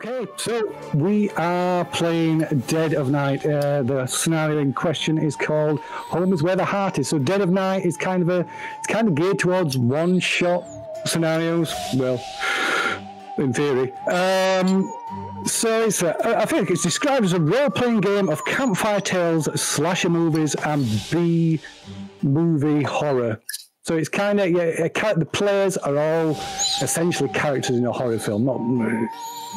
Okay, so we are playing Dead of Night. The scenario in question is called "Home Is Where the Heart Is." So Dead of Night is kind of geared towards one-shot scenarios. Well, in theory. So it's I think it's described as a role-playing game of campfire tales, slasher movies, and B-movie horror. So it's kind of the players are all essentially characters in a horror film.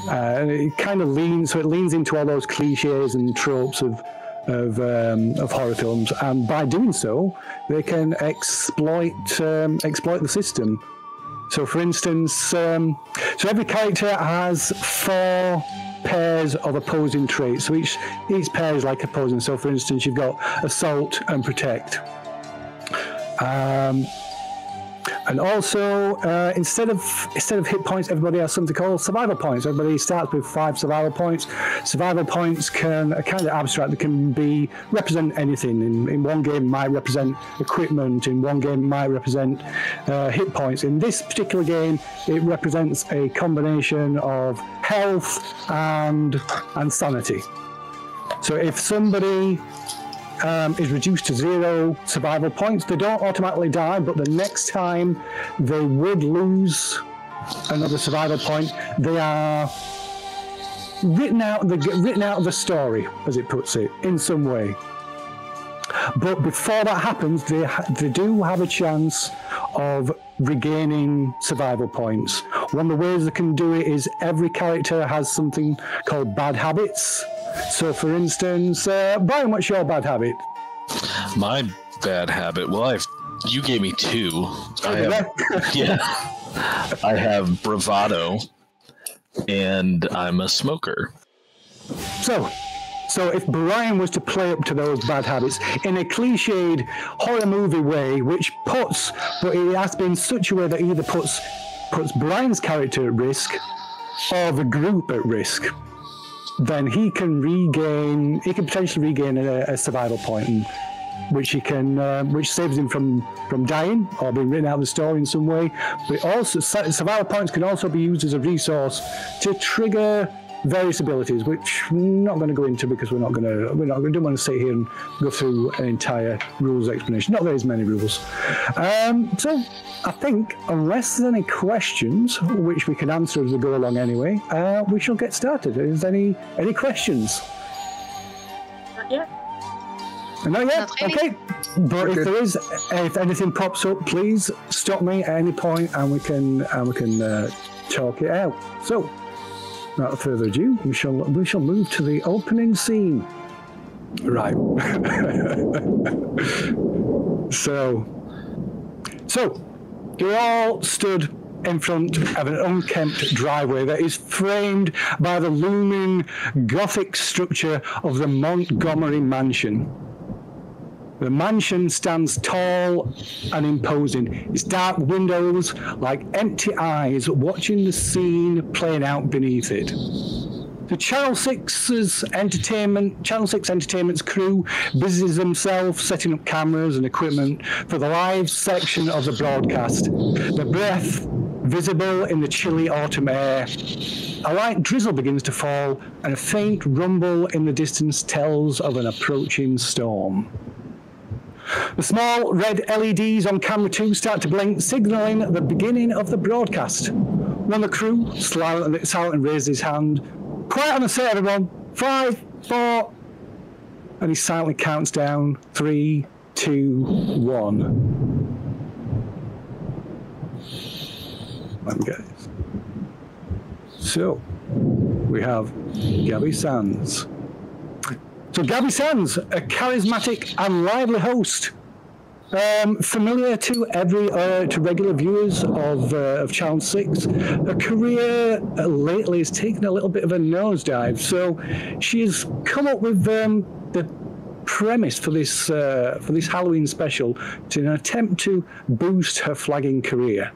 It kind of leans into all those cliches and tropes of horror films, and by doing so, they can exploit the system. So, for instance, so every character has 4 pairs of opposing traits. So each pair is like opposing. So, for instance, you've got assault and protect. And also, instead of hit points, everybody has something called survival points. Everybody starts with 5 survival points. Survival points are kind of abstract. They can represent anything. In one game, it might represent equipment. In one game, it might represent hit points. In this particular game, it represents a combination of health and sanity. So if somebody is reduced to 0 survival points, they don't automatically die, but the next time they would lose another survival point, they are written out of the story, as it puts it, in some way. But before that happens, they do have a chance of regaining survival points. One of the ways they can do it is every character has something called bad habits. So, for instance, Brian, what's your bad habit? My bad habit? Well, you gave me 2. I have bravado, and I'm a smoker. So if Brian was to play up to those bad habits in a cliched horror movie way, but it has been in such a way that either puts Brian's character at risk or the group at risk, then he can potentially regain a survival point, which saves him from dying or being written out of the story in some way. But also, survival points can also be used as a resource to trigger various abilities, which I'm not going to go into because we don't want to sit here and go through an entire rules explanation. Not very many rules. So I think, unless there's any questions, which we can answer as we go along anyway, we shall get started. Is there any questions? Not yet. Not yet? Okay. But if anything pops up, please stop me at any point and we can talk it out. So, without further ado, we shall move to the opening scene. Right. So you're all stood in front of an unkempt driveway that is framed by the looming Gothic structure of the Montgomery Mansion. The mansion stands tall and imposing, its dark windows like empty eyes watching the scene playing out beneath it. The Channel 6 Entertainment's crew busies themselves setting up cameras and equipment for the live section of the broadcast. The breath visible in the chilly autumn air. A light drizzle begins to fall, and a faint rumble in the distance tells of an approaching storm. The small red LEDs on camera 2 start to blink, signalling the beginning of the broadcast. One of the crew silently raises his hand. Quiet on the set, everyone. 5, 4, and he silently counts down. 3, 2, 1. Let me get this. So, we have Gabby Sands. So Gabby Sands, a charismatic and lively host, familiar to regular viewers of Channel 6. Her career lately has taken a little bit of a nosedive. So she's come up with the premise for this Halloween special to an attempt to boost her flagging career.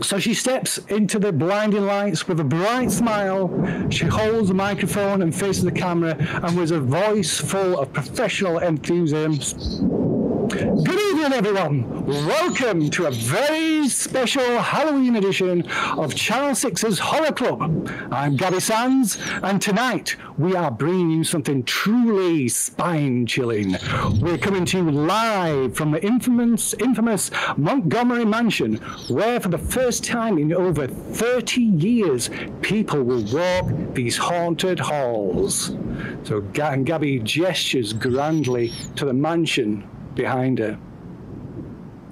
So she steps into the blinding lights with a bright smile. She holds the microphone and faces the camera, and with a voice full of professional enthusiasm, Good evening, everyone. Welcome to a very special Halloween edition of Channel 6's Horror Club. I'm Gabby Sands, and tonight we are bringing you something truly spine-chilling. We're coming to you live from the infamous Montgomery Mansion, where for the first time in over 30 years, people will walk these haunted halls. So Gabby gestures grandly to the mansion behind her.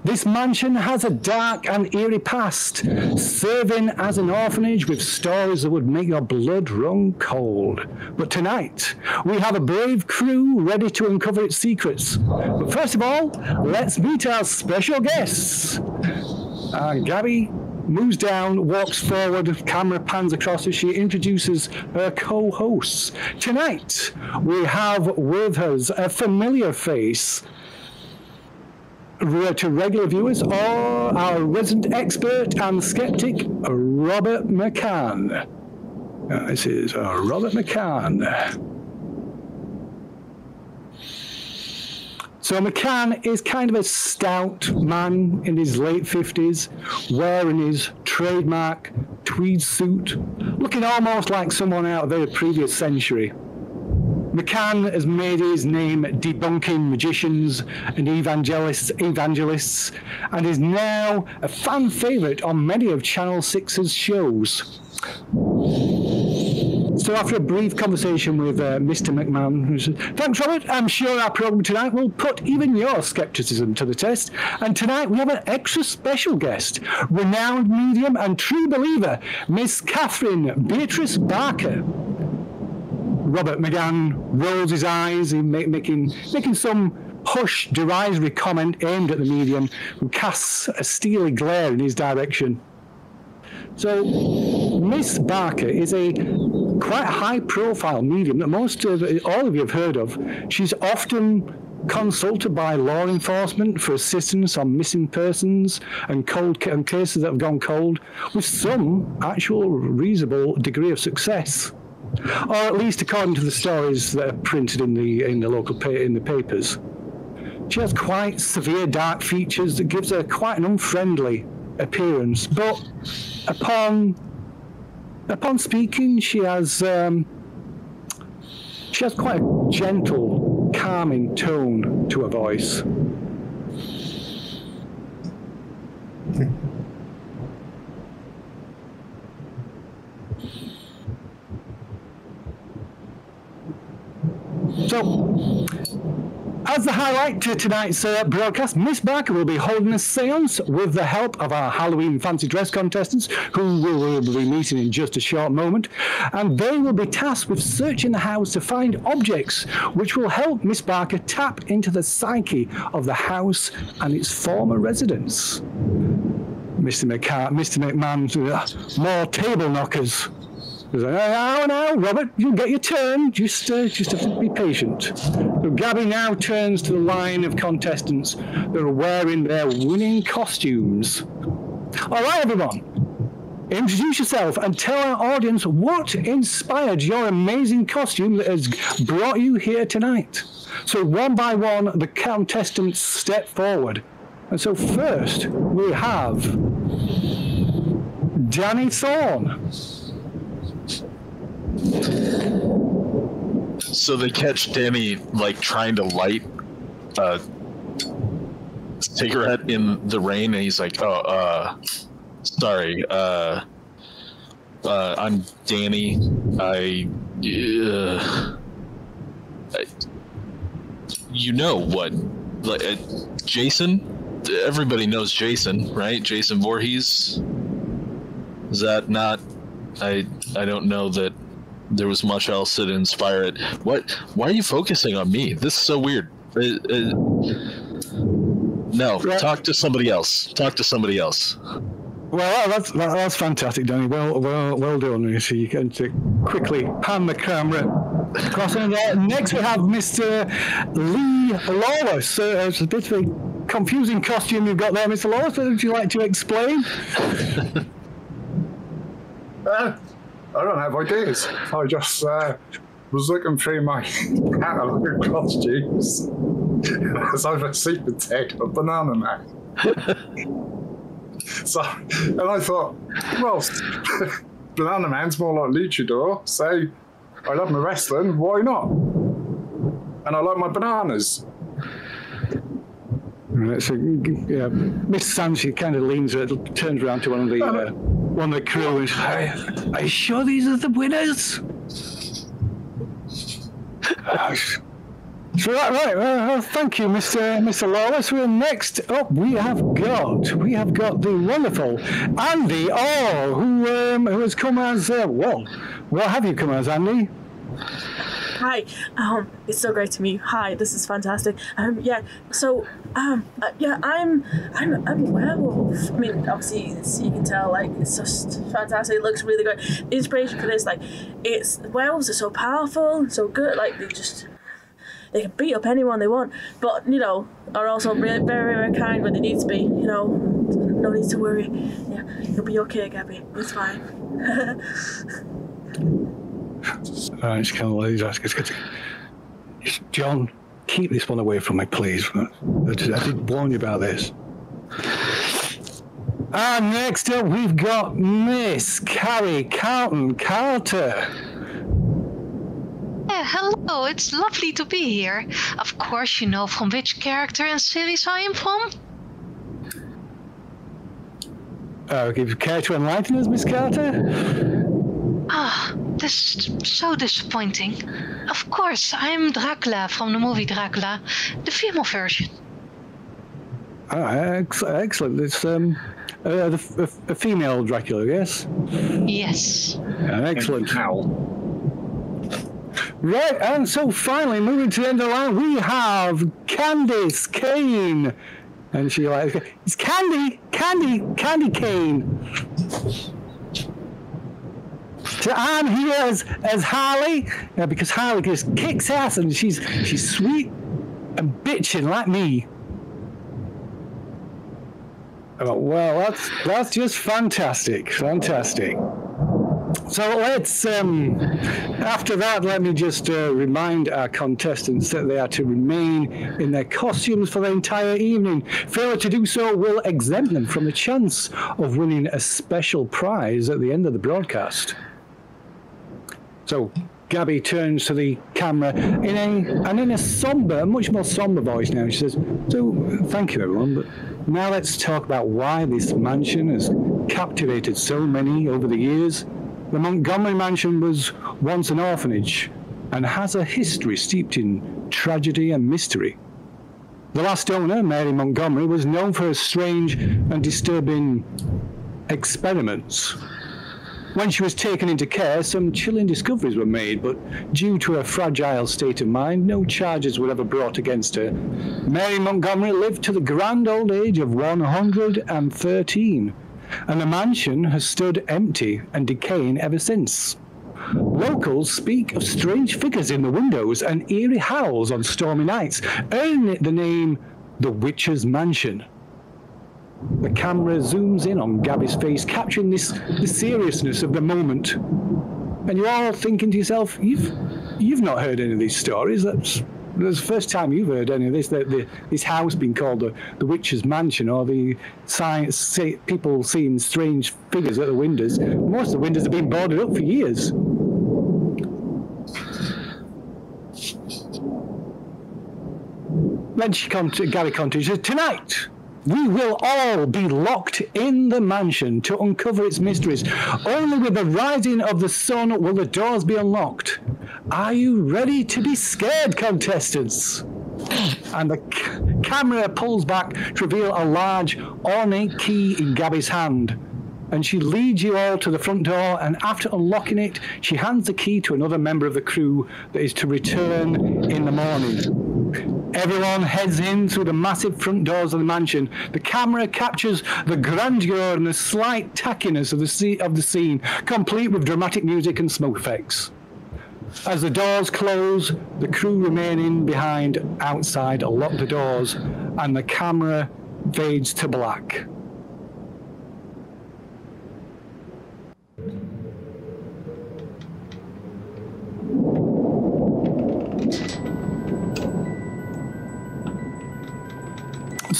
This mansion has a dark and eerie past, serving as an orphanage with stories that would make your blood run cold. But tonight, we have a brave crew ready to uncover its secrets. But first of all, let's meet our special guests. Gabby moves down, walks forward, camera pans across as she introduces her co-hosts. Tonight, we have with us a familiar face to regular viewers, or our resident expert and skeptic, Robert McCann. This is Robert McCann. So McCann is kind of a stout man in his late 50s, wearing his trademark tweed suit, looking almost like someone out of the previous century. McCann has made his name debunking magicians and evangelists, and is now a fan favourite on many of Channel 6's shows. So after a brief conversation with Mr. McMahon, who said, "Thanks, Robert. I'm sure our programme tonight will put even your scepticism to the test. And tonight we have an extra special guest, renowned medium and true believer, Miss Catherine Beatrice Barker." Robert McGann rolls his eyes, making some hush, derisory comment aimed at the medium, who casts a steely glare in his direction. So, Miss Barker is a quite high-profile medium that all of you have heard of. She's often consulted by law enforcement for assistance on missing persons and cases that have gone cold, with some actual reasonable degree of success. Or at least according to the stories that are printed in the local papers. She has quite severe dark features that gives her quite an unfriendly appearance, but upon speaking, she has quite a gentle, calming tone to her voice. So, as the highlight to tonight's broadcast, Miss Barker will be holding a seance with the help of our Halloween fancy dress contestants, who we will be meeting in just a short moment, and they will be tasked with searching the house to find objects which will help Miss Barker tap into the psyche of the house and its former residents. Mr. McMahon, more table knockers. Now, Robert, you'll get your turn. Just have to be patient. So Gabby now turns to the line of contestants that are wearing their winning costumes. All right, everyone. Introduce yourself and tell our audience what inspired your amazing costume that has brought you here tonight. So one by one, the contestants step forward. And so first, we have Danny Thorne. So they catch Danny like trying to light a cigarette in the rain, and he's like, sorry, I'm Danny. You know what? Like, Jason? Everybody knows Jason, right? Jason Voorhees? Is that not? I don't know that there was much else that inspired it. What? Why are you focusing on me? This is so weird. No, talk to somebody else. Talk to somebody else. Well, that's fantastic, Danny. Well done. So you can quickly pan the camera across. And next we have Mr. Lee Lawless. It's a bit of a confusing costume you've got there, Mr. Lawless. Would you like to explain? I don't have ideas. I just was looking through my catalogue of costumes, It's either Super Ted or Banana Man. So, and I thought, well, Banana Man's more like Luchador, so I love my wrestling, why not? And I like my bananas. Right, so yeah, Miss Sanchez kind of turns around to one of the crew and says, "Are you sure these are the winners?" So right. Thank you, Mr. Lawless. Well, next up we have got the wonderful Andy Orr, who has come as what have you come as, Andy? Hi, it's so great to meet you. Hi, this is fantastic. I'm a werewolf. I mean, obviously, you can tell, like, it's just fantastic. It looks really great. The inspiration for this, like, werewolves are so powerful, so good, like, they can beat up anyone they want, but, you know, are also very, very kind when they need to be, you know, no need to worry. Yeah, you'll be okay, Gabby. It's fine. It's kind of like John, keep this one away from me, please. I did warn you about this. And next up, we've got Miss Carrie Carlton-Carter. Yeah, hello, it's lovely to be here. Of course, you know from which character and series I am from. If you care to enlighten us, Miss Carter? This is so disappointing. Of course, I'm Dracula from the movie Dracula, the female version. Excellent. It's a female Dracula, yes? Yes. Excellent. Right, and so finally, moving to the end of the line, we have Candice Kane. And she it's Candy Kane. So I'm here as Harley, because Harley just kicks ass and she's sweet and bitching like me. Oh, well, that's just fantastic. So let's, after that, let me just remind our contestants that they are to remain in their costumes for the entire evening. Failure to do so will exempt them from the chance of winning a special prize at the end of the broadcast. So Gabby turns to the camera in a somber, much more somber voice now. She says, "So, thank you, everyone, but now let's talk about why this mansion has captivated so many over the years. The Montgomery Mansion was once an orphanage and has a history steeped in tragedy and mystery. The last owner, Mary Montgomery, was known for her strange and disturbing experiments. When she was taken into care, some chilling discoveries were made, but due to her fragile state of mind, no charges were ever brought against her. Mary Montgomery lived to the grand old age of 113, and the mansion has stood empty and decaying ever since. Locals speak of strange figures in the windows and eerie howls on stormy nights, earning it the name the Witch's Mansion." The camera zooms in on Gabby's face, capturing the seriousness of the moment. And you're all thinking to yourself, you've not heard any of these stories. That's the first time you've heard any of this. This house being called the Witch's Mansion, or the people seeing strange figures at the windows. Most of the windows have been boarded up for years. Then Gabby continues, "Tonight, we will all be locked in the mansion to uncover its mysteries. Only with the rising of the sun will the doors be unlocked. Are you ready to be scared, contestants?" And the camera pulls back to reveal a large, ornate key in Gabby's hand. And she leads you all to the front door, and after unlocking it, she hands the key to another member of the crew that is to return in the morning. Everyone heads in through the massive front doors of the mansion. The camera captures the grandeur and the slight tackiness of the scene, complete with dramatic music and smoke effects. As the doors close, the crew remaining behind outside lock the doors, and the camera fades to black.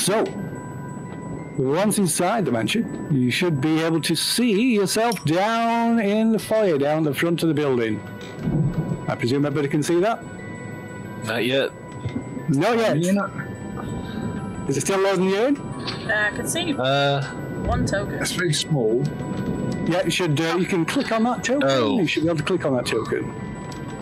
So, once inside the mansion, you should be able to see yourself down in the foyer, down the front of the building. I presume everybody can see that? Not yet. Not yet. Is it still loading you in? I can see one token. It's very small. Yeah, you should. You can click on that token. Oh. You should be able to click on that token.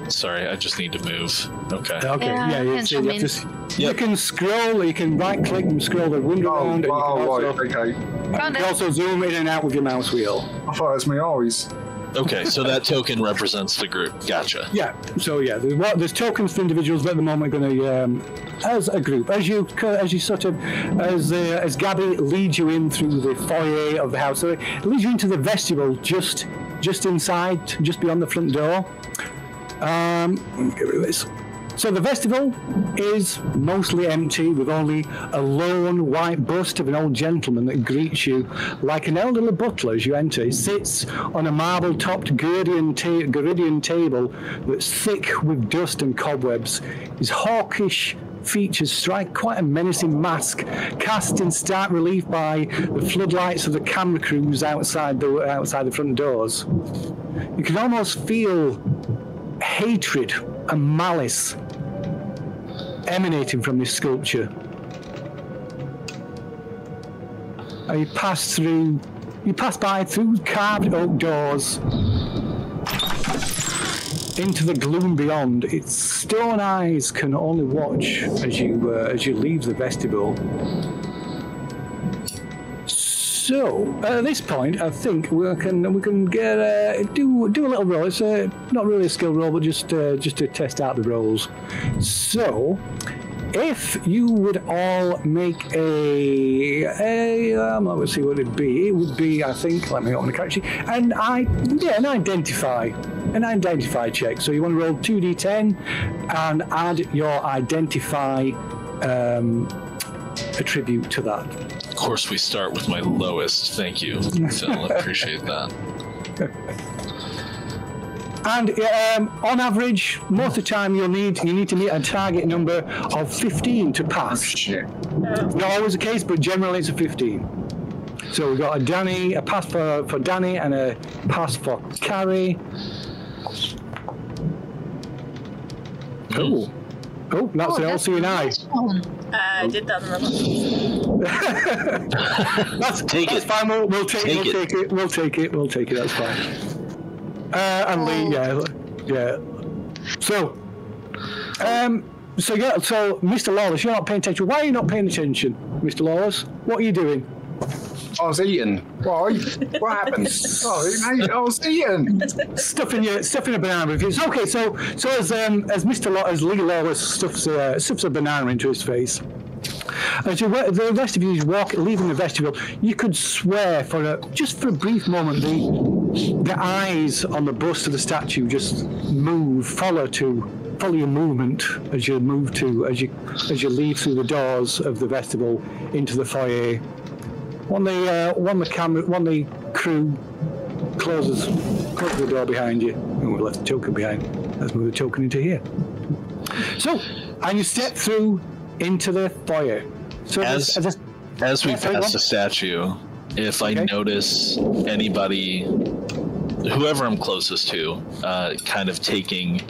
Sorry, I just need to move. Okay. Okay. Yeah, You can scroll. You can right-click and scroll the window around. And you can also, okay. you can also zoom in and out with your mouse wheel. I thought it was my eyes. Okay, so that token represents the group. Gotcha. Yeah. So yeah, there's tokens for individuals, but at the moment we're going to, as a group, as Gabby leads you in through the foyer of the house, so it leads you into the vestibule, just inside, just beyond the front door. Let me get rid of this. So the vestibule is mostly empty, with only a lone white bust of an old gentleman that greets you like an elderly butler as you enter. He sits on a marble-topped Geridian table that's thick with dust and cobwebs. His hawkish features strike quite a menacing mask, cast in stark relief by the floodlights of the camera crews outside the front doors. You can almost feel hatred and malice emanating from this sculpture. You pass by through carved oak doors into the gloom beyond. Its stone eyes can only watch as you leave the vestibule. So at this point, I think we can get do a little roll. It's not really a skill roll, but just to test out the rolls. So, if you would all make let's see what it'd be. It would be, I think. Let me open the character sheet. An identify check. So you want to roll 2d10 and add your identify attribute to that. Of course, we start with my lowest. Thank you, Phil. I appreciate that. And on average, most of the time you need to meet a target number of 15 to pass. Shit. Not always the case, but generally it's a 15. So we've got a pass for Danny, and a pass for Carrie. Oh, that's an LC&I. I did that on That's fine. We'll take it. That's fine. And Lee, yeah. So, Mr. Lawless, you're not paying attention. Why are you not paying attention, Mr. Lawless? What are you doing? I was eating. Why? What happened? I was eating. Stuffing a banana with you. Okay, so as Lee Lawless stuffs a banana into his face, as the rest of you leaving the vestibule, you could swear just for a brief moment the eyes on the bust of the statue just follow your movement as you leave through the doors of the vestibule into the foyer. When the crew closes the door behind you, and we left the token behind, let's move the token into here. So, and you step through into the foyer. So as we pass the statue, if I notice anybody, whoever I'm closest to, kind of taking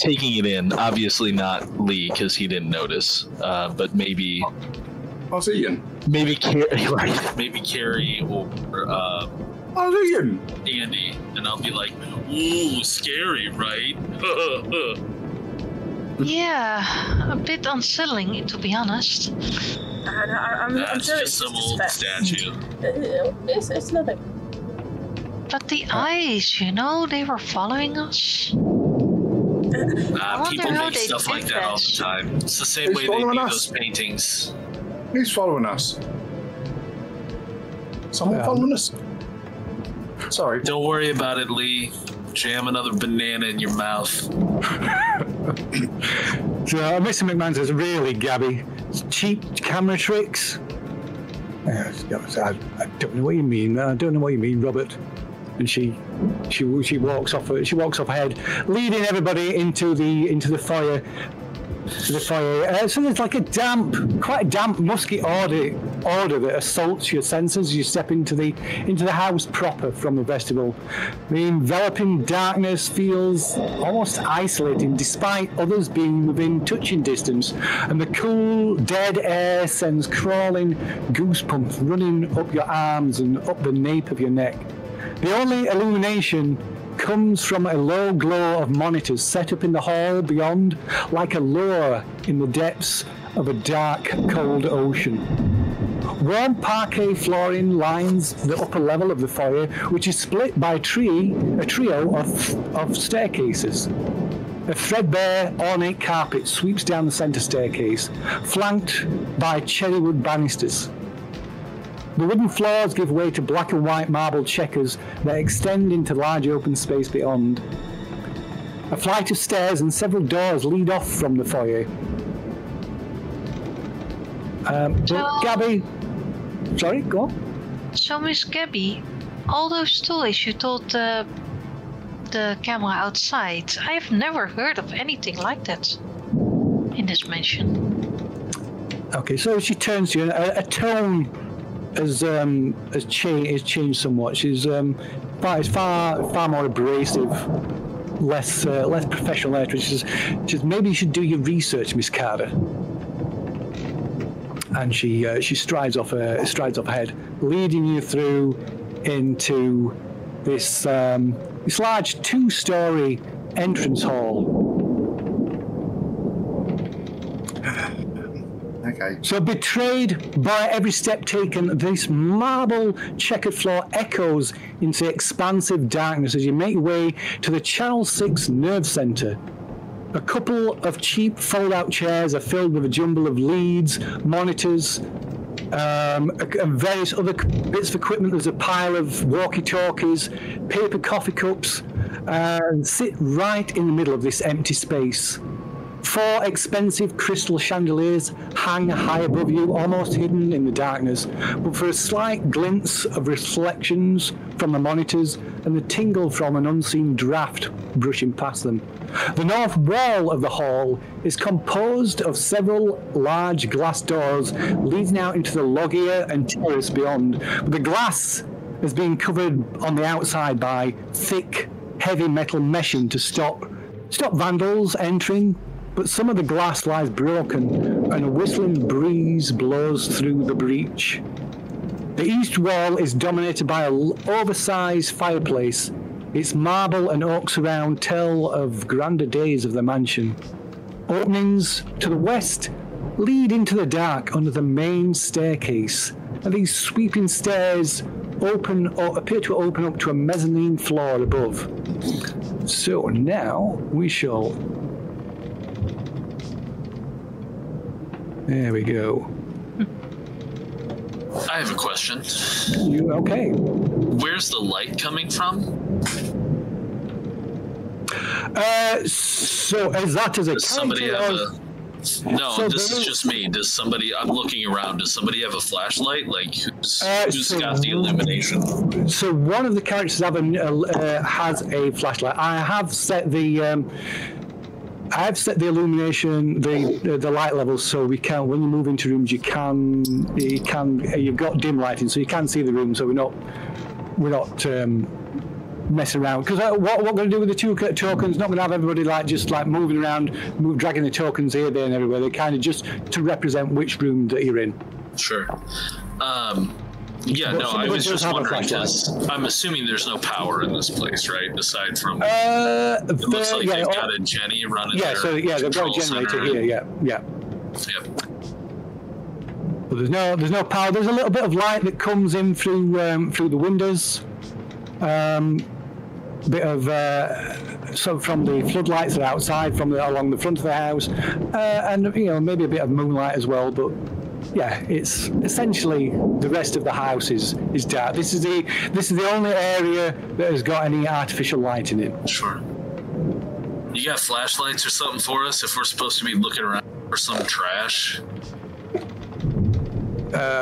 it in, obviously not Lee because he didn't notice, but maybe I was eating. Maybe Carrie, right? Maybe Carrie or I was eating. Andy, and I'll be like, "Ooh, scary, right?" Yeah, a bit unsettling, to be honest. I'm sure just some old statue. It's nothing. But the eyes, they were following us. People make stuff like that all the time. It's the same way they do those paintings. Who's following us? Someone following us? Sorry. Don't worry about it, Lee. Jam another banana in your mouth. So, Mr. McMahon says, "Really, Gabby? Cheap camera tricks?" I don't know what you mean. I don't know what you mean, Robert. And she walks off. She walks off ahead, leading everybody into the foyer. the foyer. So there's like quite a damp, musky odor that assaults your senses as you step into the house proper from the vestibule. The enveloping darkness feels almost isolating, despite others being within touching distance, and the cool, dead air sends crawling goosebumps running up your arms and up the nape of your neck. The only illumination comes from a low glow of monitors set up in the hall beyond, like a lure in the depths of a dark, cold ocean. Warm parquet flooring lines the upper level of the foyer, which is split by a trio of staircases. A threadbare, ornate carpet sweeps down the centre staircase, flanked by cherrywood banisters. The wooden floors give way to black and white marble checkers that extend into large open space beyond. A flight of stairs and several doors lead off from the foyer. But Gabby... Sorry, go on. So, Miss Gabby, all those toys you told the camera outside, I've never heard of anything like that in this mansion. Okay, so she turns to you, a tone has changed somewhat. She's far more abrasive, less professional. Which is maybe you should do your research, Miss Carter. And she strides off ahead, leading you through into this large 2-story entrance hall. Okay. So betrayed by every step taken, this marble checkered floor echoes into expansive darkness as you make your way to the Channel 6 nerve centre. A couple of cheap fold-out chairs are filled with a jumble of leads, monitors, and various other bits of equipment. There's a pile of walkie-talkies, paper coffee cups, and sit right in the middle of this empty space. 4 expensive crystal chandeliers hang high above you, almost hidden in the darkness, but for a slight glimpse of reflections from the monitors and the tingle from an unseen draft brushing past them. The north wall of the hall is composed of several large glass doors leading out into the loggia and terrace beyond, but the glass has been covered on the outside by thick, heavy metal meshing to stop vandals entering. But some of the glass lies broken, and a whistling breeze blows through the breach. The east wall is dominated by an oversized fireplace. Its marble and oak surround tell of grander days of the mansion. Openings to the west lead into the dark under the main staircase, and these sweeping stairs appear to open up to a mezzanine floor above. So now we shall... There we go. I have a question. You okay? Where's the light coming from? So is that as a Does somebody have a... No, so this is just me. Does somebody... I'm looking around. Does somebody have a flashlight? Like, who's got the illumination? So one of the characters has a flashlight. I have set the... I've set the illumination, the light levels, so we can, when you move into rooms, you've got dim lighting, so you can see the room. So we're not messing around. Because what we're going to do with the 2 tokens, not going to have everybody just moving around, dragging the tokens here, there, and everywhere. They're kind of just to represent which room that you're in. Sure. Yeah, no, I was just wondering, because I'm assuming there's no power in this place, right? Aside from, it looks like they've got a Jenny running there. They've got a generator here, yeah. Yep. But there's no power. There's a little bit of light that comes in through the windows. Bit of so from the floodlights that are outside, along the front of the house, and maybe a bit of moonlight as well, but. Yeah, it's essentially the rest of the house is dark. This is the only area that has got any artificial light in it. Sure. You got flashlights or something for us if we're supposed to be looking around for some trash?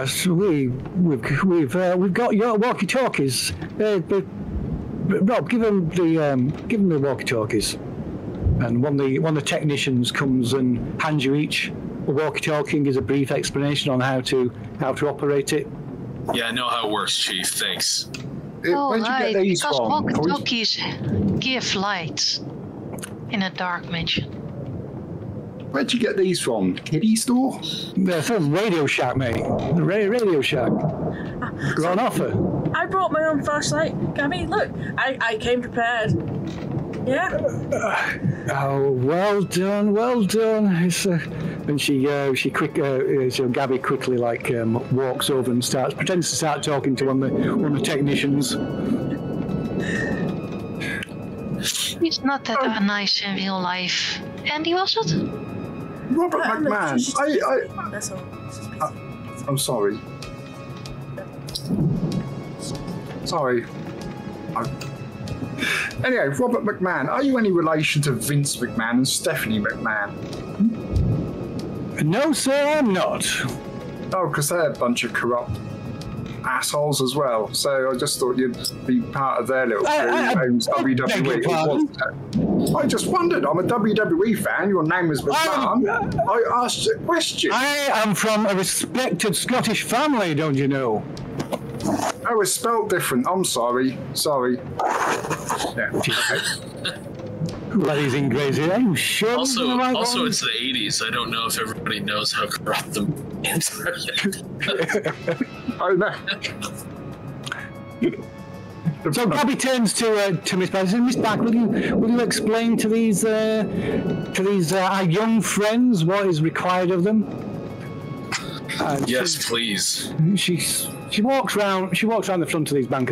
So we've got your walkie-talkies. Rob, give them the walkie-talkies. And one of the technicians comes and hands you each a walkie-talkie and gives a brief explanation on how to operate it. Yeah, I know how it works, Chief. Thanks. Where'd you get these because from? walkie-talkies give light in a dark mansion. Where'd you get these from? Kiddie store? They're from Radio Shack, mate. The Radio Shack. They're on offer. I brought my own flashlight. Gabby, look, I came prepared. Yeah. Oh, well done, well done. And Gabby quickly walks over and pretends to start talking to one of the technicians. He's not that nice in real life. Andy, was it? Robert McMahon. That's all. I'm sorry. Sorry. Anyway, Robert McMahon, are you any relation to Vince McMahon and Stephanie McMahon? No, sir, I'm not. Oh, because they're a bunch of corrupt assholes as well. So I just thought you'd be part of their little crew who owns WWE. I just wondered. I'm a WWE fan. Your name is McMahon. I asked a question. I am from a respected Scottish family, don't you know? Oh, it's spelled different. I'm sorry. Sorry. Yeah. Okay. Bloody in crazy. I'm sure. Also, it's the 80s. I don't know if everybody knows how corrupt the bands are. Oh no. So Gabby turns to Miss Back. Miss Back, will you explain to these our young friends what is required of them? Yes, please. She walks around the front of these bank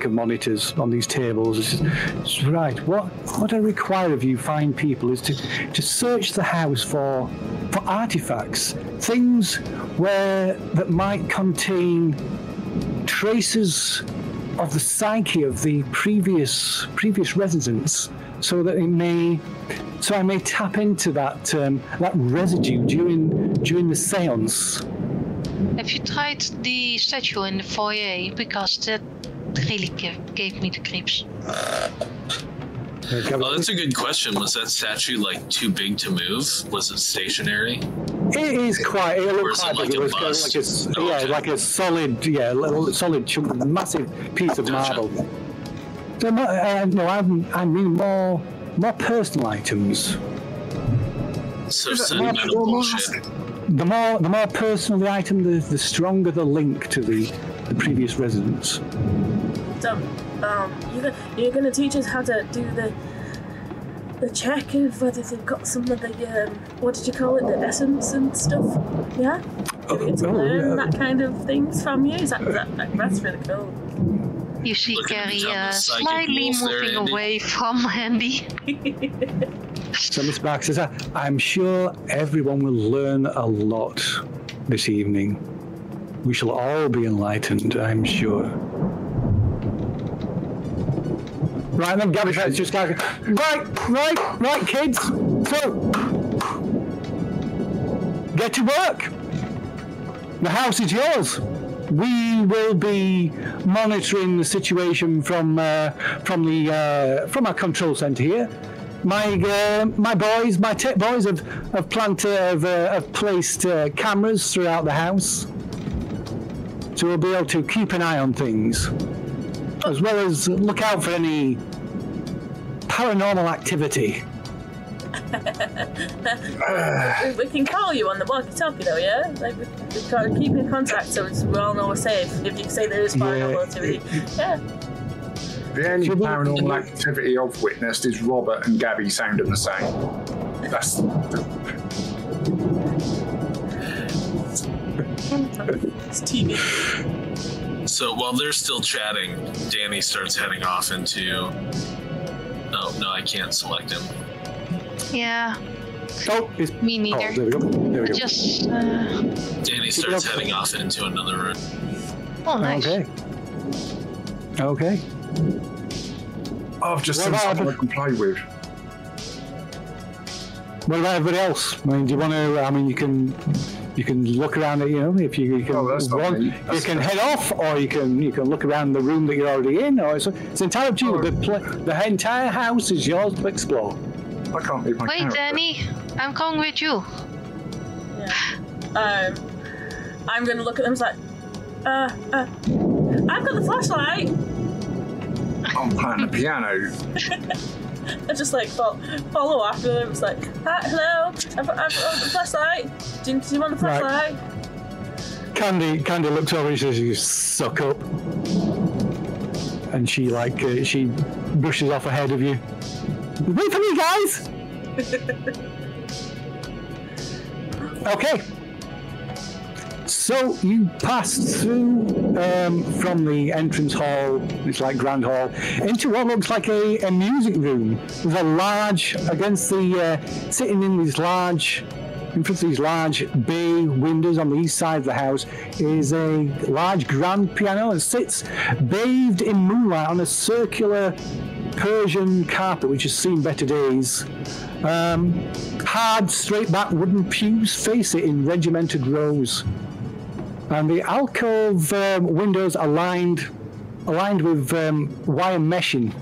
of monitors on these tables. She's right. What I require of you fine people is to search the house for artifacts, things that might contain traces of the psyche of the previous residents, so I may tap into that residue during the séance. Have you tried the statue in the foyer? Because that really gave me the creeps. Oh, that's a good question. Was that statue too big to move? Was it stationary? It is quite. It looks quite big. It was like a solid chunk, massive piece of marble. So no, I mean more personal items. So sentimental bullshit. The more personal the item, the stronger the link to the previous residents. So, you're going to teach us how to do the check of whether they've got some of the what did you call it, the essence and stuff? Yeah. Do we get to learn that kind of things from you? That's really cool. You see Carrie slightly moving away from Andy. So Miss Bax says, I'm sure everyone will learn a lot this evening. We shall all be enlightened, I'm sure. Right, then Gabby says, just right, kids. So, get to work. The house is yours. We will be monitoring the situation from our control centre here. My tech boys have placed cameras throughout the house, so we'll be able to keep an eye on things, as well as look out for any paranormal activity. We can call you on the walkie-talkie, though, yeah? We've got to keep in contact so we all know we're safe. If you say there is paranormal activity, yeah. The only paranormal activity I've witnessed is Robert and Gabby sounding the same. That's. It's TV. So while they're still chatting, Danny starts heading off into. Oh no, I can't select him. Yeah. Oh, me neither. Oh, there we go. Just. Danny starts heading off into another room. Oh, nice. Okay. I've just seen something I can play with. What about everybody else? I mean, do you want to? I mean, you can look around at, if you can. You can head off, or you can look around the room that you're already in, or it's entirely up to you. The entire house is yours to explore. I can't leave my Wait, character. Danny, I'm coming with you. Yeah. I'm gonna look at them. It's like, I've got the flashlight. I'm playing the piano. I just like follow after them. It's like, hello, I've got the flashlight. Do you want the flashlight? Candy looks over and says, "You suck up," and she she brushes off ahead of you. Wait for me, guys. Okay. So you pass through from the entrance hall, it's like grand hall, into what looks like a music room. There's a large, sitting in these large, in front of these large bay windows on the east side of the house is a large grand piano and sits bathed in moonlight on a circular Persian carpet which has seen better days. Hard, straight-back wooden pews face it in regimented rows. And the alcove windows are lined with wire meshing,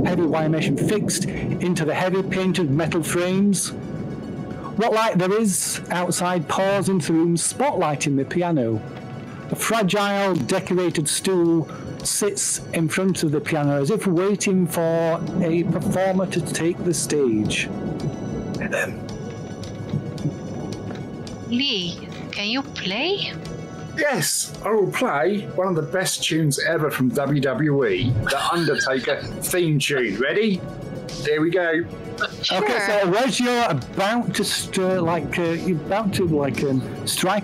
heavy wire meshing fixed into the heavy painted metal frames. What light there is outside pours into the room, spotlighting the piano. A fragile, decorated stool sits in front of the piano as if waiting for a performer to take the stage. Lee, can you play? Yes, I will play one of the best tunes ever from WWE, the Undertaker theme tune. Ready? There we go. Sure. Okay, so as you're about to strike a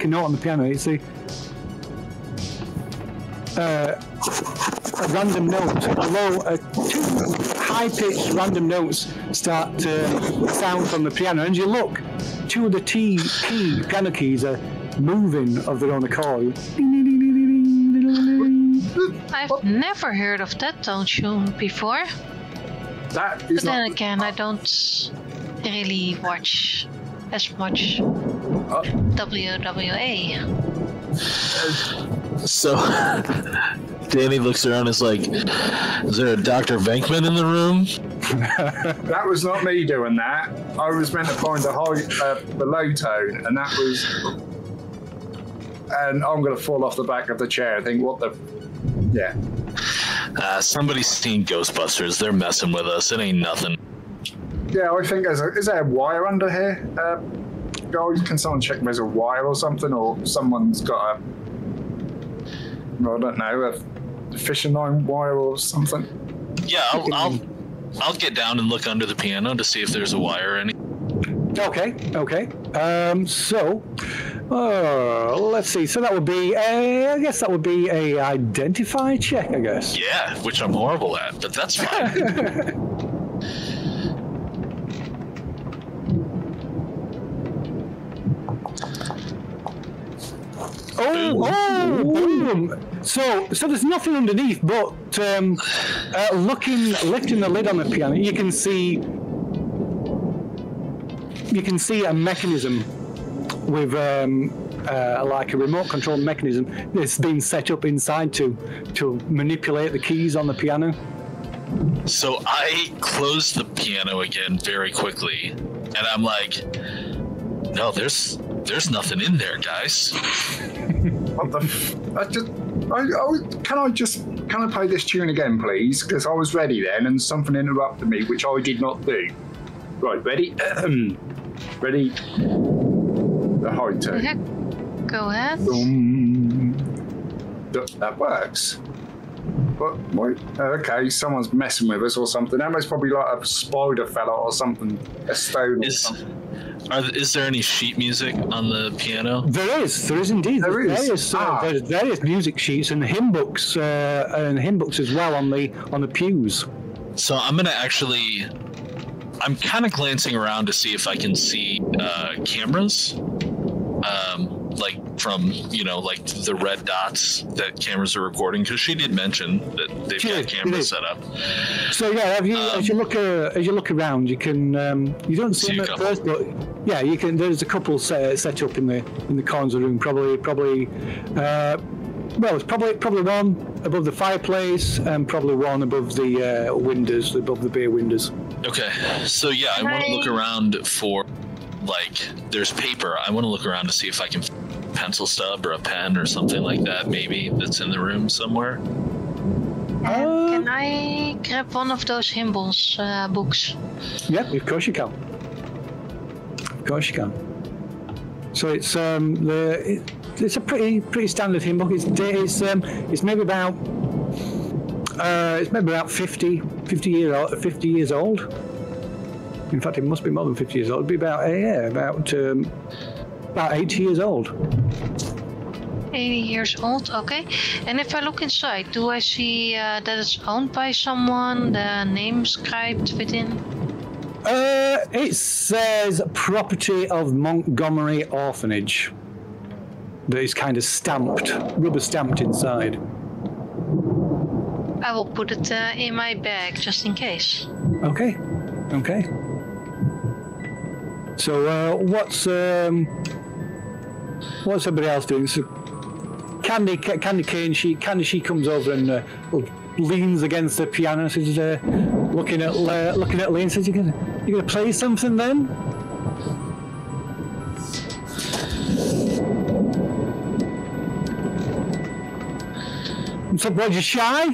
note on the piano, it's a random note. Two high-pitched random notes start to sound from the piano, and you look. Two of the piano keys are moving of their own accord. I've never heard of that tune before. That But is then not. again, I don't really watch as much WWE. So Danny looks around and is like, is there a Dr. Venkman in the room? That was not me doing that. I was meant to find the low tone, and that was. And I'm going to fall off the back of the chair. I think, what the. Yeah. Somebody's seen Ghostbusters. They're messing with us. It ain't nothing. Yeah, I think is there a wire under here? Guys, can someone check there's a wire or something, or someone's got a. I don't know, a fishing line wire or something. Yeah, I'll get down and look under the piano to see if there's a wire or any. Okay. Let's see. So that would be I guess that would be a identify check, I guess. Yeah, which I'm horrible at, but that's fine. Boom! So there's nothing underneath, but lifting the lid on the piano, you can see a mechanism with like a remote control mechanism that's been set up inside to manipulate the keys on the piano. So I closed the piano again very quickly, and I'm like, no, there's nothing in there, guys. What the? Can I play this tune again, please? Because I was ready then, and something interrupted me, which I did not do. Right, ready? Ready? The high tone. Go ahead. That works. But wait, okay, someone's messing with us or something. That was probably like a spider fella or something, a stone or something. Is there any sheet music on the piano? There is indeed. There's various music sheets and hymn books as well on the pews. So I'm kind of glancing around to see if I can see cameras, like from like the red dots that cameras are recording, because she did mention that they've got cameras set up. So yeah, as you look around, you can you don't see them at first, but yeah, you can. There's a couple set up in the corners of the room, probably Well, it's probably one above the fireplace and probably one above the windows, above the bay windows. Okay, so yeah, I want to look around for, like, there's paper. I want to look around to see if I can pencil stub or a pen or something like that, maybe, that's in the room somewhere. Can I grab one of those Himbles books? Yep, of course you can. Of course you can. So it's it's a pretty standard hymn book. It's maybe about 50 years old. In fact, it must be more than 50 years old. It'd be about 80 years old. 80 years old, okay. And if I look inside, do I see that it's owned by someone, the name scribed within? It says property of Montgomery Orphanage. That is kind of stamped, rubber stamped inside. I will put it in my bag just in case. Okay. So what's everybody else doing? So Candy Cane, she comes over and leans against the piano, says, looking at Lee and says, "You gonna play something then?" So, what, you shy?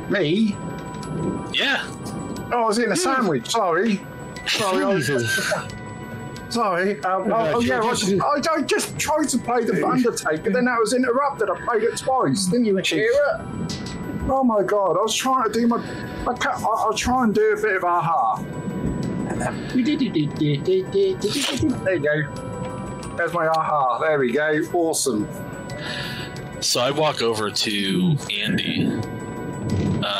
Me? Yeah. Oh, I was eating a sandwich. Sorry. Jesus. Sorry. I just tried to play the Undertaker, then that was interrupted. I played it twice. Didn't you hear it? Oh my God! I was trying to do my. I'll try and do a bit of aha. There you go. There's my aha. There we go. Awesome. So I walk over to Andy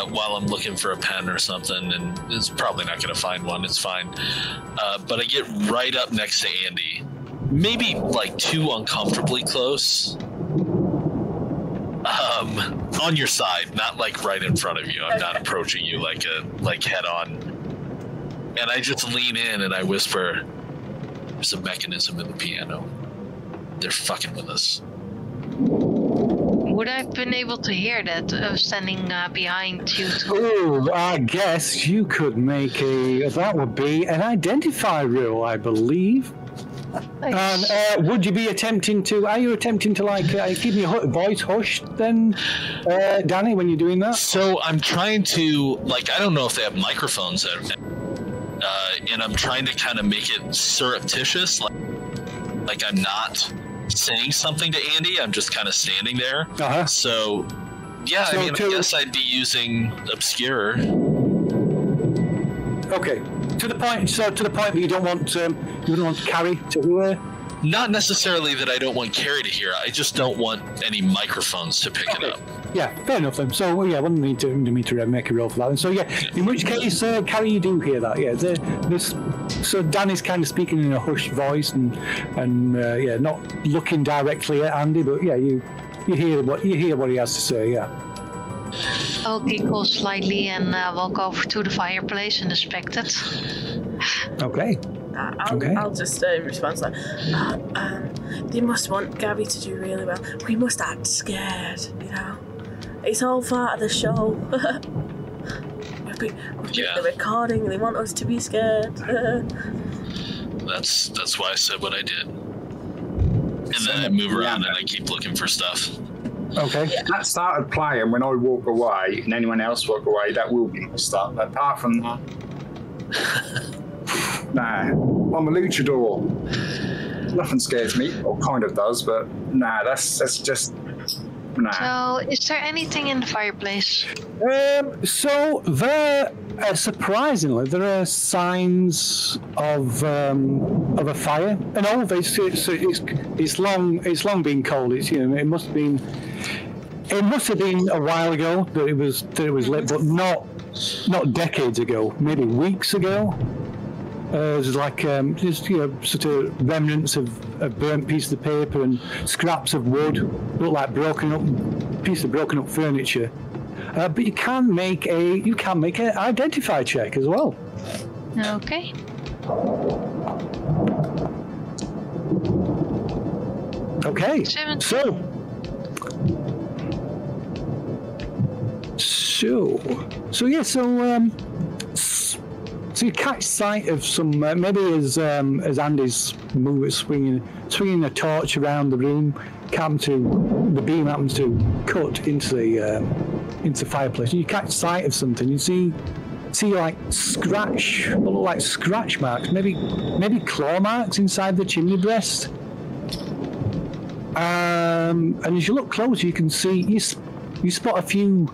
while I'm looking for a pen or something, and it's probably not going to find one. It's fine. But I get right up next to Andy, maybe like too uncomfortably close. On your side, not like right in front of you. I'm not approaching you like head on. And I just lean in and I whisper, "There's a mechanism in the piano. They're fucking with us." Would I have been able to hear that standing behind you? Oh, I guess you could make that would be an identify rule, I believe. Nice. And are you attempting to like keep your voice hushed then, Danny, when you're doing that? So I'm trying to, like, I don't know if they have microphones there, and I'm trying to kind of make it surreptitious, like I'm not saying something to Andy, I'm just kind of standing there. Uh-huh. So, yeah, So I guess I'd be using obscure. Okay, to the point that you don't want Carrie to hear. Not necessarily that I don't want Carrie to hear. I just don't want any microphones to pick it up. Yeah, fair enough then. So wouldn't need to make a roll for that. And so in which case, Carrie, you do hear that. Yeah, so Danny's kind of speaking in a hushed voice and not looking directly at Andy, but yeah, you hear what he has to say. Yeah. I'll giggle slightly and walk over to the fireplace and inspect it. Okay. I'll just respond to that. They must want Gabby to do really well. We must act scared, you know. It's all part of the show. We've the recording. They want us to be scared. That's why I said what I did. And then I move around and I keep looking for stuff. Okay. Yeah. That started playing when I walk away, and anyone else walk away. That will be my start. But apart from that, nah, I'm a luchador. Nothing scares me, or kind of does, but nah, that's just nah. So, is there anything in the fireplace? So there, surprisingly, there are signs of a fire. And all of it's long been cold. It must have been a while ago that it was lit, but not decades ago. Maybe weeks ago. There's like sort of remnants of burnt pieces of paper and scraps of wood, look like broken up furniture. But you can make an identify check as well. Okay. Okay. 17. So So you catch sight of some maybe as Andy's swinging a torch around the room, the beam happens to cut into the fireplace, and you catch sight of something. You see like scratch marks, maybe claw marks inside the chimney breast. And as you look closer, you can see you spot a few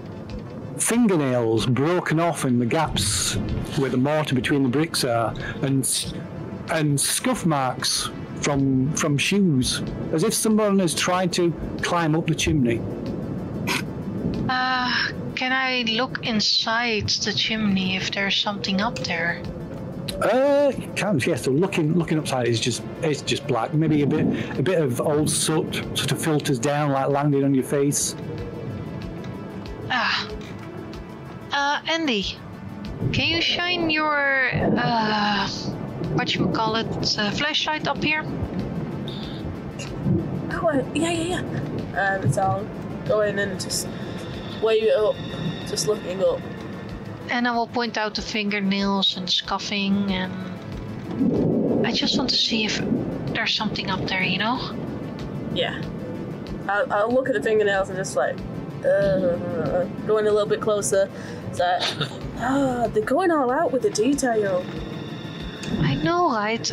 fingernails broken off in the gaps where the mortar between the bricks are, and scuff marks from shoes, as if someone has tried to climb up the chimney. Can I look inside the chimney if there's something up there? You can, yes. So looking upside it's just black. Maybe a bit of old soot sort of filters down, like landing on your face. Andy, can you shine your flashlight up here? Oh, yeah. So I'll go in and just wave it up, just looking up. And I will point out the fingernails and scuffing, and I just want to see if there's something up there, you know? Yeah. I'll look at the fingernails and just like, going a little bit closer. So, they're going all out with the detail. I know, right?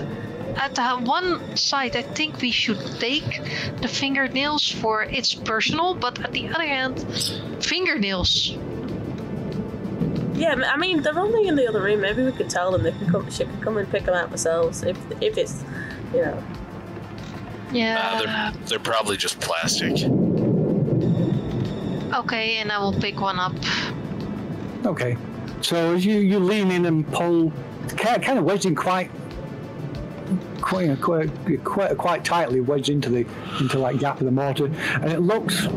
At the one side, I think we should take the fingernails for it's personal, but at the other hand, fingernails. Yeah, I mean, they're only in the other room. Maybe we could tell them she can come and pick them out themselves if it's, you know. Yeah. They're probably just plastic. Okay, and I will pick one up. Okay, so as you lean in and pull, kind of wedged in quite tightly, wedged into like gap of the mortar, and it looks,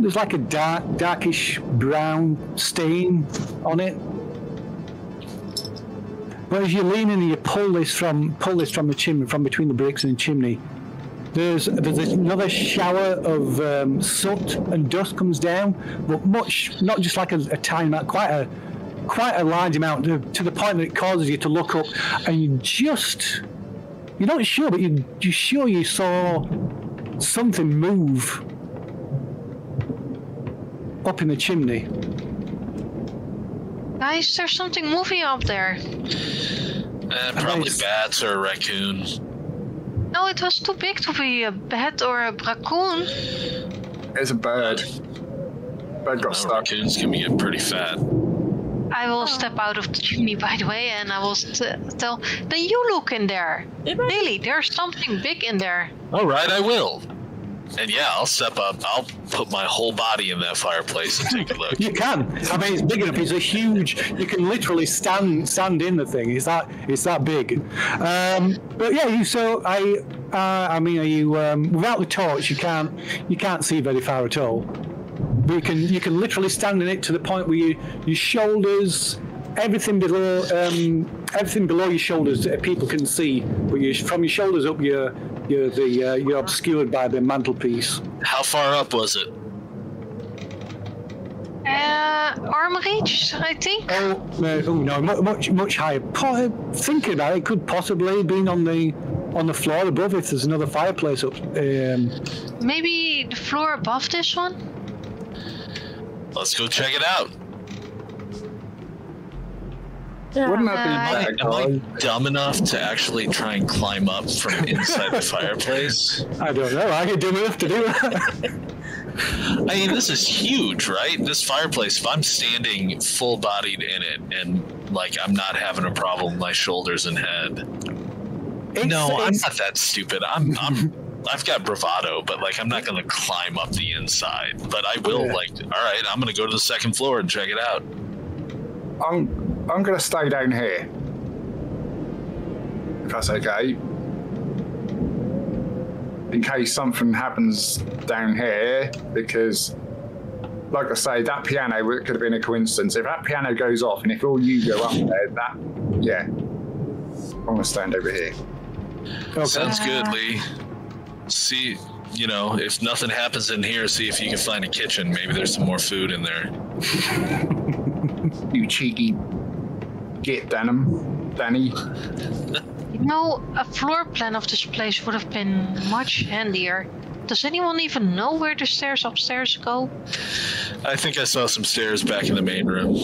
there's like a darkish brown stain on it. But as you lean in and you pull this from the chimney, from between the bricks and the chimney, there's another shower of soot and dust comes down, but much, not just like a tiny amount, quite a large amount, to the point that it causes you to look up, and you're not sure, but you're sure you saw something move up in the chimney. Guys, there's something moving up there. Probably bats or a raccoon. No, it was too big to be a bat or a raccoon. It's a bird. Bird got stuck. Raccoons can get pretty fat. I will step out of the chimney, by the way, and I will tell. Then you look in there. Really, there's something big in there. All right, I will. And yeah, I'll step up. I'll put my whole body in that fireplace and take a look. You can. I mean, it's big enough. It's a huge. You can literally stand in the thing. It's that big. But yeah, I mean, are you without the torch? You can't see very far at all. But you can literally stand in it to the point where your shoulders, everything below your shoulders, people can see. But from your shoulders up, you're obscured by the mantelpiece. How far up was it? Arm reach, I think. Oh no, much higher. Thinking about it, could possibly have been on the floor above if there's another fireplace up. Maybe the floor above this one. Let's go check it out. Yeah. Wouldn't that be Am I dumb enough to actually try and climb up from inside the fireplace? I don't know. I get dumb enough to do that. I mean, this is huge, right? This fireplace, if I'm standing full-bodied in it and, like, I'm not having a problem with my shoulders and head. I'm not that stupid. I've got bravado, but, like, I'm not going to climb up the inside. But I will, all right, I'm going to go to the second floor and check it out. I'm going to stay down here, if that's okay, in case something happens down here, because, like I say, that piano could have been a coincidence. If that piano goes off and if all you go up there, I'm going to stand over here. Okay. Sounds good, Lee. See you know, if nothing happens in here, see if you can find a kitchen. Maybe there's some more food in there. You cheeky git, Danny. You know, a floor plan of this place would have been much handier. Does anyone even know where the stairs upstairs go? I think I saw some stairs back in the main room.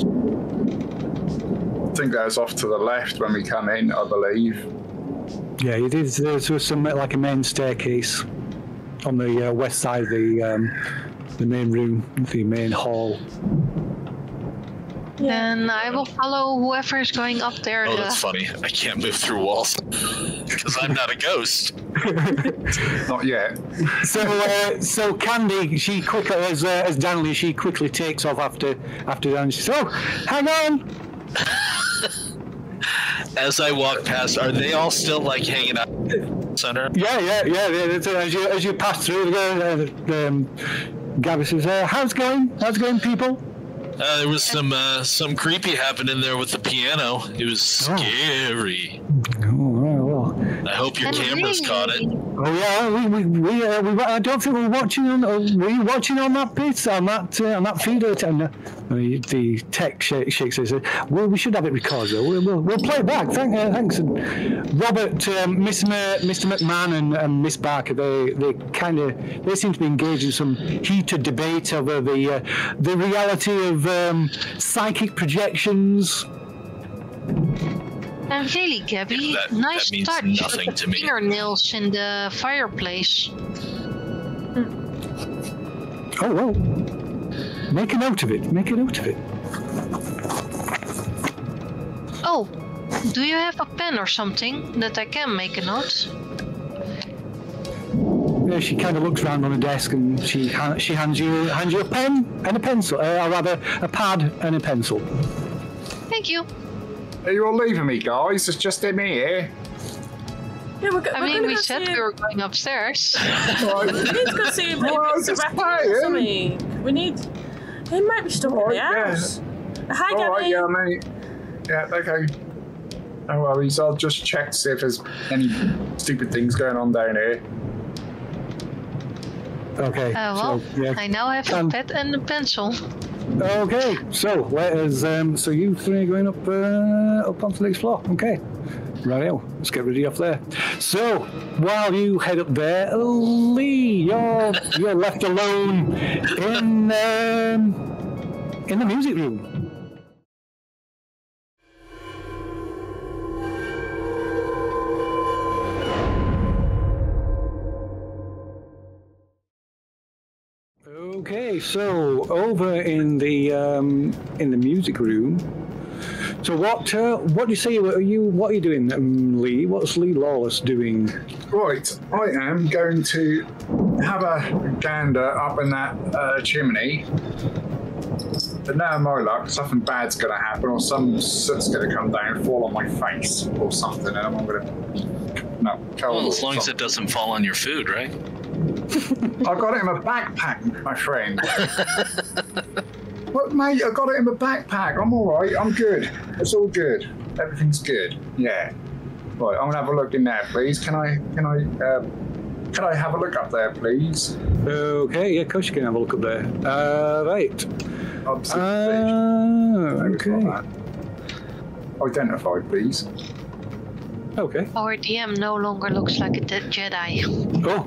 I think that was off to the left when we come in, I believe. Yeah, you did. There was some like a main staircase on the west side of the main room, the main hall. Then I will follow whoever is going up there. Oh, that's funny. I can't move through walls because I'm not a ghost. Not yet. So Candy, she quickly, as Danley, she quickly takes off after Dan. She says, "Oh, hang on." As I walk past, are they all still like hanging out in the center? Yeah. As you pass through, Gabby says, "How's it going? How's it going, people?" There was some creepy happening there with the piano. It was scary. Oh, well. I hope your cameras caught it. Oh yeah, we I don't think we're watching on. Were you watching on that bit on that feeder? The tech shakes says, "Well, we should have it recorded. We'll play it back. Thanks." And Robert, Mr. McMahon, and Miss Barker, they seem to be engaged in some heated debate over the reality of psychic projections. And really, Gabby, nice that means touch nothing with to the me. fingernails in the fireplace. Oh well. Make a note of it. Oh, do you have a pen or something that I can make a note? Yeah, she kind of looks around on the desk and she hands you a pen and a pencil, or rather a pad and a pencil. Thank you. Are you all leaving me, guys? It's just in here. Yeah, we said we were going upstairs. We need to go see if it's a racket or something. We need. He might be stuck in the house. Hi, Gabby. Alright, yeah, mate. Yeah, okay. No worries, I'll just check to see if there's any stupid things going on down here. Okay. Well, so, yeah. I now have a pen and a pencil. Okay, so let us. So you three are going up onto the next floor. Okay, right. Let's get ready up there. So while you head up there, Lee, you're left alone in the music room. Okay, so over in the music room. So what do you say? What are you doing, Lee? What's Lee Lawless doing? Right, I am going to have a gander up in that chimney. But now, my luck, something bad's going to happen, or some soot's going to come down and fall on my face, or something, and I'm going to Well, as long as it doesn't fall on your food, right? I got it in my backpack, my friend. What, mate? I got it in my backpack. I'm all right. I'm good. It's all good. Everything's good. Yeah. Right. I'm gonna have a look in there, please. Can I have a look up there, please? Okay. Yeah, of course you can have a look up there. Right. Okay. Identify, please. Okay. Our DM no longer looks like a dead Jedi. Oh.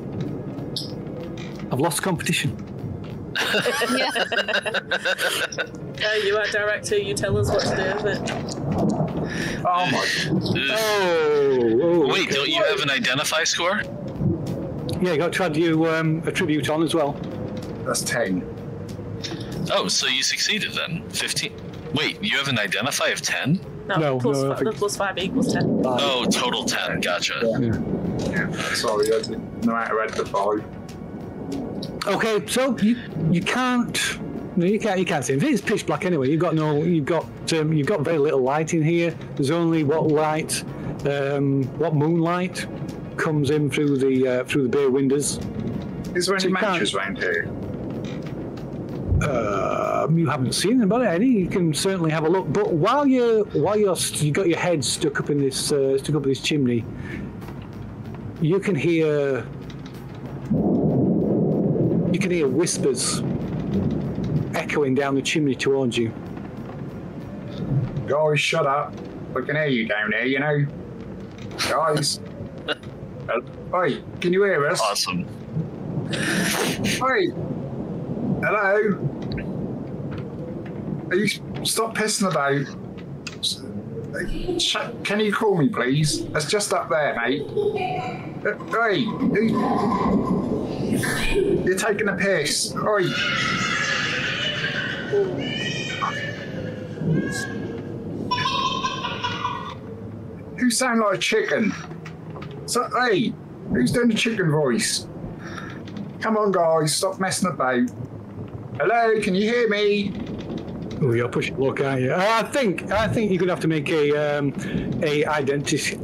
I've lost competition. Yeah. You are director, you tell us what to do with it. Oh my. Oh. Wait, don't you have an identify score? Yeah, you got to add you a tribute on as well. That's 10. Oh, so you succeeded then. 15. Wait, you have an identify of 10? No, plus 5 equals 10. Oh, total 10. Gotcha. Yeah. Sorry, I didn't know how to add the 5. Okay, so you can't. No, you can't see. It's pitch black anyway. You've got very little light in here. There's only what moonlight comes in through the bay windows. Is there any matches around here? You haven't seen them, but Eddie, you can certainly have a look. But while you got your head stuck up in this chimney, you can hear you can hear whispers echoing down the chimney towards you. Guys, shut up. I can hear you down there, you know. Guys. Hey, can you hear us? Awesome. Hey. Hello. Are you stop pissing about? Can you call me, please? It's just up there, mate. Hey, you're taking a piss. Oi. Who sound like a chicken? So, hey, who's doing the chicken voice? Come on, guys, stop messing about. Hello, can you hear me? Oh, you're pushing luck, aren't you? I think you're gonna have to make a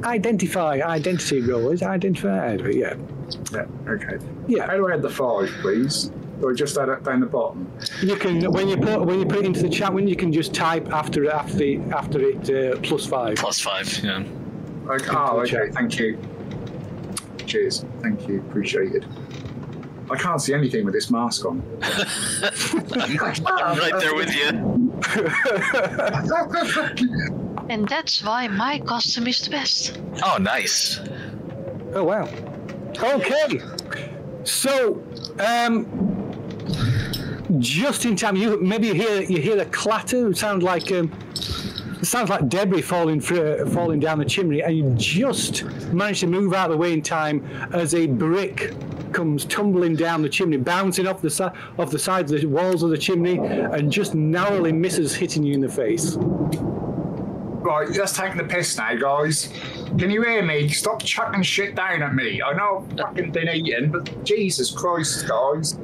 identity roll. Is it identify? Yeah. Yeah. Okay. Yeah. How do I add the 5, please? Or just add it down the bottom? You can when you put it into the chat window, you can just type after it +5. +5, yeah. Okay. Oh, okay. Thank you. Cheers. Thank you. Appreciated. I can't see anything with this mask on. I'm right there with you. And that's why my costume is the best. Oh, nice. Oh wow. Okay. So, just in time, you hear a clatter. It sounds like debris falling down the chimney, and you just manage to move out of the way in time as a brick comes tumbling down the chimney, bouncing off the sides of the walls of the chimney, and just narrowly misses hitting you in the face. Right, just taking the piss now, guys. Can you hear me? Stop chucking shit down at me. I know I've fucking been eating, but Jesus Christ, guys.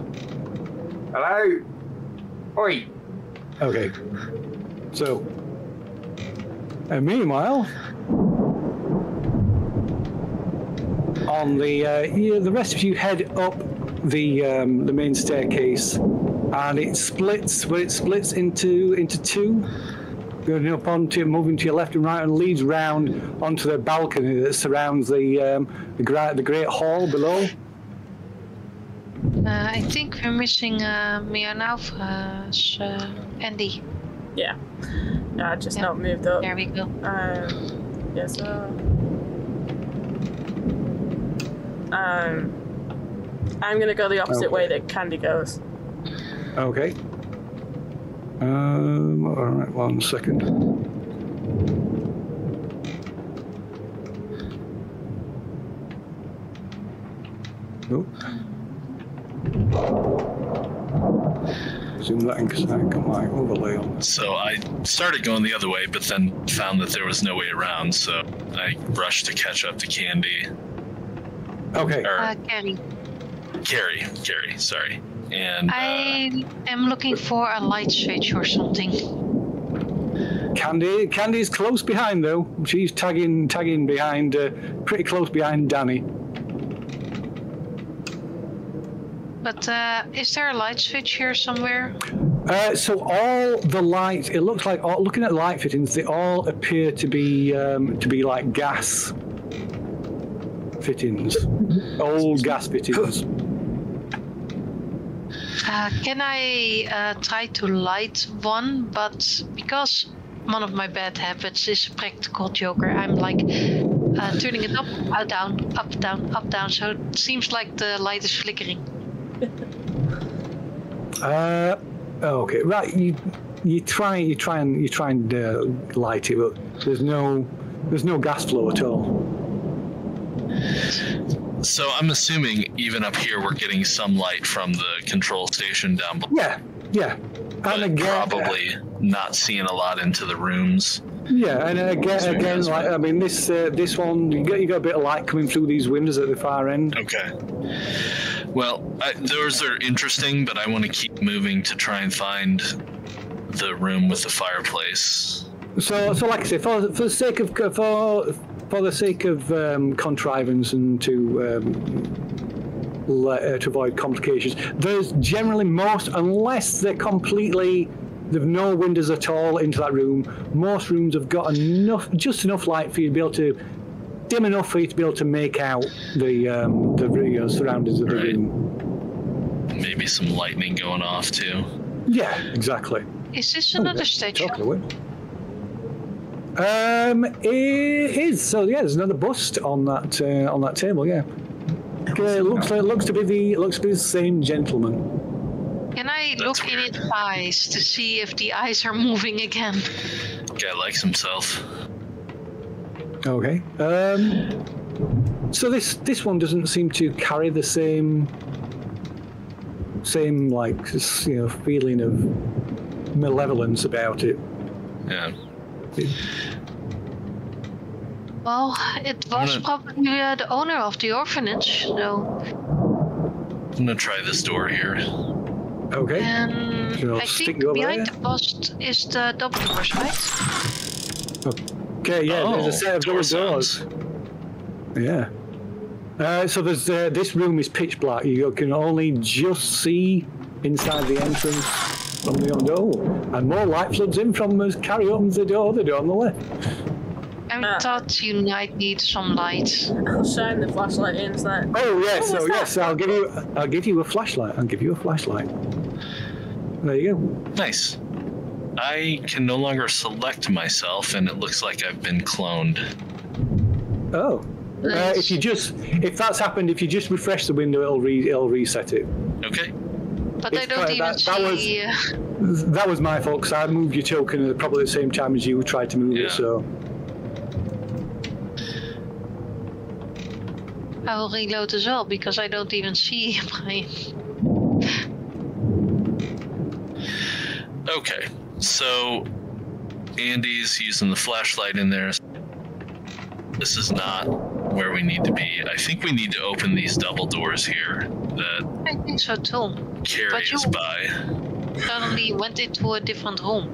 Hello? Oi. Okay. So, and meanwhile, on the rest of you head up the main staircase, and it splits into two, going up moving to your left and right, and leads round onto the balcony that surrounds the great hall below. I think we're missing Mia now, Andy. Yeah. No, I just not moved up. There we go. Yes. I'm gonna go the opposite way that Candy goes. Okay. All right. 1 second. Oh. Zoom that in because I got my overlay on. So I started going the other way, but then found that there was no way around, so I rushed to catch up to Candy. Okay. Carrie, sorry. And I am looking for a light switch or something. Candy's close behind though. She's tagging behind, pretty close behind Danny. But is there a light switch here somewhere? So all the lights, it looks like, looking at the light fittings, they all appear to be like gas fittings, old gas fittings. Can I try to light one? But because one of my bad habits is a practical joker, I'm like turning it up, down, up, down, up, down. So it seems like the light is flickering. Okay, right. You try and light it, but there's no gas flow at all. So I'm assuming even up here we're getting some light from the control station down below. Yeah. But And again, probably not seeing a lot into the rooms. Yeah, and again, like I mean, this one you got a bit of light coming through these windows at the far end. Okay. Well, those are interesting, but I want to keep moving to try and find the room with the fireplace. So like I say, for the sake of contrivance and to avoid complications, there's generally unless they've no windows at all into that room. Most rooms have got just enough light for you to be able to, dim enough for you to be able to make out the surroundings of the room. maybe some lightning going off too. Yeah, exactly. Is this another statue? It is. So yeah, there's another bust on that table. Yeah. Okay, looks to be the same gentleman. Can I look in its eyes to see if the eyes are moving again? Guy likes himself. Okay. So this one doesn't seem to carry the same like feeling of malevolence about it. Yeah. Well, it was probably the owner of the orphanage, so. I'm gonna try this door here. Okay. And I think behind the bust is the double doors, right? Okay, yeah, there's a set of double doors. Yeah. So there's this room is pitch black. You can only just see inside the entrance from the other door, and more light floods in from as Carrie opens the door on the left. I thought you might need some light. I'll shine the flashlight inside. Oh yes, I'll give you a flashlight. There you go. Nice. I can no longer select myself, and it looks like I've been cloned. Oh. If that's happened, if you just refresh the window, it'll reset it. Okay. But I don't even see. That was my fault, because I moved your token at probably the same time as you tried to move it. So. I will reload as well because I don't even see my. Okay, so Andy's using the flashlight in there. This is not where we need to be. I think we need to open these double doors here that I think so too. Carry us by. Suddenly went into a different room.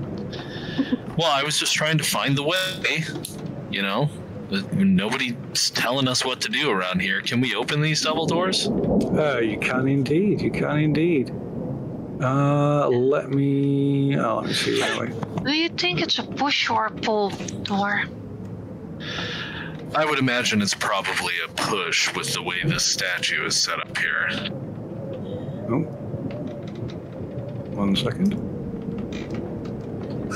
Well, I was just trying to find the way, Nobody's telling us what to do around here. Can we open these double doors? You can indeed. Let me see. Do you think it's a push or a pull door? I would imagine it's probably a push with the way this statue is set up here. Oh. 1 second.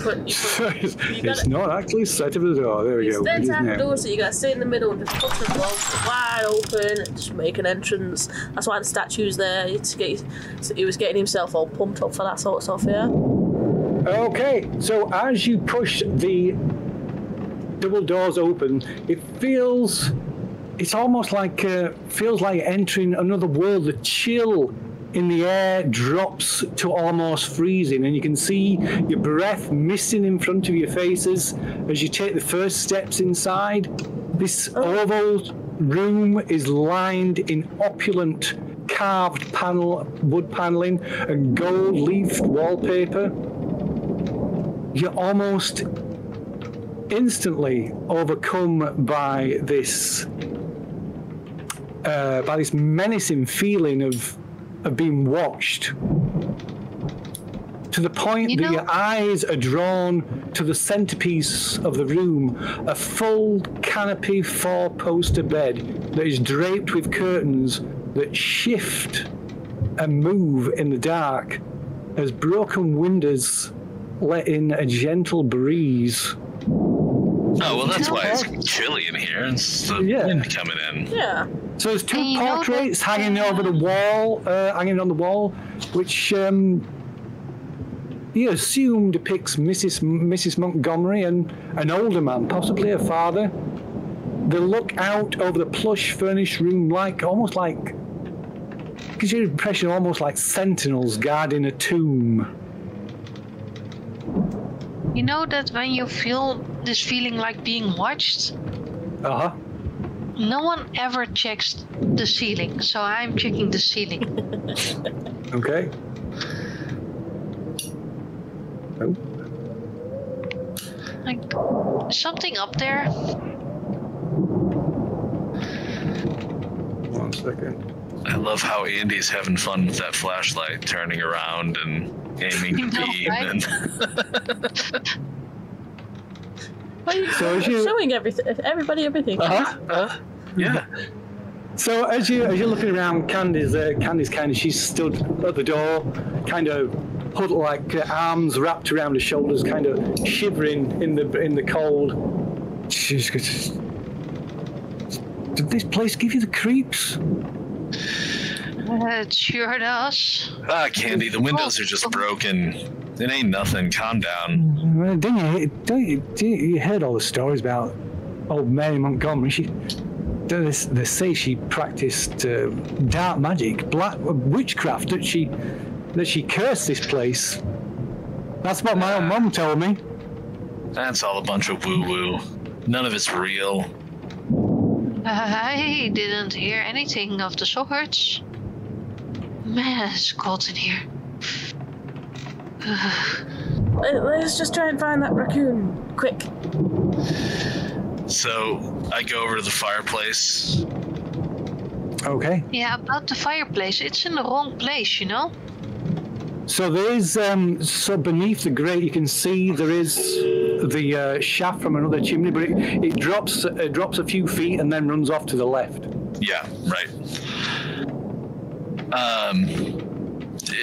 It's not actually set up as a door. There we go. It's dead type of door, so you gotta sit in the middle and just push the walls wide open and just make an entrance. That's why the statue's there. He was getting himself all pumped up for that sort of stuff, yeah? Okay, so as you push the double doors open, it's almost like feels like entering another world. The chill in the air drops to almost freezing, and you can see your breath misting in front of your faces as you take the first steps inside. This oval room is lined in opulent carved wood paneling and gold-leafed wallpaper. You're almost instantly overcome by this menacing feeling of being watched, to the point that your eyes are drawn to the centerpiece of the room, a full canopy 4-poster bed that is draped with curtains that shift and move in the dark as broken windows let in a gentle breeze. Oh, well, that's why it's chilly in here. It's the wind coming in. Yeah. So there's two portraits hanging over the wall, hanging on the wall, which you assume depicts Mrs. Montgomery and an older man, possibly her father. They look out over the plush furnished room gives you an impression almost like sentinels guarding a tomb. You know that when you feel this feeling like being watched? Uh-huh. No one ever checks the ceiling, so I'm checking the ceiling. Okay. Oh. Like, something up there? 1 second. I love how Andy's having fun with that flashlight, turning around and aiming a beam. Right? Well, you're showing everybody everything. Yeah. So as you're looking around, Candy's kind of, she's stood at the door, kind of huddled, like arms wrapped around her shoulders, kind of shivering in the cold. She's goes, did this place give you the creeps? It sure does. Candy, the windows are just broken. It ain't nothing. Calm down. Well, you heard all the stories about old Mary Montgomery? They say she practiced dark magic, black witchcraft. That she cursed this place. That's what my own mum told me. That's all a bunch of woo-woo. None of it's real. I didn't hear anything of the sorts. Man, it's cold in here. Let's just try and find that raccoon. Quick. So, I go over to the fireplace. Okay. Yeah, about the fireplace. It's in the wrong place, you know? So there is, so beneath the grate you can see there is the shaft from another chimney, but it drops a few feet and then runs off to the left. Yeah, right.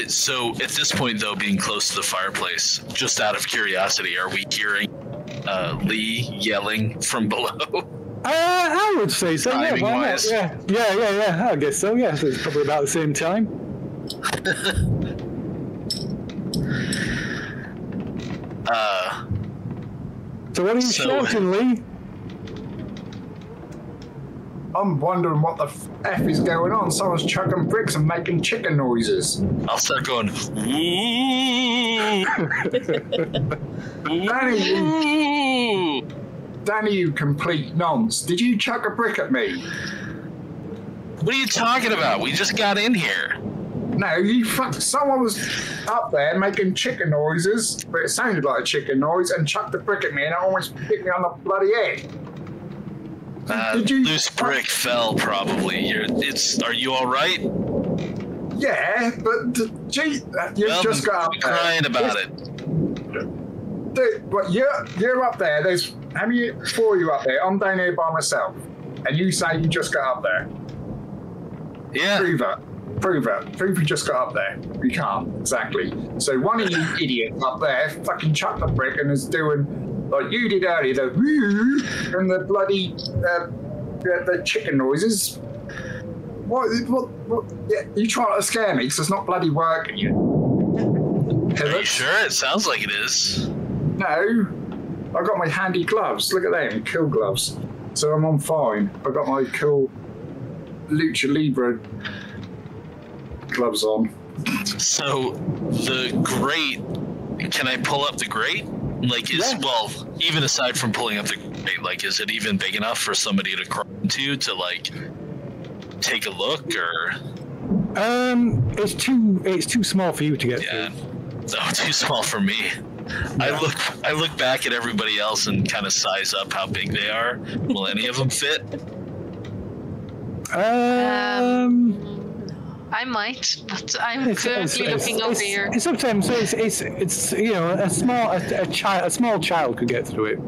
So at this point, though, being close to the fireplace, just out of curiosity, are we hearing Lee yelling from below? I would say so. Yeah, why not? Yeah. I guess so. Yeah, so it's probably about the same time. So what are you shouting, Lee? I'm wondering what the F is going on. Someone's chucking bricks and making chicken noises. I'll start going, woo! Danny, you complete nonce. Did you chuck a brick at me? What are you talking about? We just got in here. No, someone was up there making chicken noises, but it sounded like a chicken noise, and chucked a brick at me, and it almost hit me on the bloody head. Loose brick fell, probably. Are you all right? Yeah, but you just got up there. Crying about it. Dude, but you're up there. There's how many? 4 of you up there. I'm down here by myself, and you say you just got up there. Yeah. Prove you just got up there. You can't, exactly. So one of you idiots up there fucking chucked a brick and is doing, like you did earlier, the woo and the bloody, the chicken noises. What, yeah, you trying to scare me because it's not bloody working yet. Are you sure? It sounds like it is. No. I got my handy gloves. Look at them, cool gloves. So I'm on fine. I got my cool Lucha Libre gloves on. So the grate, can I pull up the grate? Like, well, even aside from pulling up the grate, like, is it even big enough for somebody to crawl into to like take a look, or? It's too small for you to get through. No, too small for me. Yeah. I look back at everybody else and kind of size up how big they are. Will any of them fit? I might, but I'm currently looking over here. It's sometimes it's you know, a small child could get through it.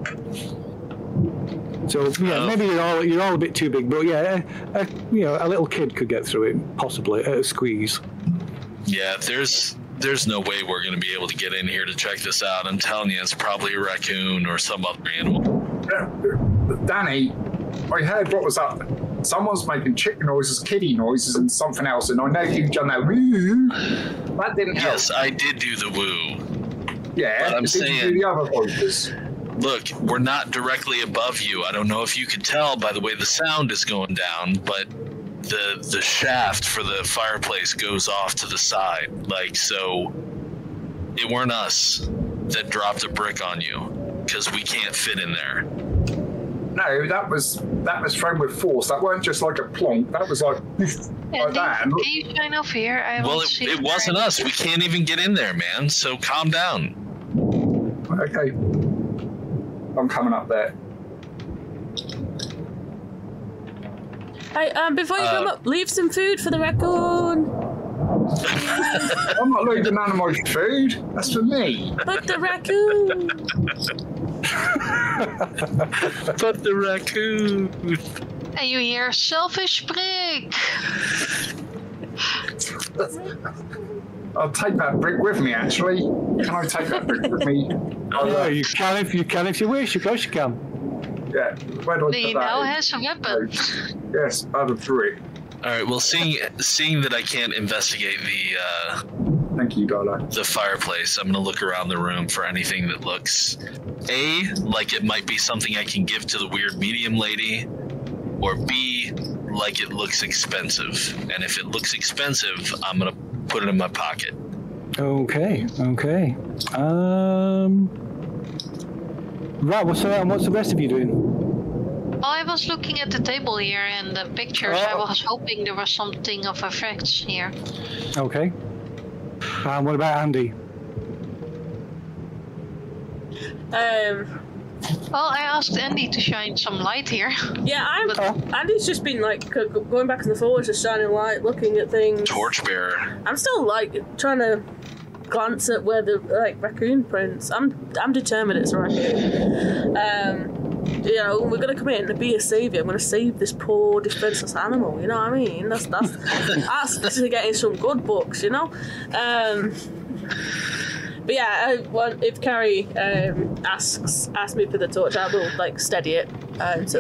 So yeah, maybe you're all a bit too big, but yeah, you know, a little kid could get through it possibly at a squeeze. Yeah, there's no way we're going to be able to get in here to check this out. I'm telling you, it's probably a raccoon or some other animal. Danny, I heard what was up. Someone's making chicken noises, kitty noises, and something else, and I know you've done that woo. That didn't help. Yes, I did do the woo. Yeah, but I'm saying, you do the other voices. Look, we're not directly above you. I don't know if you could tell by the way the sound is going down, but the shaft for the fireplace goes off to the side. Like, so it weren't us that dropped a brick on you, because we can't fit in there. No, that was thrown with force. That weren't just like a plonk. That was like that. Can you shine off here? Well, it wasn't us. We can't even get in there, man. So calm down. Okay. I'm coming up there. Hey, before you come up, leave some food for the raccoon. I'm not leaving none of my food. That's for me. But the raccoon. But the raccoon. And you hear selfish prick. I'll take that brick with me, actually. Can I take that brick with me? Oh, you can if you wish. Of course you can. Yeah. Where do I He put now that? has a weapon. Yes, out of 3. All right. Well, seeing that I can't investigate Thank you, Darla. the fireplace, I'm gonna look around the room for anything that looks like it might be something I can give to the weird medium lady, or B, like it looks expensive. And if it looks expensive, I'm gonna put it in my pocket. Okay. Right. What's the rest of you doing? I was looking at the table here and the pictures. I was hoping there was something of effects here. Okay. And what about Andy? Well, I asked Andy to shine some light here. Yeah, Andy's just been like going back and forth, just shining light, looking at things. Torchbearer. I'm still like trying to glance at where the raccoon prints. I'm determined it's a raccoon. You know, we're gonna come in and be a savior. I'm gonna save this poor defenseless animal. You know what I mean? That's to getting some good books. You know. But yeah, if Carrie asks me for the torch, I will like steady it. Because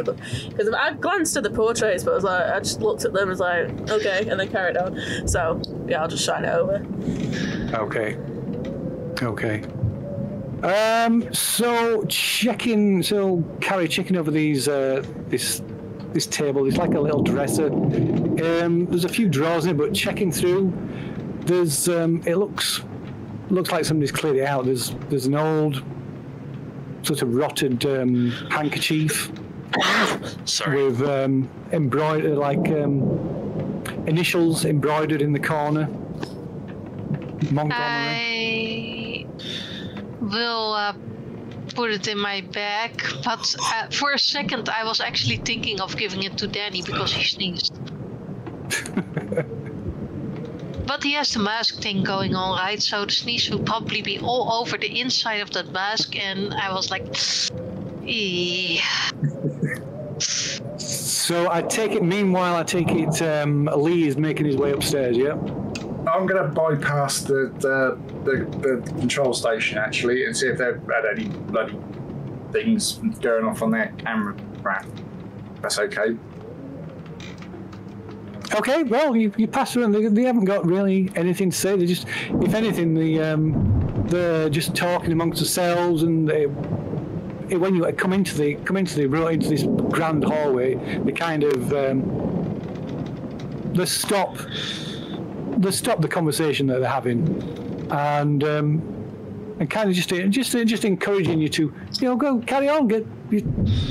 I glanced at the portraits, but I just looked at them and was like, okay, and then carried on. So yeah, I'll just shine it over. Okay. So Carrie checking over these this table. It's like a little dresser. There's a few drawers in it, but checking through, there's it looks like somebody's cleared it out. There's an old sort of rotted handkerchief with embroidered initials embroidered in the corner. Montgomery. I will put it in my bag, but for a second I was actually thinking of giving it to Danny because he sneezed. But he has the mask thing going on, right? So the sneeze would probably be all over the inside of that mask, and I was like, eee. So I take it, Lee is making his way upstairs, yeah? I'm going to bypass the control station, actually, and see if they've had any bloody things going off on their camera. That's okay. Okay, well, you pass through and they haven't got really anything to say. They just, if anything, they're just talking amongst themselves, and when you come into this grand hallway, they kind of they stop the conversation that they're having, and kind of just encouraging you to, go carry on. You're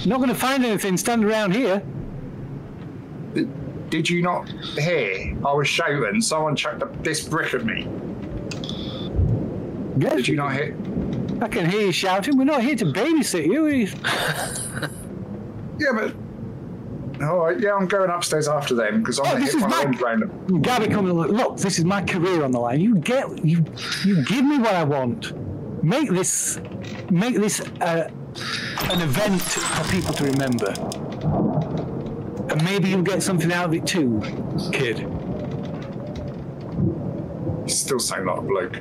not going to find anything standing around here. Did you not hear? I was shouting. Someone chucked this brick at me. Yes, did you not hear? I can hear you shouting. We're not here to babysit you. Yeah, but all right. Yeah, I'm going upstairs after them because I'm going to hit my own random. Gabby, come and look. This is my career on the line. You give me what I want. Make this an event for people to remember. And maybe you'll get something out of it too, kid. You still sound like a bloke.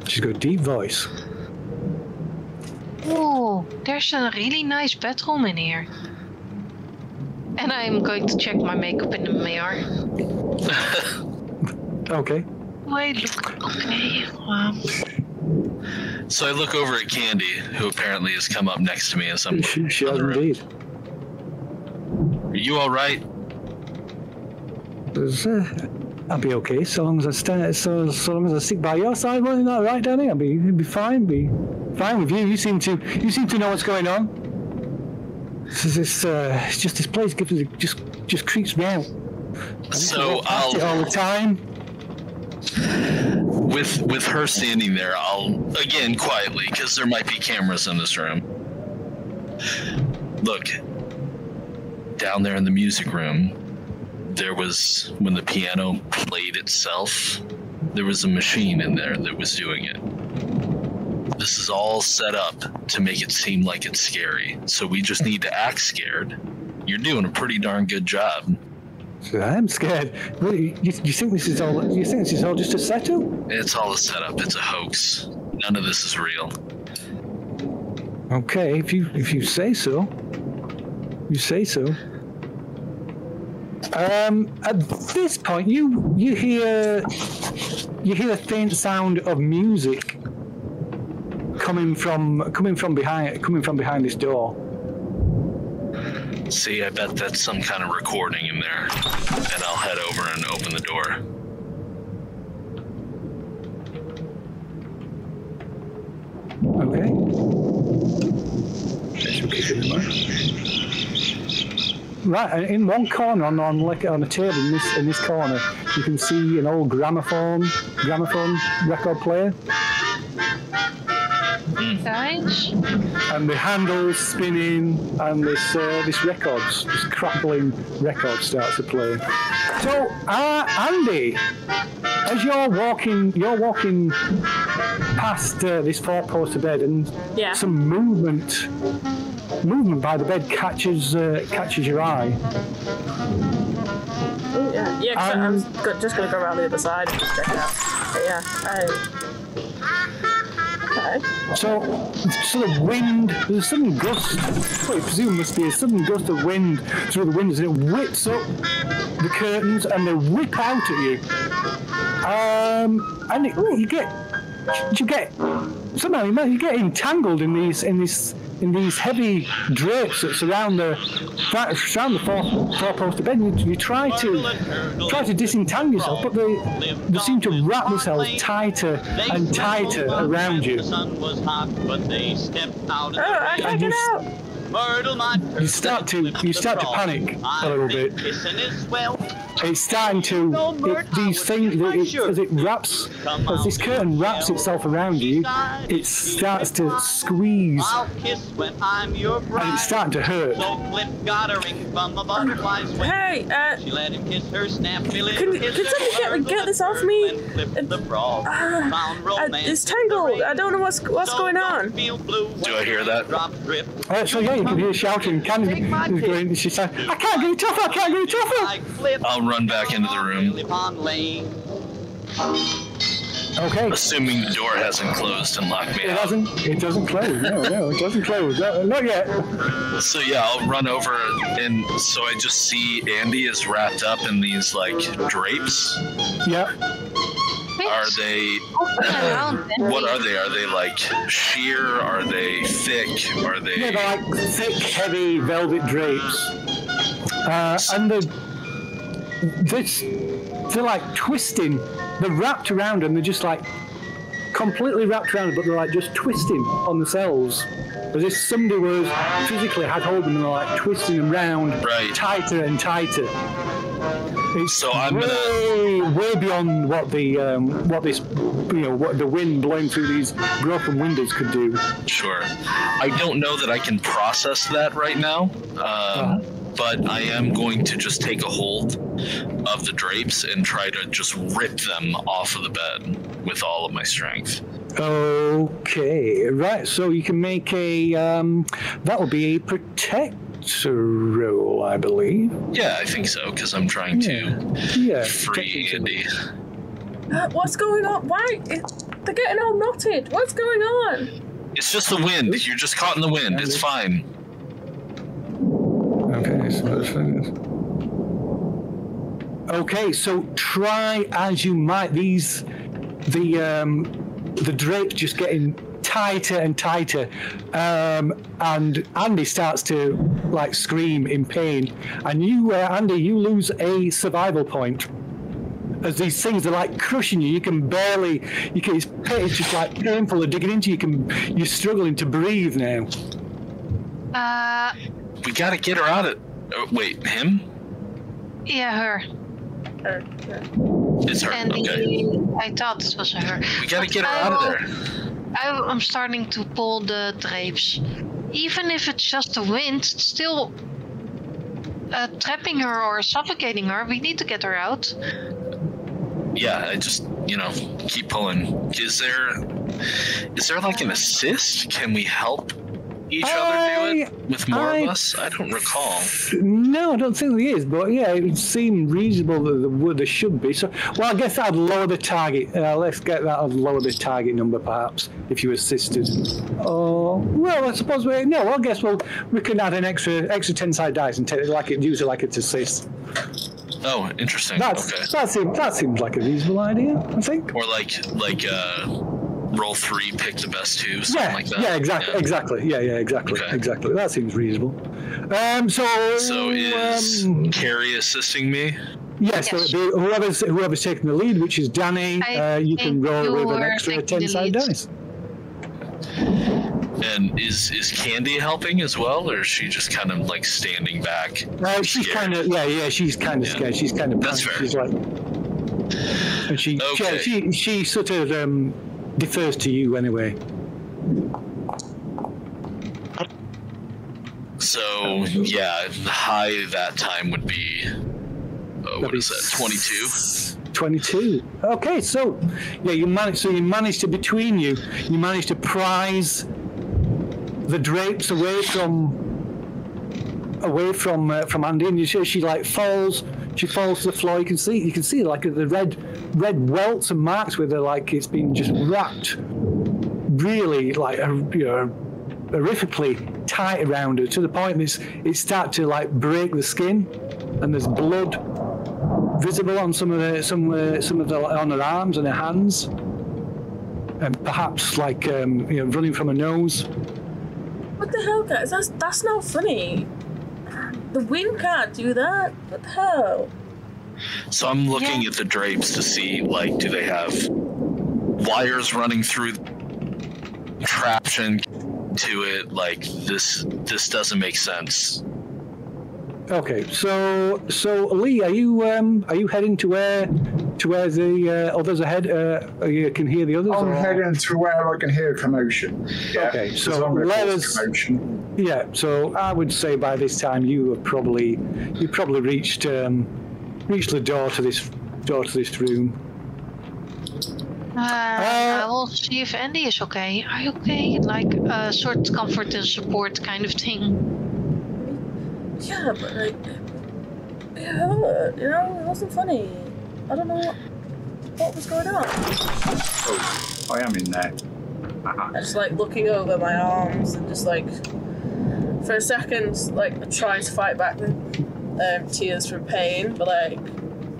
She's got a deep voice. Oh, there's a really nice bedroom in here. And I'm going to check my makeup in the mirror. Okay. Wait, look. Okay. So I look over at Candy, who apparently has come up next to me as I'm. She has indeed. Are you all right? I'll be okay so long as I stick by your side. Wasn't that right, Danny? I'll be fine. Be fine with you. You seem to know what's going on. It's just this place just creeps me out. So I'll it all the time. With her standing there, I'll again quietly, because there might be cameras in this room. Look, down there in the music room, there was, when the piano played itself, there was a machine in there that was doing it. This is all set up to make it seem like it's scary. So we just need to act scared, You're doing a pretty darn good job. I'm scared. Really, you think this is all? You think this is all just a setup? It's all a setup. It's a hoax. None of this is real. Okay, if you say so. You say so. At this point, you hear a faint sound of music coming from behind this door. See, I bet that's some kind of recording in there, and I'll head over and open the door. Okay. Right, and in one corner, on a table in this corner, you can see an old gramophone record player. Nice. And the handle's spinning, and this crackling record starts to play. So, Andy, as you're walking past this four-poster bed, and some movement by the bed catches your eye. Oh, yeah, I'm just gonna go around the other side and just check it out. But okay. So the wind, there's a sudden gust, what I presume must be a sudden gust of wind through the windows, and it whips up the curtains, and they whip out at you. And you get entangled in these heavy drapes that surround the four-poster bed. You try to disentangle yourself, but they seem to wrap themselves tighter and tighter around you. I can't get out. You start to panic a little bit. It's starting to as this curtain wraps itself around you, it starts to squeeze, and it's starting to hurt. Hey, can somebody get this off me? It's tangled. I don't know what's going on. Do I hear that? So yeah, you can hear shouting. Candy's going. She said, "I can't get it off! I can't get it off!" I'll run back into the room. Okay. Assuming the door hasn't closed and locked me out. It doesn't close. No, it doesn't close. Not yet. So yeah, I'll run over, and so I just see Andy is wrapped up in these like drapes. Yeah. Are they? What are they? Are they like sheer? Are they thick? Are they? Yeah, they're like thick, heavy velvet drapes, and they're like twisting. They're wrapped around, and they're just like completely wrapped around, but they're like just twisting on themselves, as if somebody was physically had hold of them and they're like twisting them round, tighter and tighter. It's so I'm way beyond what the wind blowing through these broken windows could do. Sure. I don't know that I can process that right now, but I am going to just take a hold of the drapes and try to just rip them off of the bed with all of my strength. Okay, right. So you can make a that will be a protect roll, I believe. Yeah, I think so, because I'm trying to free Andy. What's going on? Why? They're getting all knotted. What's going on? It's just the wind. You're just caught in the wind. It's fine. Okay, so let's finish this. Okay, so try as you might, the drape just getting tighter and tighter, and Andy starts to like scream in pain, and you, Andy, you lose a survival point. As these things are like crushing you, it's just like painful to digging into. You're struggling to breathe now. We gotta get her out of. Wait, him? Yeah, her. It's her. Okay. I thought it was her. We gotta get her out of there. I'm starting to pull the drapes. Even if it's just the wind, it's still trapping her or suffocating her. We need to get her out. Yeah, I just, keep pulling. Is there like an assist? Can we help each other do it with more of us? I don't recall. No, I don't think there is, but yeah, it would seem reasonable that there should be. So, well, I guess that'd lower the target. Let's get that would lower the target number, perhaps, if you assisted. Oh, well, I suppose I guess we can add an extra 10-side dice and use it like it's assist. Oh, interesting. That seems like a reasonable idea, I think. Or like roll 3, pick the best 2, something like that. Yeah, exactly. Yeah, exactly. Okay. Exactly. That seems reasonable. So is Carrie assisting me? Yes, so whoever's taking the lead, which is Danny, you can roll with an extra 10-side dice. And is Candy helping as well, or is she just kind of like standing back? She's kind of she's kind of scared. She's kind of that's fair. She's like, and she sort of defers to you anyway. So yeah, high that time would be what is that? 22. 22. Okay, so yeah, you managed to between you managed to prise the drapes away from Andy, and she like falls to the floor. You can see like the red welts and marks where they're like it's been just wrapped really like horrifically tight around her to the point it starts to like break the skin, and there's blood visible on some of the on her arms and her hands, and perhaps like running from her nose. What the hell, guys? That's not funny. The wind can't do that. What the hell? So I'm looking at the drapes to see, like, do they have wires running through traction to it? Like, this doesn't make sense. Okay, so Lee, are you heading to where the others are head? You can hear the others. I'm heading to where I can hear commotion. Yeah, okay, so let us. Commotion. Yeah, so I would say by this time you probably reached the door to this room. I will see if Andy is okay. Are you okay? Like a sort of comfort and support kind of thing. Yeah, but like, it hurt, it wasn't funny. I don't know what was going on. Oh, I am in there. I'm just like looking over my arms and just like, for a second, like trying to fight back the tears from pain, but like,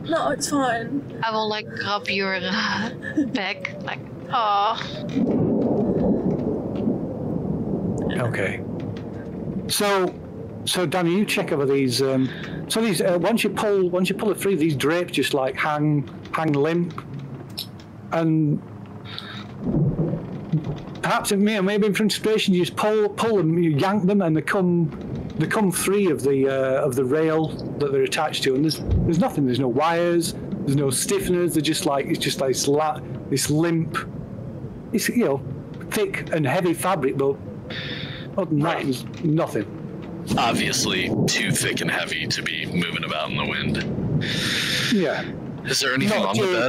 no, it's fine. I will like grab your back, like, oh. Okay. So Danny, you check over these. Once you pull it free, these drapes just like hang limp, and perhaps maybe in frustration you just pull them, you yank them, and they come free of the rail that they're attached to, and there's nothing. There's no wires. There's no stiffeners. They're just like this limp. It's thick and heavy fabric, but other than that, there's nothing. Obviously too thick and heavy to be moving about in the wind. Yeah. Is there anything on the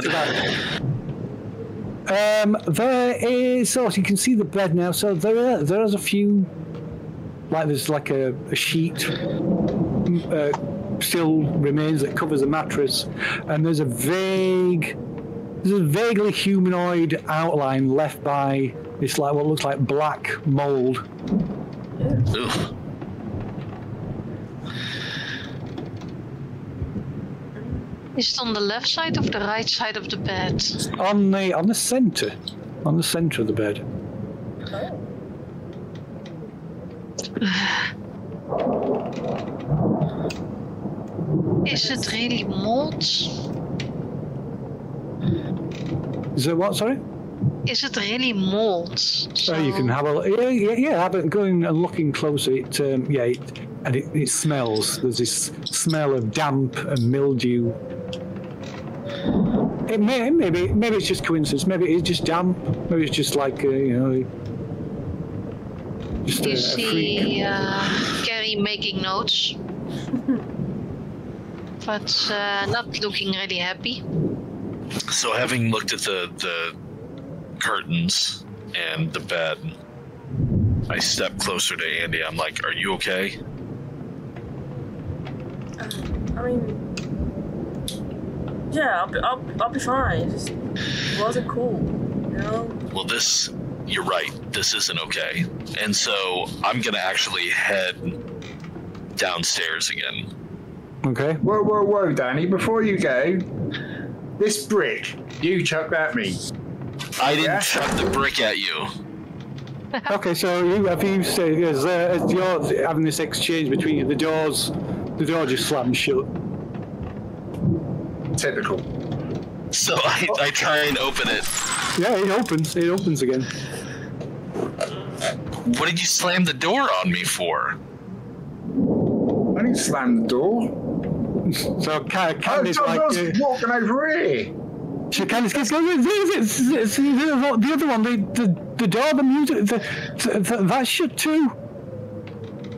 bed? There is. So you can see the bed now. So there is a few. Like there's like a sheet still remains that covers the mattress, and there's a vaguely humanoid outline left by this like what looks like black mold. Ugh. Is it on the left side or the right side of the bed? On the center of the bed. Is it really mold? Is it what? Sorry. Is it really mold? So you can have a have it going and looking closer. It smells. There's this smell of damp and mildew. Maybe it's just coincidence. Maybe it's just damp. Maybe it's just like just you a see Carrie making notes, but not looking really happy. So having looked at the curtains and the bed, I step closer to Andy. I'm like, "Are you okay?" I mean, yeah, I'll be fine. It wasn't cool, you know. Well, you're right. This isn't okay. And so I'm gonna actually head downstairs again. Okay. Whoa, Danny! Before you go, this brick, you chucked at me. I didn't chuck the brick at you. Okay, so as you're having this exchange between you, the door just slams shut. Typical. So I try and open it. Yeah, it opens. It opens again. What did you slam the door on me for? I didn't slam the door. So Candy's walking over here. So Candice goes, the other one, the door, the music, that's shut too.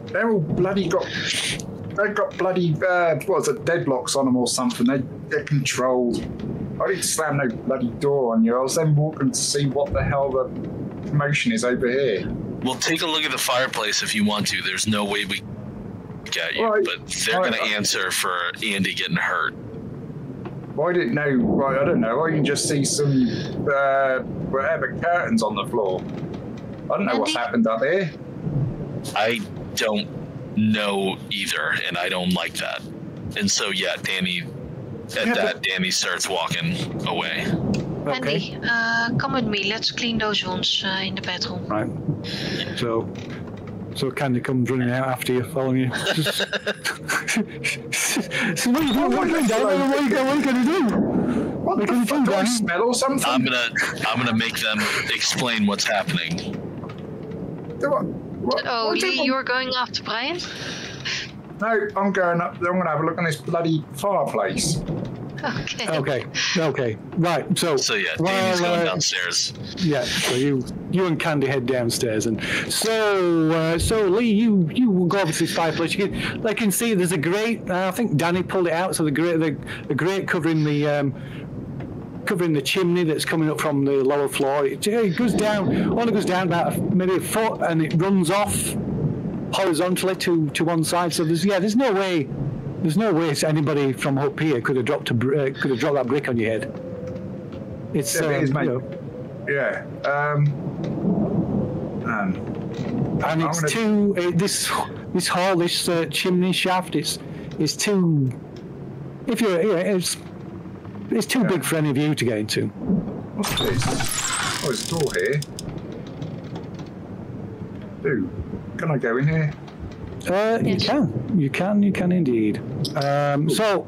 They're all bloody they've got bloody, deadlocks on them or something. They're controlled. I didn't slam no bloody door on you. I was then walking to see what the hell the commotion is over here. Well, take a look at the fireplace if you want to. There's no way we get you, right. But they're going to answer for Andy getting hurt. I didn't know. Right, I don't know. I can just see some whatever curtains on the floor. I don't know what's happened up here. I don't know either, and I don't like that. And so, yeah, Danny. Danny starts walking away. Okay. Andy, come with me. Let's clean those wounds in the bedroom. Right. So Candy comes running out after you, following you. So what are you doing? What are you going to do? What the fuck? Do I smell or something? I'm gonna make them explain what's happening. Lee, you're going after Brian? No, I'm going up. I'm going to have a look on this bloody fireplace. Okay. Right. So yeah, Danny's going downstairs. Yeah. So you and Candy head downstairs, and so Lee, you go over to this fireplace. You can see there's a grate. I think Danny pulled it out. So the grate covering the chimney that's coming up from the lower floor. It goes down. Only goes down about maybe a foot, and it runs off horizontally to one side. So there's no way. There's no way anybody from up here could have dropped that brick on your head. It's yeah. And it's this hall, this chimney shaft. It's too. If you're, it's too big for any of you to get into. What's this? Oh, there's a door here. Dude, can I go in here? Yes. You can indeed. So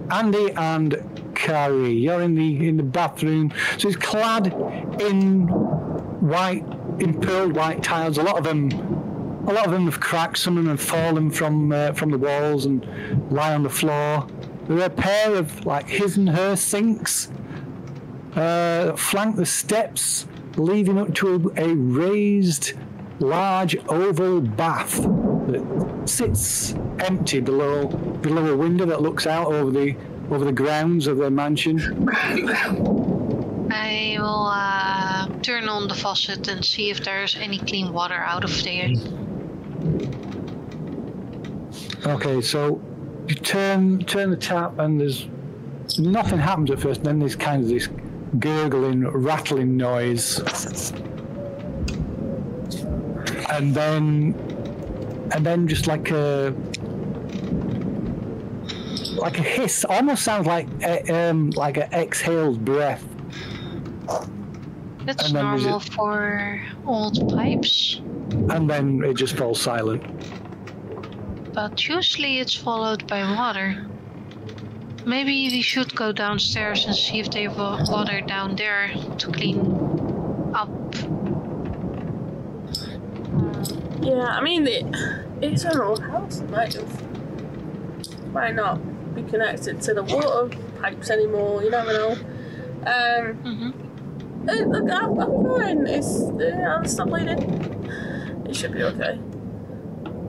Andy and Carrie, you're in the bathroom. So it's clad in pearled white tiles. A lot of them have cracked. Some of them have fallen from the walls and lie on the floor. There are a pair of his and her sinks flank the steps leading up to a raised large oval bath that sits empty below a window that looks out over the grounds of the mansion. I will turn on the faucet and see if there's any clean water out of there. Okay, so you turn the tap and there's nothing happens at first. Then there's kind of this gurgling, rattling noise. And then just like a hiss, almost sounds like an exhaled breath. That's normal for old pipes. And then it just falls silent. But usually it's followed by water. Maybe we should go downstairs and see if they have water down there to clean up. Yeah, I mean, it's an old house. It might not be connected to the water pipes anymore. You never know. Look, I'll be fine. I'll stop bleeding. It should be okay.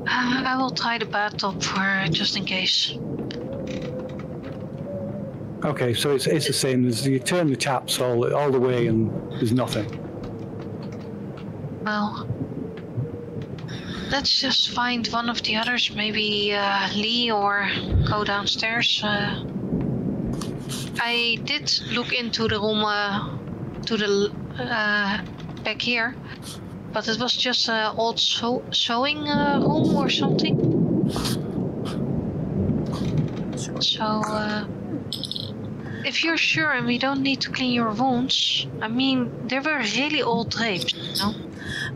I will tie the bathtub for just in case. Okay, so it's the same. You turn the taps all the way, and there's nothing. Well, let's just find one of the others, maybe Lee, or go downstairs. I did look into the room to the back here, but it was just an old sewing room or something. So, if you're sure and we don't need to clean your wounds, I mean, they were really old drapes, you know?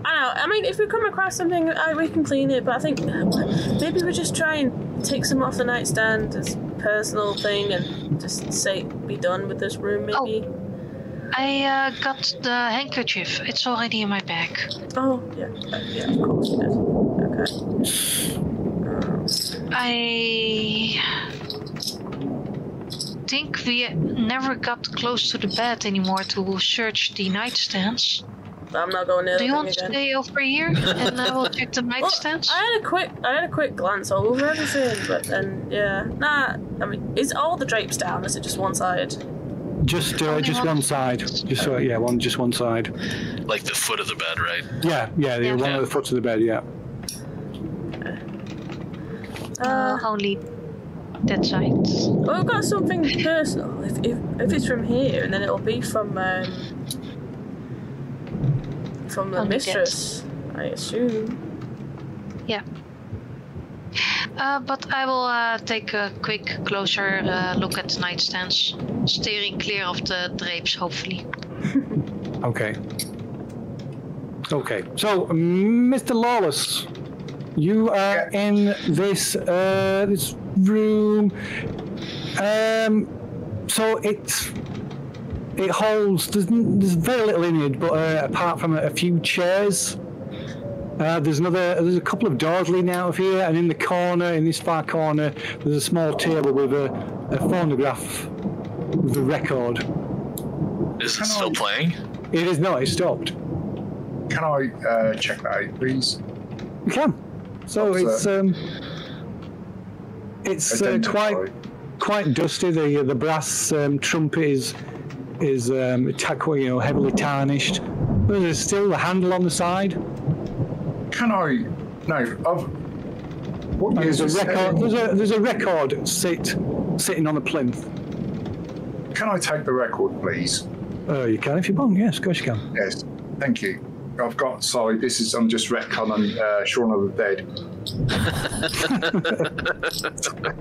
I know. I mean, if we come across something, we can clean it. But I think maybe we just try and take some off the nightstand as a personal thing, and just say be done with this room. Maybe. Oh, I got the handkerchief. It's already in my bag. Oh yeah, yeah, of course it is. Okay. I think we never got close to the bed anymore to search the nightstands. I'm not going near. Do you want to again. stay over here and I will check the nightstands? I had a quick glance over everything, but then yeah, nah. I mean, is all the drapes down? Is it just one side? Just one side. Just one side. Like the foot of the bed, right? Yeah, one of the foot of the bed. Yeah. Only that side. Well, we've got something personal. If it's from here, and then it'll be from the mistress, I assume. Yeah. But I will take a quick closer look at the nightstands, steering clear of the drapes, hopefully. Okay. So, Mr. Lawless, you are in this this room. So it holds. There's very little in it, but apart from a few chairs. There's a couple of doors leading out of here, and in the corner, in this far corner, there's a small table with a phonograph with a record. Is it still playing? It is not. It's stopped. Can I check that out, please? You can. So it's quite dusty. The brass trumpet is heavily tarnished. But there's still a handle on the side. Can I? No. What There's a record. There's a record sitting on a plinth. Can I take the record, please? You can if you want. Yes, of course you can. Yes. Thank you. I'm just retconning Shaun of the Dead.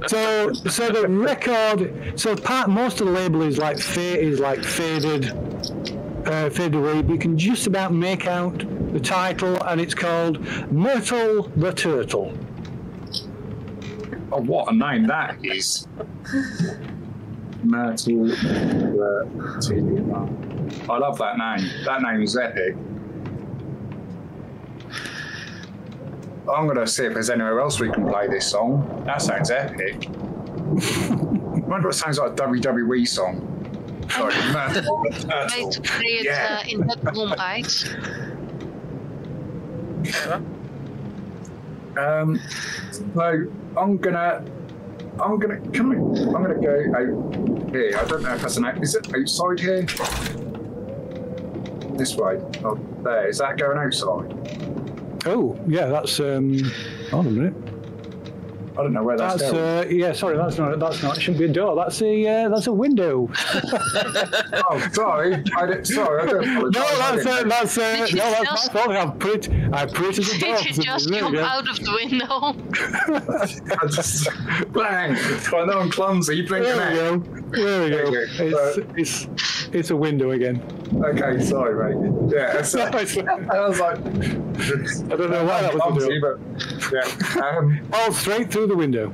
So the record. So most of the label is faded away, but you can just about make out the title, and it's called Myrtle the Turtle. Oh, what a name that is! Myrtle the Turtle. I love that name. That name is epic. I'm going to see if there's anywhere else we can play this song. That sounds epic. I wonder what it sounds like a WWE song. Sorry, Myrtle the Turtle. Try to play it in that room, right? So I'm gonna go out here. I don't know if that's is it outside here? This way. Oh, there. Is that going outside? Oh, yeah, that's hold on a minute. I don't know where that's going. Sorry, that's not. It shouldn't be a door. That's a window. Oh, sorry. I don't apologize. No, that's my fault. I put it as a door. Did you just jump out of the window? I just bang. I know I'm clumsy. There we go. It's a window again. Okay, sorry, mate. Yeah, so, I was like, I don't know why that was clumsy, but yeah. Straight through the window.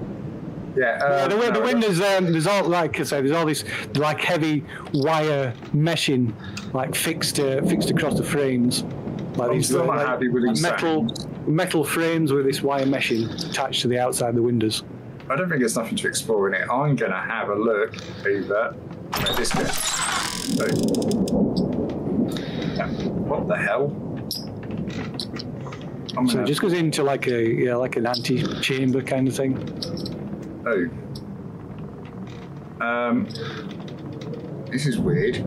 Yeah. The windows. There's all there's all this heavy wire meshing fixed across the frames. These still not happy with these metal frames with this wire meshing attached to the outside of the windows. I don't think there's nothing to explore in it. I'm gonna have a look over this bit. What the hell? So it just goes into like an anti-chamber kind of thing. Oh. This is weird.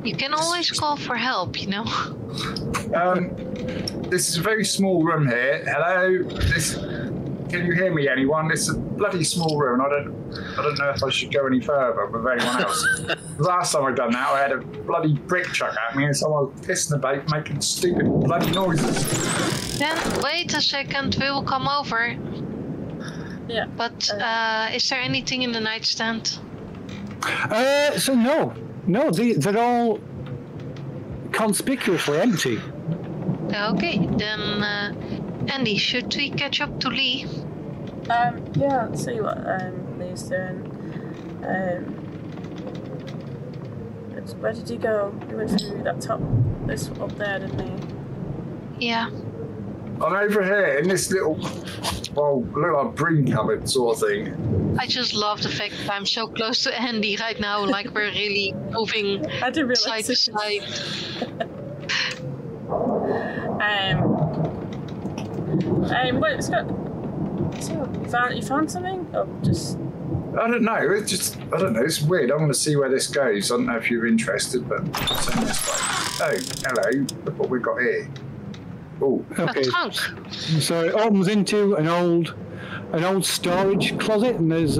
You can always call for help, you know. This is a very small room here. Hello. Can you hear me, anyone? It's a bloody small room. I don't know if I should go any further with anyone else. Last time I done that, I had a bloody brick chuck at me, and someone was pissing about, making stupid bloody noises. Then wait a second. We will come over. Yeah. But is there anything in the nightstand? So no, they're all conspicuously empty. Okay, then Andy, should we catch up to Lee? Yeah, let's see what Lee's doing. Where did he go? He went through that this up there, didn't he? Yeah. I'm over here in this little, look like broom cupboard sort of thing. I just love the fact that I'm so close to Andy right now, like we're really moving I didn't side realize to side. Wait, Scott. So, you found something? Or just... I don't know. I don't know. It's weird. I want to see where this goes. I don't know if you're interested, but it's in this way. Oh, hello. Look what we've got here. Oh, Okay. A trunk. So it opens into an old storage closet, and there's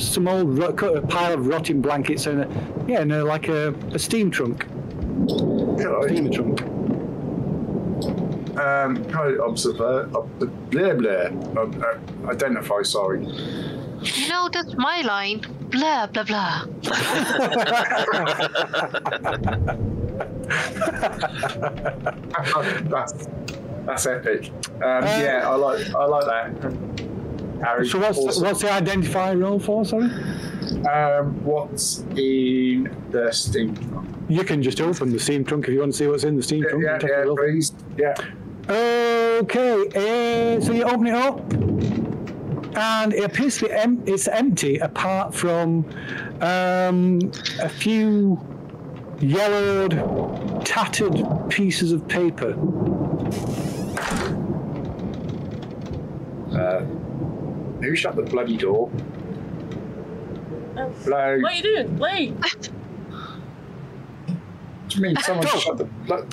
some old a pile of rotting blankets and like a steam trunk. hello. Steamer trunk. Kind of blah blah. Identify. Sorry. You know, that's my line. Blah, blah, blah. That's epic. Yeah, I like that. Harry, So what's the identifier roll for? Sorry. What's in the steam trunk? You can just open the steam trunk if you want to see what's in the steam trunk. Yeah, Take a look. please. Yeah. Okay. So you open it up, and it appears to be it's empty apart from a few yellowed, tattered pieces of paper. Who shut the bloody door? Oh. Hello? What are you doing? Lee! What do you mean someone shut the bloody...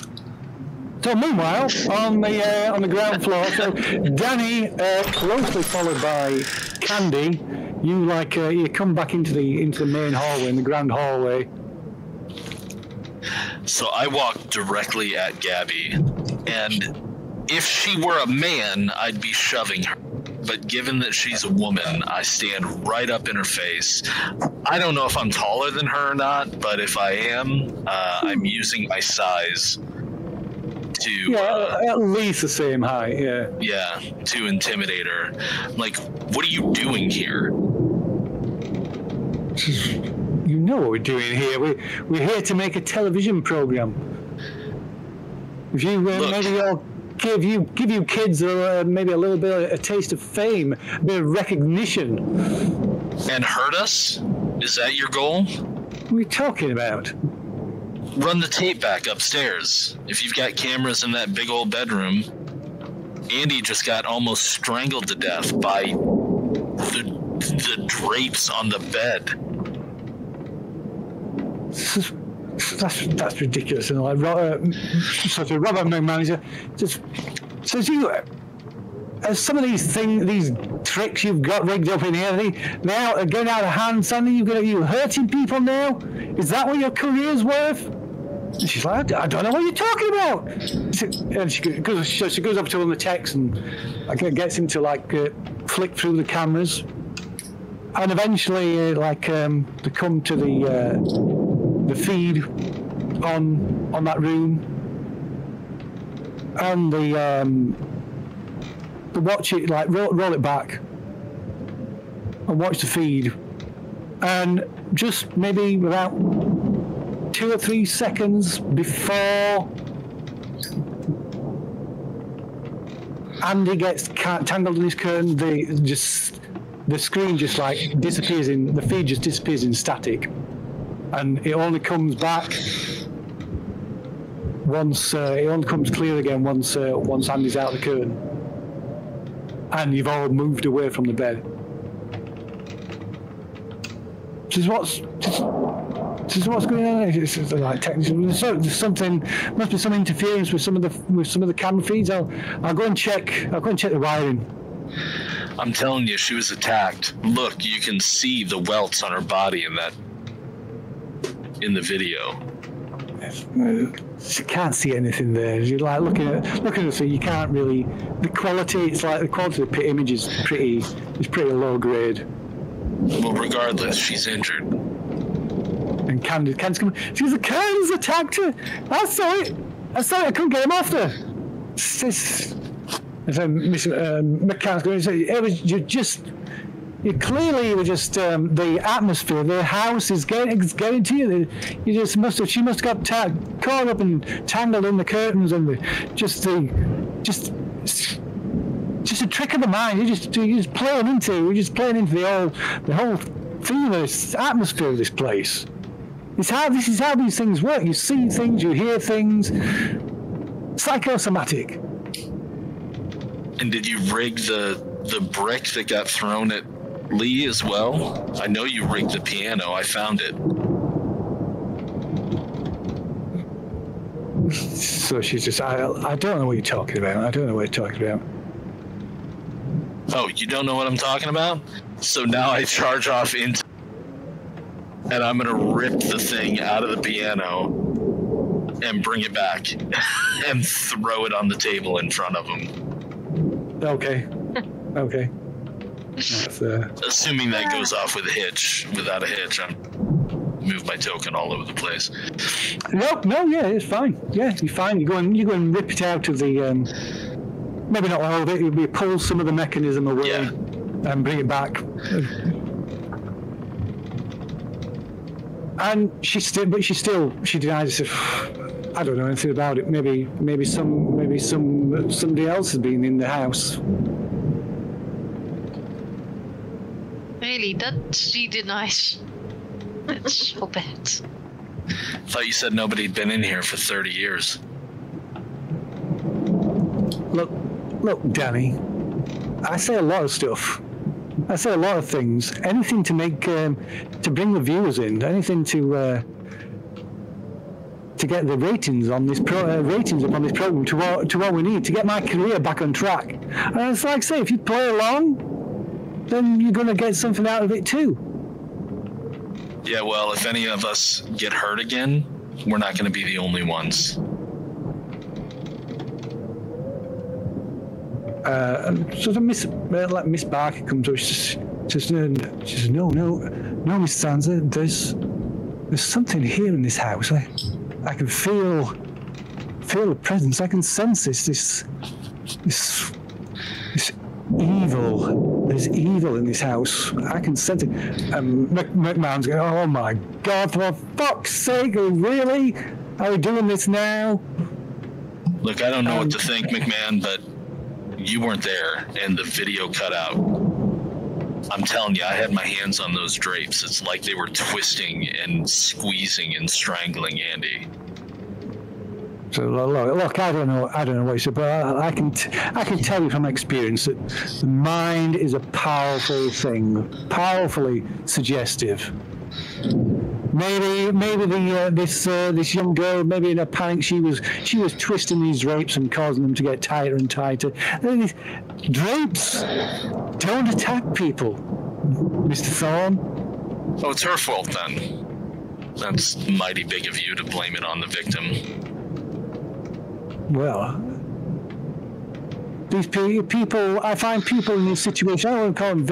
So meanwhile, on the ground floor, so Danny, closely followed by Candy, you come back into the main hallway, in the grand hallway. So I walk directly at Gabby, and if she were a man, I'd be shoving her. But given that she's a woman, I stand right up in her face. I don't know if I'm taller than her or not, but if I am, I'm using my size to... at least the same height, yeah. Yeah, to intimidate her. Like, what are you doing here? You know what we're doing here. We're here to make a television program. If you maybe I'll give you kids maybe a little bit of a taste of fame, a bit of recognition. And hurt us? Is that your goal? What are we talking about? Run the tape back upstairs. If you've got cameras in that big old bedroom, Andy just got almost strangled to death by the drapes on the bed. That's ridiculous. And like Robert McMahon just says, some of these tricks you've got rigged up in here, now are going out of hand. Sandy, you hurting people now? Is that what your career's worth? And she's like, I don't know what you're talking about. And she goes up to one of the techs and gets him to flick through the cameras. And eventually, they come to the feed on that room, and they watch it, roll it back and watch the feed, and just maybe about 2 or 3 seconds before Andy gets tangled in his curtain, the screen just disappears the feed just disappears in static, and it only comes back once it only comes clear again once Andy's out of the curtain and you've all moved away from the bed. This is what's going on. It's like technical. There's something. Must be some interference with some of the camera feeds. I'll go and check. I'll go and check the wiring. I'm telling you, she was attacked. Look, you can see the welts on her body in the video. You can't see anything there. You're like looking at it, so you can't really. The quality. It's like the quality of the image is pretty low grade. Well, regardless, she's injured. And Can's coming. She was the Can's attacked her. I saw it. I couldn't get him off her. And so McCann's going to say, you clearly were just the atmosphere. The house is getting to you. She must have got caught up and tangled in the curtains and just a trick of the mind. You're just playing into the whole theme of this atmosphere of this place. This is how these things work. You see things, you hear things. Psychosomatic. And did you rig the brick that got thrown at Lee as well? I know you rigged the piano. I found it. So she's just, I don't know what you're talking about. Oh, you don't know what I'm talking about? So now I charge off into, and I'm gonna rip the thing out of the piano and bring it back and throw it on the table in front of him. Okay. That's, assuming that goes off with a hitch. Without a hitch, I'm move my token all over the place. No, yeah, it's fine. Yeah, you're fine. You go and rip it out of the. Maybe not all of it. You'll pull some of the mechanism away and bring it back. And she denies it. I don't know anything about it. Maybe somebody else has been in the house. Really, that she denies. That's so bad. I thought you said nobody had been in here for 30 years. Look, Danny. I say a lot of stuff. I say a lot of things. Anything to make to bring the viewers in. Anything to get the ratings on this ratings up on this program to what we need to get my career back on track. And it's like say, if you play along, then you're going to get something out of it too. Yeah, well, if any of us get hurt again, we're not going to be the only ones. So Miss Barker comes up. She says, no, Miss Sansa, there's something here in this house. I can feel the presence. I can sense this evil. There's evil in this house. I can sense it. McMahon's going, oh my God, for fuck's sake, really? Are we doing this now? Look, I don't know what to think, McMahon, but you weren't there and the video cut out. I'm telling you, I had my hands on those drapes. It's like they were twisting and squeezing and strangling Andy. So look, I don't know what you said, but I can tell you from experience that the mind is a powerful thing, powerfully suggestive. Maybe this young girl, maybe in a panic, she was twisting these drapes and causing them to get tighter and tighter. These drapes don't attack people, Mr. Thorne. Oh, it's her fault then. That's mighty big of you to blame it on the victim. Well, these people, I find people in this situation, I don't call them,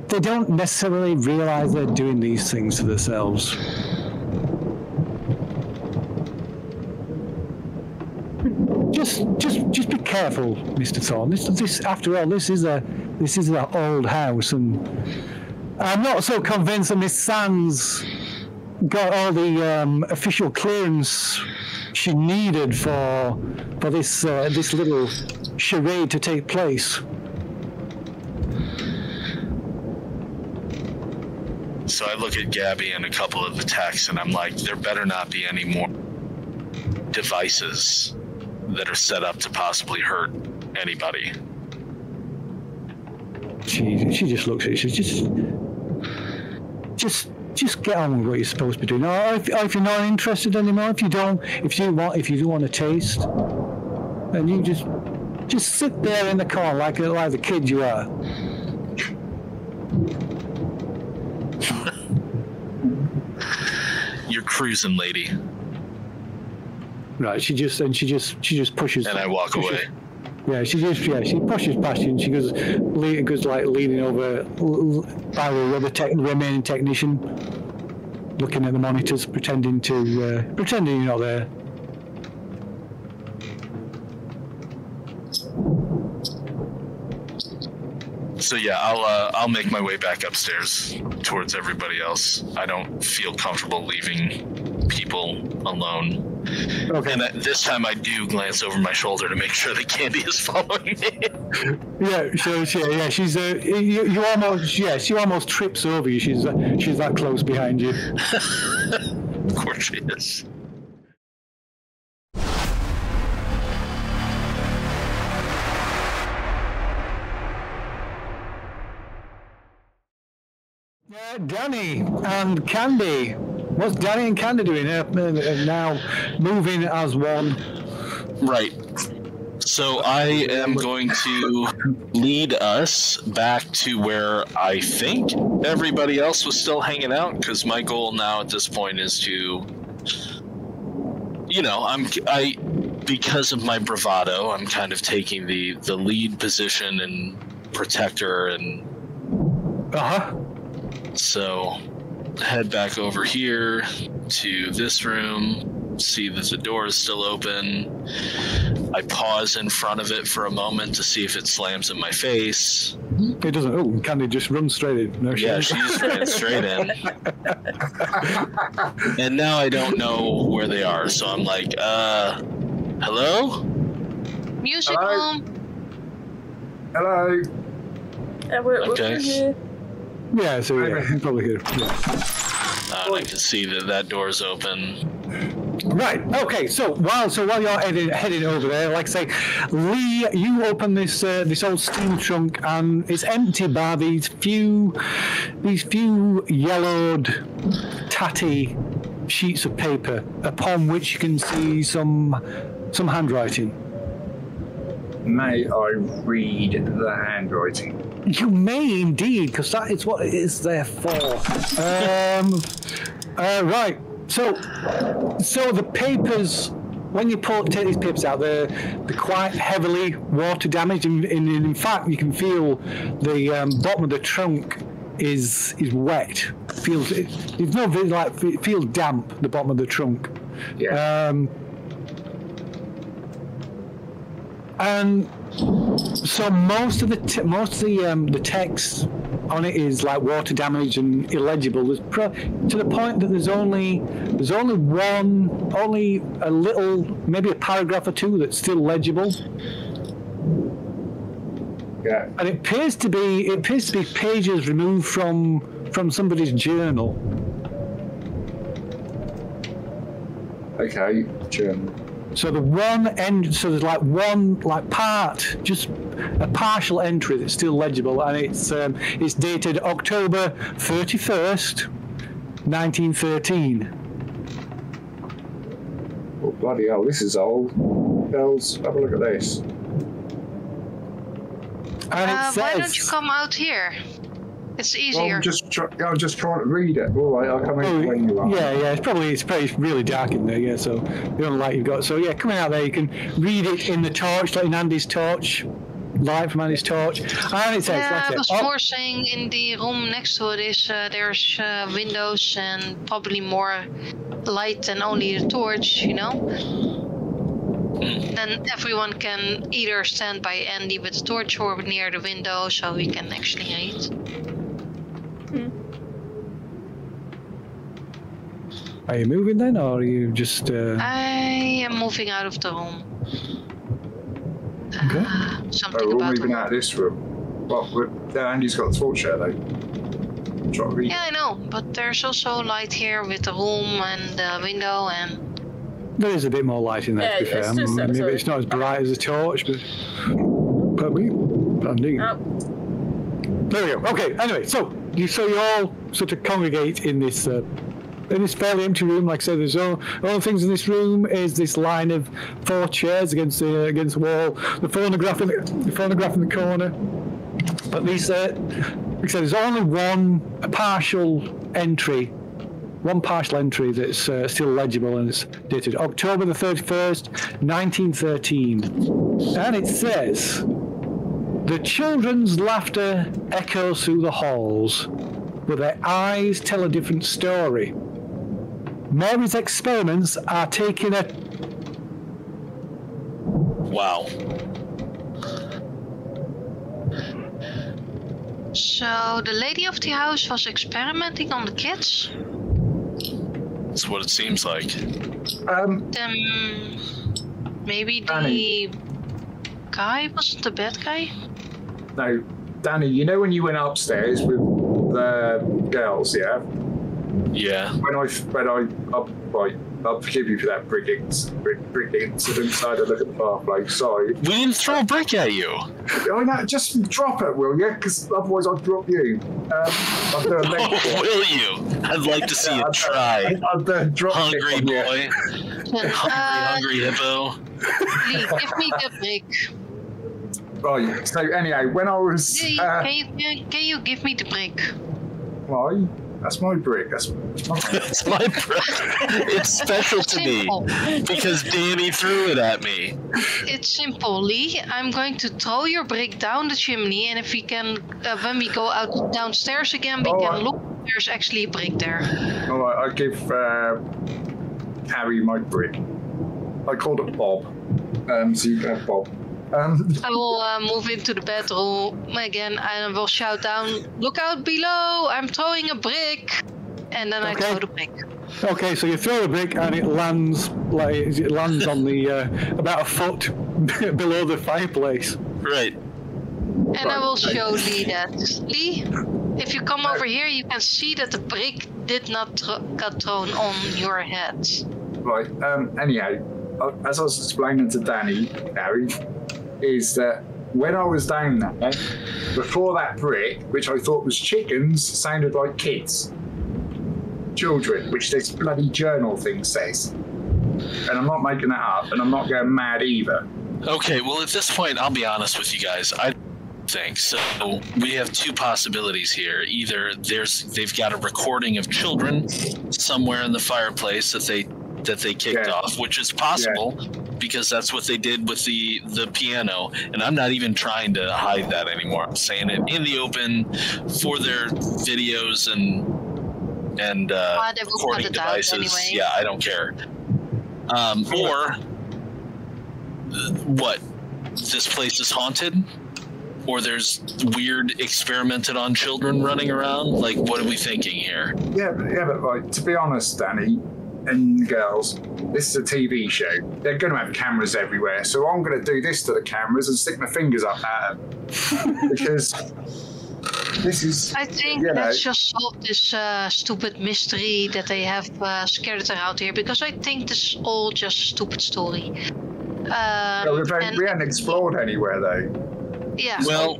they don't necessarily realize they're doing these things to themselves. Just be careful, Mr. Thorne. This after all, this is an old house, and I'm not so convinced that Miss Sands got all the official clearance she needed for this little charade to take place. So I look at Gabby and a couple of the texts, and I'm like, there better not be any more devices that are set up to possibly hurt anybody. She just looks at it. She's just just get on with what you're supposed to be doing. Or if you're not interested anymore, if you do want to taste, then you just sit there in the corner like the kid you are. You're cruising, lady. Right. She just pushes. And I walk away. Yeah, she pushes past you, and she goes like leaning over by the remaining technician, looking at the monitors, pretending you're not there. So yeah, I'll make my way back upstairs towards everybody else. I don't feel comfortable leaving people alone. Okay. And this time I do glance over my shoulder to make sure that Candy is following me. Yeah, she's she almost trips over you. She's that close behind you. Of course she is. Danny and Candy. What's Danny and Candy doing now? Moving as one. Right. So I am going to lead us back to where I think everybody else was still hanging out, because my goal now at this point is to, because of my bravado, I'm kind of taking the lead position and protector and. So head back over here to this room, see that the door is still open. I pause in front of it for a moment to see if it slams in my face. It doesn't. Oh, Candy just runs straight in. No, yeah, she just ran straight in. And now I don't know where they are, so I'm like, hello? Music Hello? room. Hello. Yeah, we're Okay. here. Yeah, so yeah, probably here. Yeah. I can see that door's open. Right. Okay. So while you're heading over there, like I say, Lee, you open this old steam trunk, and it's empty bar these few yellowed, tatty sheets of paper upon which you can see some handwriting. May I read the handwriting? You may indeed, because that is what it is there for. Right. So the papers, when you take these papers out, they're quite heavily water damaged. In fact, you can feel the bottom of the trunk is wet. It feels damp. The bottom of the trunk. Yeah. And so most of the text on it is like water damaged and illegible. There's to the point that there's only a little, maybe a paragraph or two that's still legible. Yeah. And it appears to be pages removed from somebody's journal. Okay. Journal. So there's like one part, just a partial entry that's still legible, and it's dated October 31st, 1913. Oh, bloody hell, this is old. Bells, have a look at this. And it says, Why don't you come out here? It's Well, easier. I'm just trying to read it. All right, I'll come in when you are. Yeah, it's probably really dark in there. Yeah, so the only light you've got. So yeah, coming out there, you can read it in the torch, like in Andy's torch, light from Andy's torch, and it says, Yeah, I was oh, more saying in the room next to it is there's windows and probably more light than only the torch, Then everyone can either stand by Andy with the torch or near the window, so we can actually read. Are you moving then, or are you just? I am moving out of the room. Okay. Something We're all about moving the out of this room. Well, Andy's got a torch there, though. Try to read. Yeah, I know, but there's also light here with the room and the window and... There is a bit more light in there, Yeah, to be fair. it's just Maybe sorry. it's not as bright as a torch, but Andy. Oh, There we go. Okay, anyway, so you all sort of congregate in this fairly empty room. Like I said, there's all the things in this room is this line of 4 chairs against the wall, the phonograph in the corner. But these, like I said, there's only one partial entry that's still legible, and it's dated October the 31st, 1913, and it says, "The children's laughter echoes through the halls, but their eyes tell a different story. Mary's experiments are taking a..." Wow. So the lady of the house was experimenting on the kids? That's what it seems like. Then maybe the guy wasn't the bad guy? No, Danny, you know when you went upstairs with the girls, yeah? Yeah. I'll forgive you for that brick incident. I had to look at the fireplace. Sorry. We didn't throw a brick at you. I know. Just drop it, will you? Because otherwise I'll drop you. I'll do a leg Will you? I'd like to see you try. I'll do a drop Hungry boy. Hungry hippo. Lee, give me the brick. Right. So anyway, when I was, Can you give me the brick? why? That's my brick. That's my It's my brick. It's special to me because Danny threw it at me. It's simple, Lee. I'm going to throw your brick down the chimney, and if we can, when we go out downstairs again, we can look. There's actually a brick there. All right. I give Harry my brick. I called it Bob. So you can have Bob. I will move into the bedroom again, and I will shout down, "Look out below! I'm throwing a brick!" And then I throw the brick. Okay, so you throw the brick and it lands on the about a foot below the fireplace. Right. And I will show Lee that. Lee, if you come over here, you can see that the brick did not got thrown on your head. Right. Anyhow, as I was explaining to Danny, Harry, is that when I was down there, before that brick, which I thought was chickens, sounded like kids. Children, which this bloody journal thing says. And I'm not making that up, and I'm not going mad either. Okay, well, at this point, I'll be honest with you guys. I think so. We have 2 possibilities here. Either they've got a recording of children somewhere in the fireplace that they kicked off, which is possible because that's what they did with the piano. And I'm not even trying to hide that anymore. I'm saying it in the open for their videos and recording devices. Anyway. Yeah, I don't care. Or what? This place is haunted? Or there's weird experimented on children running around? Like, what are we thinking here? Yeah, but like, to be honest, Danny and girls, this is a TV show. They're going to have cameras everywhere, so I'm going to do this to the cameras and stick my fingers up at them. Because this is... I think let's just solve this stupid mystery that they have scared around here, because I think this is all just a stupid story. we haven't explored anywhere, though. Yeah. Well,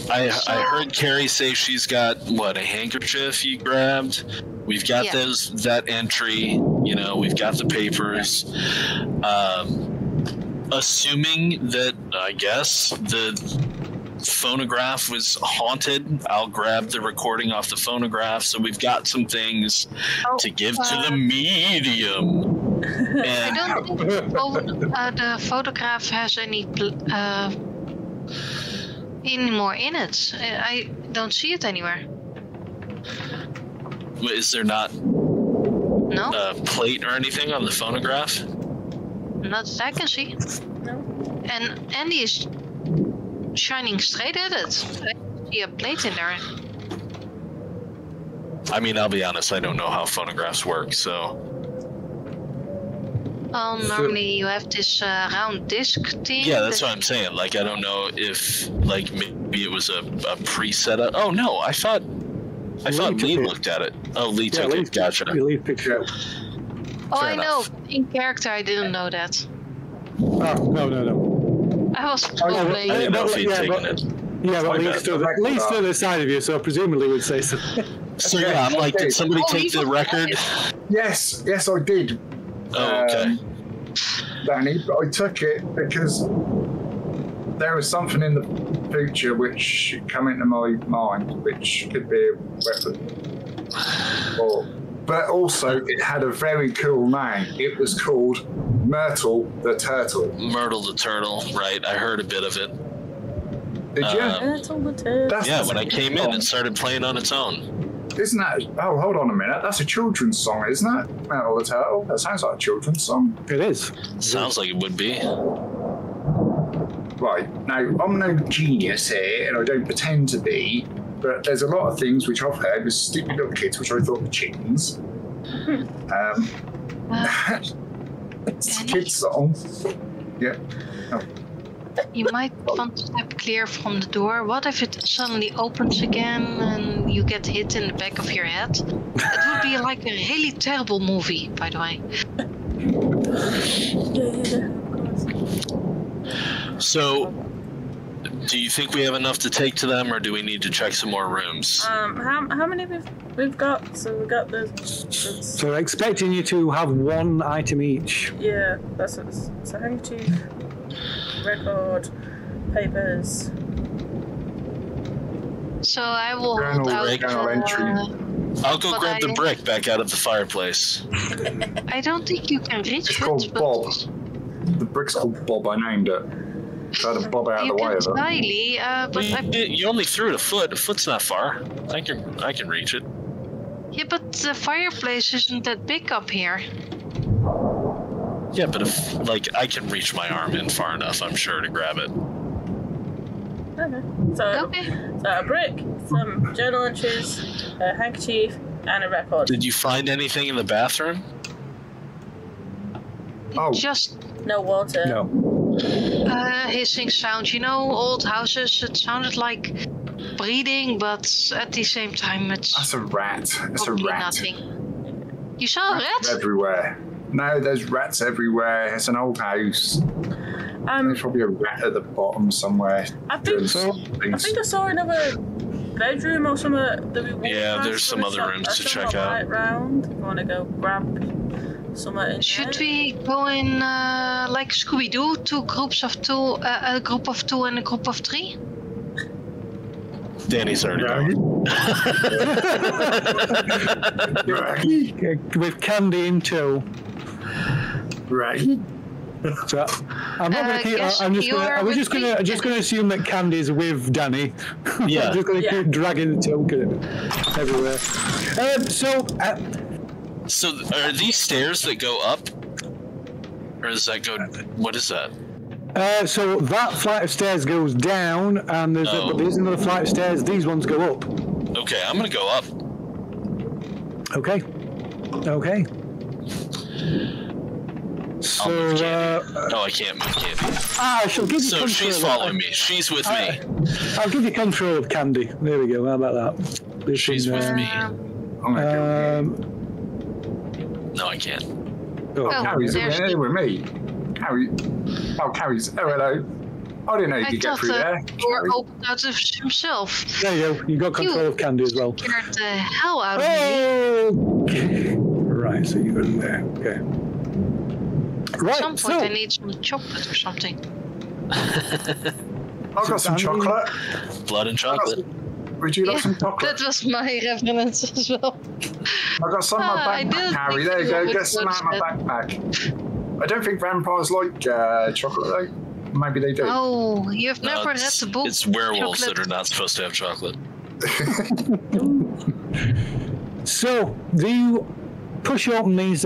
I heard Carrie say she's got, a handkerchief you grabbed? We've got that entry, we've got the papers. Assuming that, I guess, the phonograph was haunted, I'll grab the recording off the phonograph, so we've got some things to give to the medium. And I don't think the photograph has any more in it. I don't see it anywhere. Is there not a plate or anything on the phonograph? Not that I can see. No. And Andy is shining straight at it. I see a plate in there. I mean, I'll be honest, I don't know how phonographs work, so... Well, normally you have this round disc thing. Yeah, that's what I'm saying. Like, I don't know if, maybe it was a pre-set up... Oh, no, I thought Lee looked at it. Oh, Lee took it. Gotcha. Lee picture. Oh, I know. In character, I didn't know that. Oh, no. I was I didn't know if he'd taken it. Yeah, well, My at bad. least to the side of you, so presumably we'd say so. So yeah, I'm like, did somebody take the record? Yes, I did. Oh, okay. Danny, but I took it because there was something in the future which came into my mind, which could be a weapon. But also, it had a very cool name. It was called Myrtle the Turtle. Myrtle the Turtle, right? I heard a bit of it. Did you? Myrtle the Turtle. Yeah, when I came in, it started playing on its own. Isn't that? Oh, hold on a minute. That's a children's song, isn't it? Myrtle the Turtle. That sounds like a children's song. It is. Sounds like it would be. Right, now, I'm no genius here, and I don't pretend to be, but there's a lot of things which I've heard with stupid little kids, which I thought were chickens. It's a kid's song. Yeah. Oh. You might want to step clear from the door. What if it suddenly opens again and you get hit in the back of your head? It would be like a really terrible movie, by the way. Yeah. So, do you think we have enough to take to them, or do we need to check some more rooms? How many we've got? So we've got the So we're expecting you to have one item each. yeah. That's what it's a handkerchief, record, papers. So I will Journal, hold out. journal entry. I'll go but grab the brick back out of the fireplace. I don't think you can reach It's it. called but Bob. The brick's called Bob. I named it. Try to bob out of You the way can of it. slyly, but You only threw it a foot. A foot's not far. I can reach it. yeah, but the fireplace isn't that big up here. Yeah, but if I can reach my arm in far enough, I'm sure to grab it. Okay. So Okay. a brick, some journal entries, a handkerchief, and a record. Did you find anything in the bathroom? Oh, Just No water. No. hissing sound. You know, old houses. It sounded like breathing, but at the same time, it's that's a rat. It's a probably rat. nothing. You saw a Rats rat? everywhere. No, there's rats everywhere. It's an old house. There's probably a rat at the bottom somewhere. I think So- I saw another bedroom or something that we walked Yeah, past. there's some other rooms to check out. Right round. If you want to go grab somewhere in Should there. we go in like Scooby-Doo, two groups of two, a group of two and a group of three? Danny's already gone. Raggy. With Candy in tow. Raggy. So I'm not going to keep. guess I'm just going. you're I was with me. just going to assume that Candy's with Danny. Yeah. I'm just going to keep dragging the token everywhere. So are these stairs that go up? Or does that go... What is that? So that flight of stairs goes down, and there's another flight of stairs. These ones go up. Okay, I'm gonna go up. Okay. So, I'll move Candy. No, I can't move Candy. I shall give you So control. she's following me. She's with me. I'll give you control of Candy. There we go. How about that? She's with me. I'm gonna No, I can't. go. Carrie's there's there with me. Carrie. Oh, Carrie's. Oh, hello. I didn't know you I could get thought through there. the door opened out of himself. There you go. You got control of Candy as well. Scared the hell out of me. Okay. Right. So you go in there. Okay. At Right. some point, So I need some chocolate or something. I've got some Danny- chocolate. Blood and chocolate. Would you like some chocolate? That was my reference as well. I've got some in I my didn't backpack, Harry. think There you you go. would Get some out of my touch backpack. I don't think vampires like chocolate, though. Maybe they do. Oh, you've No, never read it's, the book. it's werewolves Chocolate. that are not supposed to have chocolate. So you push open these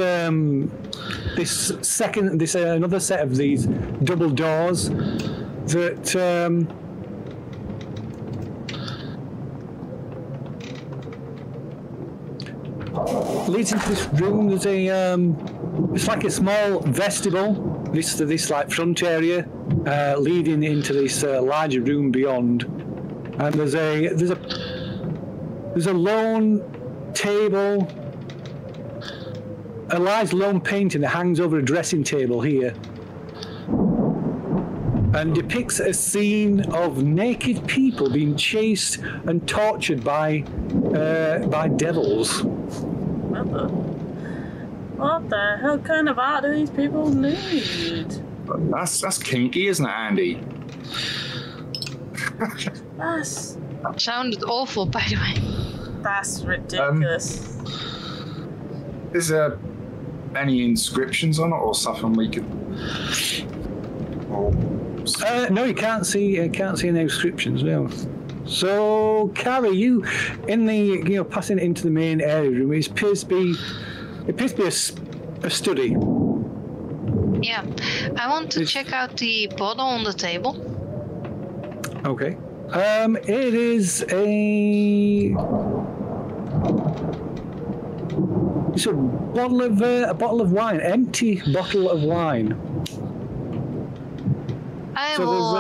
another set of these double doors that leads into this room. There's a it's like a small vestibule. This like front area leading into this larger room beyond, and there's a lone table, a large lone painting that hangs over a dressing table here. and depicts a scene of naked people being chased and tortured by devils. What the hell kind of art do these people need? That's kinky, isn't it, Andy? That's Sounded awful, by the way. That's ridiculous. Is there any inscriptions on it or something we could? No, you can't see any inscriptions. No. So, Carrie, you in the passing into the main area room. It appears to be a study. Yeah, I want to check out the bottle on the table. Okay. It is it's a bottle of wine, empty bottle of wine. I So will.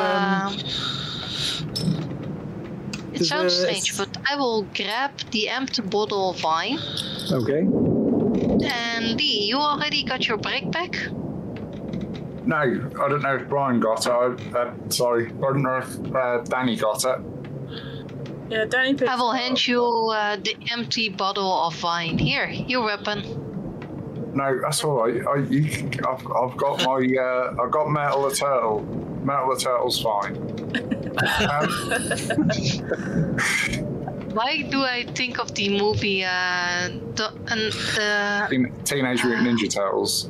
It sounds a- strange, but I will grab the empty bottle of wine. Okay. And Lee, you already got your backpack? No, I don't know if Brian got it. Sorry, I don't know if Danny got it. Yeah, Danny picked I will it hand up. you the empty bottle of wine. Here, your weapon. No, that's all right. I've got my I've got Metal the Turtle. Metal the Turtle's fine. Why do I think of the movie Teenage Mutant Ninja Turtles.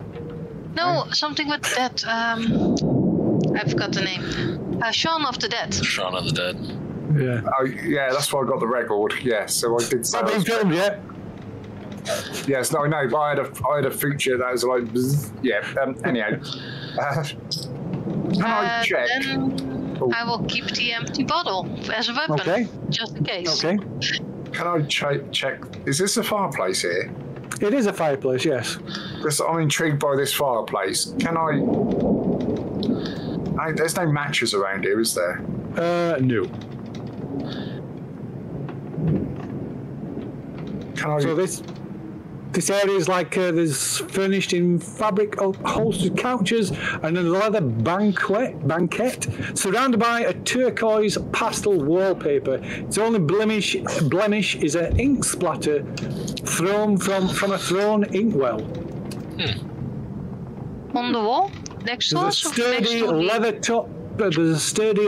no, something with that. I forgot the name. Shaun of the Dead. Shaun of the Dead. Yeah. Oh, yeah, that's why I got the record. Yeah, so I did say. Not been filmed yet. Yes, no, but I had a feature that was like, bzz, yeah. Anyhow, can I check? Then I will keep the empty bottle as a weapon, Okay. just in case. Okay. Can I check? Is this a fireplace here? It is a fireplace. Yes. Because I'm intrigued by this fireplace. Can I? There's no matches around here, is there? No. Can I? So this area is like there's furnished in fabric upholstered couches and a leather banquette surrounded by a turquoise pastel wallpaper. Its only blemish is an ink splatter thrown from a thrown inkwell. On the wall, next to There's a us, or next sturdy to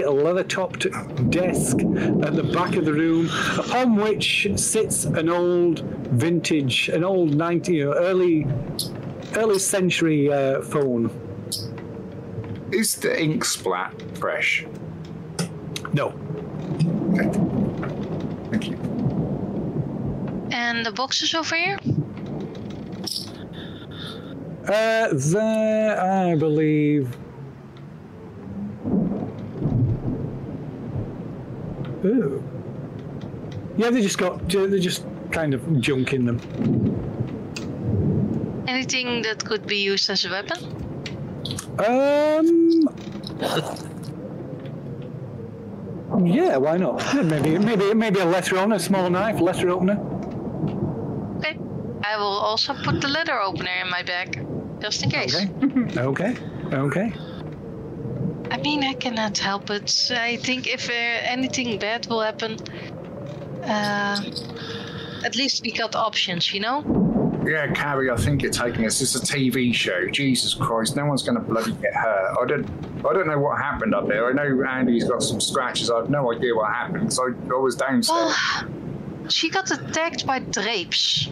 the... leather-topped desk at the back of the room, upon which sits an old early century phone. Is the ink splat fresh? No. Okay. Thank you. And the boxes over here? There, I believe. Ooh. Yeah, they're just kind of junk in them. Anything that could be used as a weapon? Yeah, why not? Maybe a letter opener, a small knife, letter opener. Okay. I will also put the letter opener in my bag, just in case. Okay. I mean, I cannot help it. I think if anything bad will happen, at least we got options, you know? Yeah, Carrie, I think you're taking us. It's a TV show. Jesus Christ, no one's going to bloody get hurt. I don't know what happened up there. I know Andy's got some scratches. I have no idea what happened because I was downstairs. She got attacked by drapes.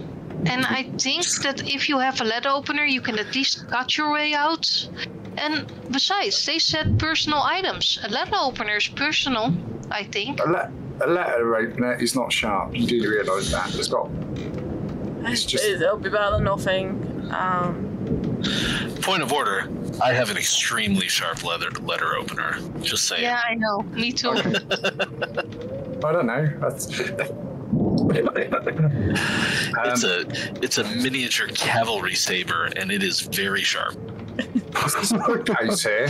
And I think that if you have a letter opener, you can at least cut your way out. And besides, they said personal items. A letter opener is personal, I think. A letter opener is not sharp. You do realise that. It's just... It'll be better than nothing. Point of order. I have an extremely sharp letter opener. Just saying. Yeah, I know. Me too. I don't know. That's... It's a miniature cavalry saber, and it is very sharp. There's a bookcase here.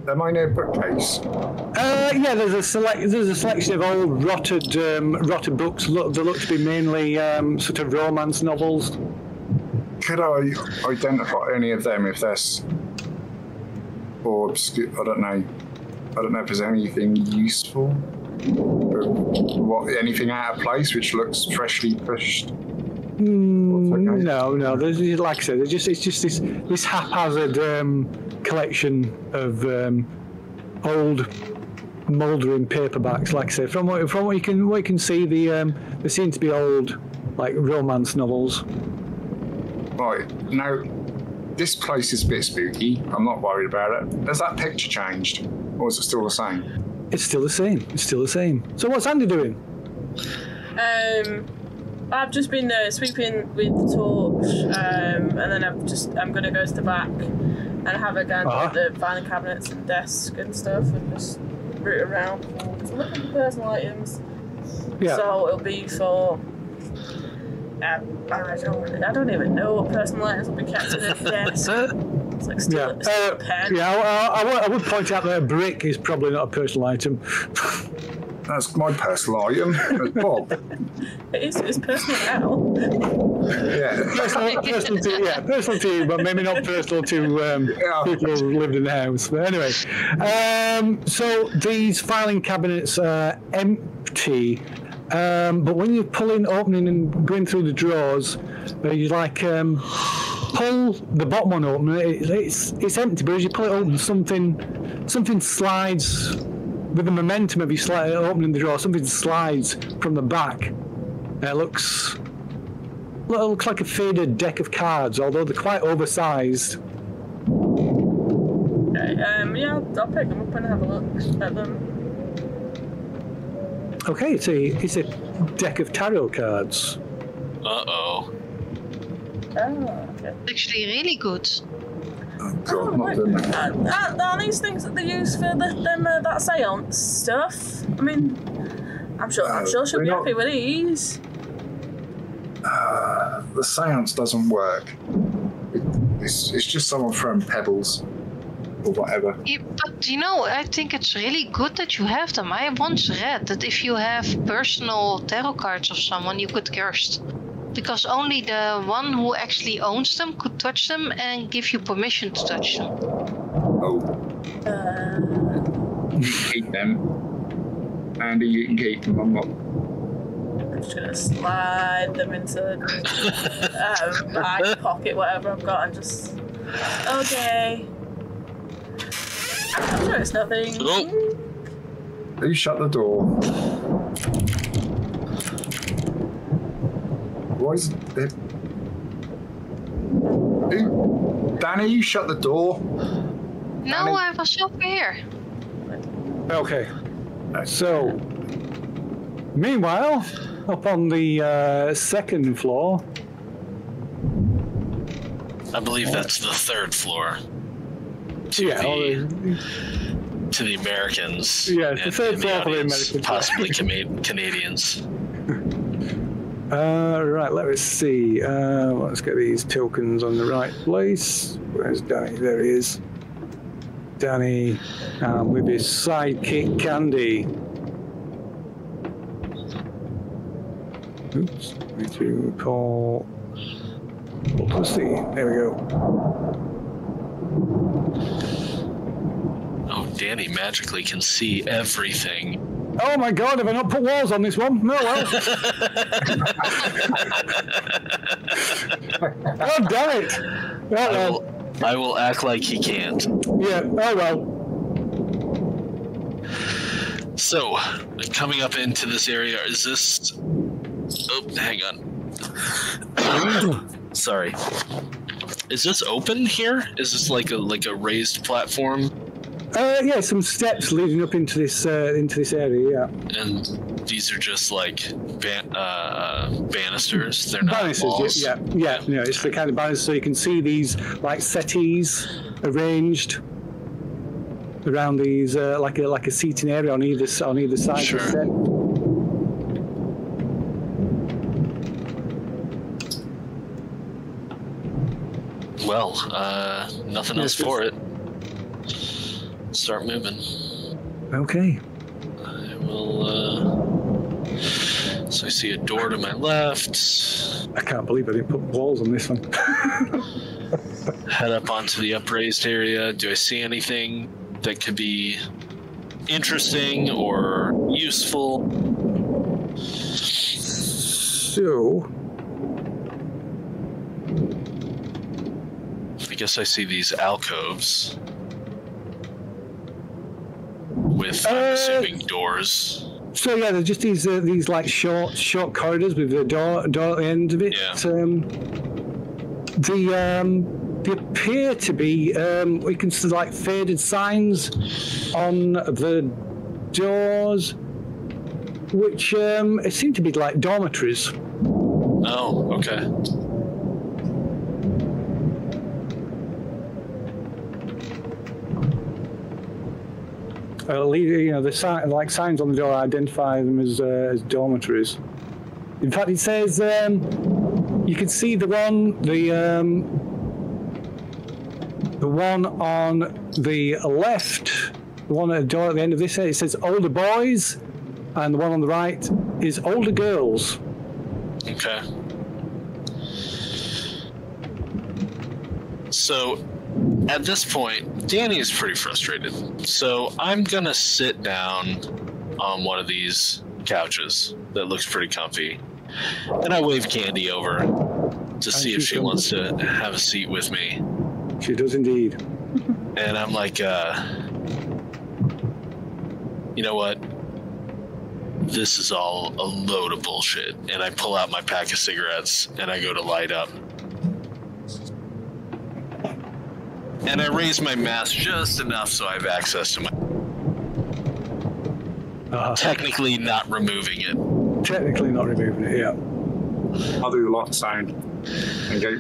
Am I near a bookcase? Yeah, there's a selection of old rotted books that look to be mainly sort of romance novels. Could I identify any of them if there's... or obscure, I don't know. I don't know if there's anything useful. Anything out of place which looks freshly pushed? No. There's, like I said, it's just this haphazard collection of old mouldering paperbacks. Like I said, from what you can see, there seem to be old like romance novels. Right now, this place is a bit spooky. I'm not worried about it. Has that picture changed, or is it still the same? It's still the same. So what's Andy doing? I've just been sweeping with the torch, and then I'm going to go to the back and have a gander at the filing cabinets and desk and stuff, and just root around. So looking for personal items. Yeah. So it'll be for. I don't even know what personal items will be kept in the desk. It's like still a pen. Yeah, I would point out that a brick is probably not a personal item. That's my personal item. It's Bob. It's personal now. Yeah. Personal to you, but maybe not personal to people who lived in the house. But anyway, so these filing cabinets are empty. But when you're opening and going through the drawers, you pull the bottom one open. It's empty, but as you pull it open, something slides with the momentum of you opening the drawer. Something slides from the back. It looks like a faded deck of cards, although they're quite oversized. Okay, I'll pick them up and have a look at them. Okay, it's a deck of tarot cards. Uh-oh. Oh, okay. Actually, really good. Oh God, not doing that. Are these things that they use for that seance stuff? I mean, I'm sure she'll be happy with these. The seance doesn't work. It's just someone throwing pebbles or whatever. Yeah, but I think it's really good that you have them. I once read that if you have personal tarot cards of someone, you could curse. Because only the one who actually owns them could touch them and give you permission to touch them. Oh. You can keep them. Andy, you can keep them. I'm not. I'm just gonna slide them into bag, pocket, whatever I've got, and just. Okay. I'm sure it's nothing. Oh. Who shut the door? Why is it? Danny, you shut the door. No, Danny? I was over here. Okay. So, meanwhile, up on the second floor. I believe that's the third floor. To the Americans. Yeah, the third floor for the Americans. Possibly Canadians. Right, let us see. Let's get these tokens on the right place. Where's Danny? There he is. Danny with his sidekick Candy. Oops. Need to call. Let's see. There we go. Oh, Danny magically can see everything. Oh my God! Have I not put walls on this one? No, well. Oh damn it! I will act like he can't. Yeah. Oh well. So, coming up into this area, is this? Oh, hang on. Sorry. Is this open here? Is this like a raised platform? Yeah, some steps leading up into this area. Yeah. And these are just like banisters. They're not banisters. walls. Yeah. No, it's the kind of banisters. So you can see these like settees arranged around these like a seating area on either side of the set. Well, nothing else for it. Start moving. Okay. I will. So I see a door to my left. I can't believe I didn't put walls on this one. Head up onto the upraised area. Do I see anything that could be interesting or useful? So, I guess I see these alcoves with, I'm assuming, doors. So yeah, they're just these like short corridors with a door at the end of it. Yeah. They appear to be we can see like faded signs on the doors, which it seem to be like dormitories. Oh, okay. You know, the signs on the door identify them as dormitories. In fact, it says you can see the one on the left, the one at the door at the end of this. It says older boys, and the one on the right is older girls. Okay. So, at this point, Danny is pretty frustrated. So I'm gonna sit down on one of these couches that looks pretty comfy, and I wave Candy over to see if she wants to have a seat with me. She does indeed. And I'm like, you know what? This is all a load of bullshit. And I pull out my pack of cigarettes and I go to light up. And I raise my mask just enough so I have access to my... Technically not removing it. Technically not removing it, yeah. I'll do the lock sound and go.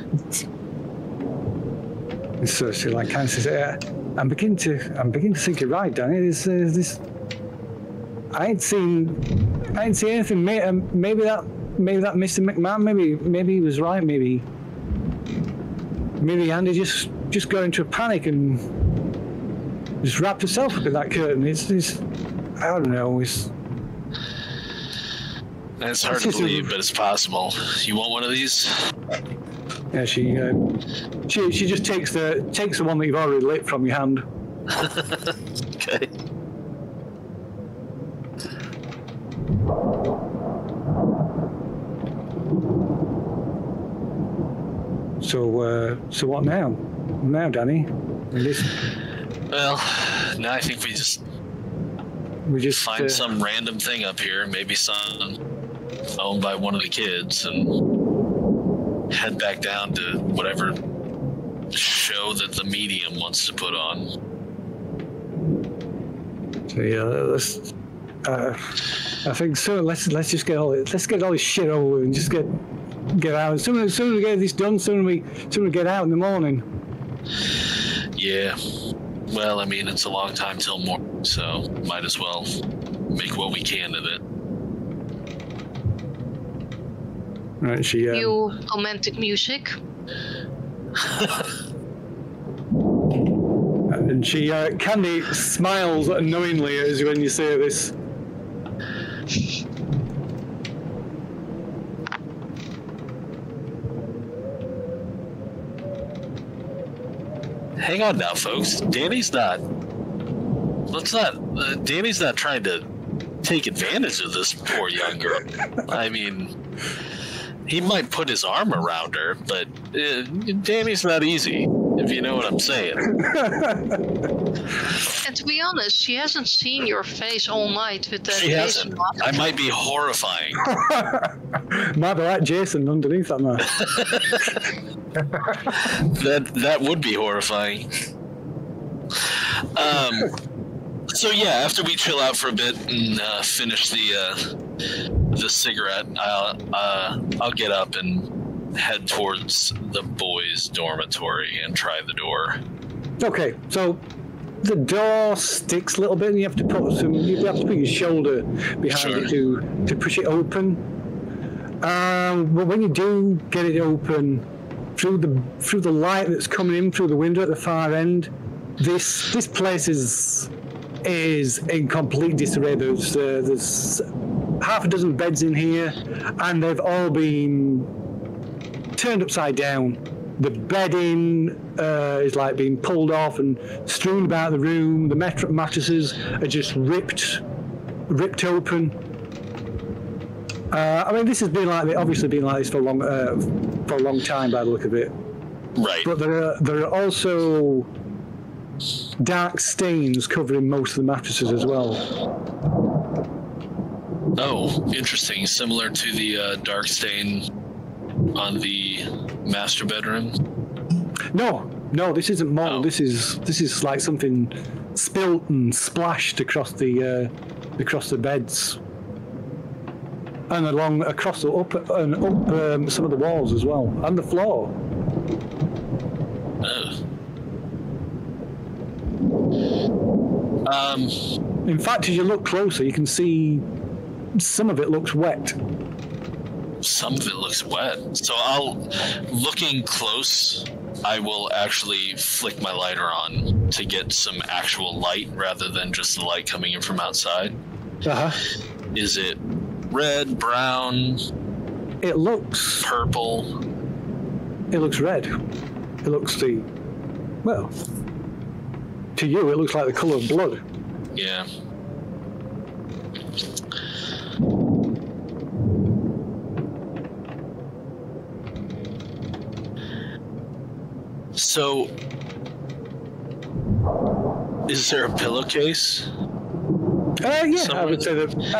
So she like kind of says, I'm beginning to think you're right, Danny. This I ain't seen anything. Maybe that Mr. McMahon, maybe he was right. Maybe Andy just got into a panic and just wrapped herself up in that curtain. It's I don't know. It's hard to believe, but it's possible. You want one of these? Yeah, she just takes the one that you've already lit from your hand. Okay. So what now? Now, Danny? Well, now I think we just find some random thing up here, maybe some owned by one of the kids, and head back down to whatever show that the medium wants to put on. So yeah, I think so. Let's just get all this shit over with and just get out. Sooner we get this done, sooner we get out in the morning. Yeah. Well, I mean, it's a long time till morning, so might as well make what we can of it. Right, she. You romantic music. And she, Candy smiles knowingly as when you say this. Hang on now, folks. Danny's not trying to take advantage of this poor young girl. I mean, he might put his arm around her, but Danny's not easy, if you know what I'm saying. And to be honest, she hasn't seen your face all night with that. She hasn't. I might be horrifying. Might be like Jason underneath that man. That would be horrifying. So yeah, after we chill out for a bit and finish the cigarette, I'll get up and head towards the boys' dormitory and try the door. Okay, so the door sticks a little bit, and you have to put your shoulder behind it to push it open. But when you do get it open, through the light that's coming in through the window at the far end, this place is in complete disarray. There's half a dozen beds in here, and they've all been turned upside down. The bedding is like being pulled off and strewn about the room. The mattresses are just ripped open. I mean, this has been obviously been like this for a long time by the look of it. Right. But there are also dark stains covering most of the mattresses as well. Oh, interesting. Similar to the dark stain on the master bedroom. No, this isn't mold. Oh. This is like something spilt and splashed across the beds and across the up some of the walls as well, and the floor. In fact, as you look closer, you can see some of it looks wet. Some of it looks wet. So looking close, I will actually flick my lighter on to get some actual light rather than just the light coming in from outside. Is it red, brown? It looks purple. It looks red. It looks to you, it looks like the colour of blood. Yeah. So, is there a pillowcase? Yeah, Somewhere? I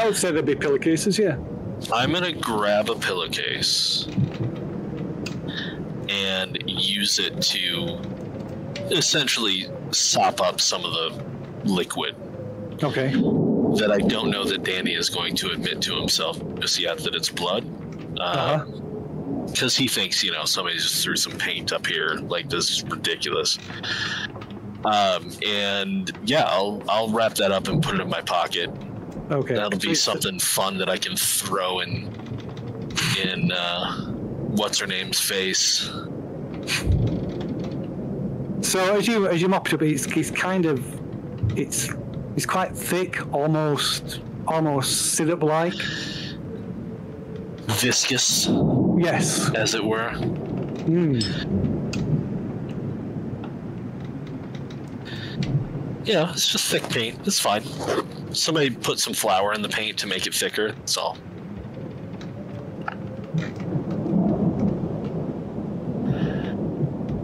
would say there'd be pillowcases. Yeah. I'm gonna grab a pillowcase and use it to essentially sop up some of the liquid. Okay. That I don't know that Danny is going to admit to himself just yet that it's blood. Because he thinks, somebody just threw some paint up here. Like, this is ridiculous. And yeah, I'll wrap that up and put it in my pocket. Okay. That'll be something fun that I can throw in what's her name's face. So as you mop it up, it's quite thick, almost syrup-like. Viscous. Yes. As it were. Yeah, it's just thick paint. It's fine. Somebody put some flour in the paint to make it thicker. That's all.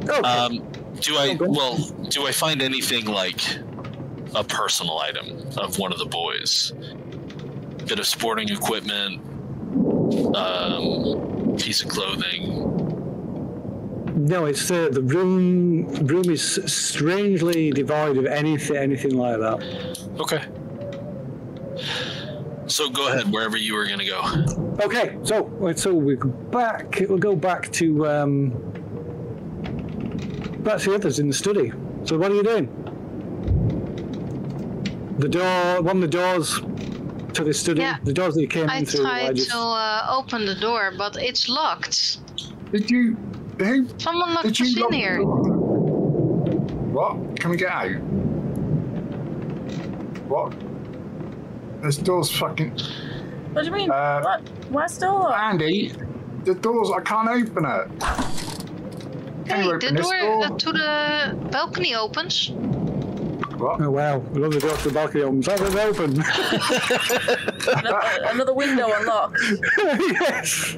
Okay. Do I find anything like a personal item of one of the boys? Bit of sporting equipment, piece of clothing. No, it's the room is strangely devoid of anything like that. Okay. So go ahead, wherever you were going to go. Okay, so we'll go back to the others in the study. So what are you doing? One of the doors to the study, the doors that you came in through. I tried to open the door, but it's locked. Did you? Someone locked us in here. What? Can we get out? What? This door's fucking... What do you mean? What? Why's the door locked? Andy, the doors, I can't open it. Can you Hey, open the this door to the balcony opens. What? Oh wow, I love the door to the balcony opens. Have it open. Another window unlocked. Yes.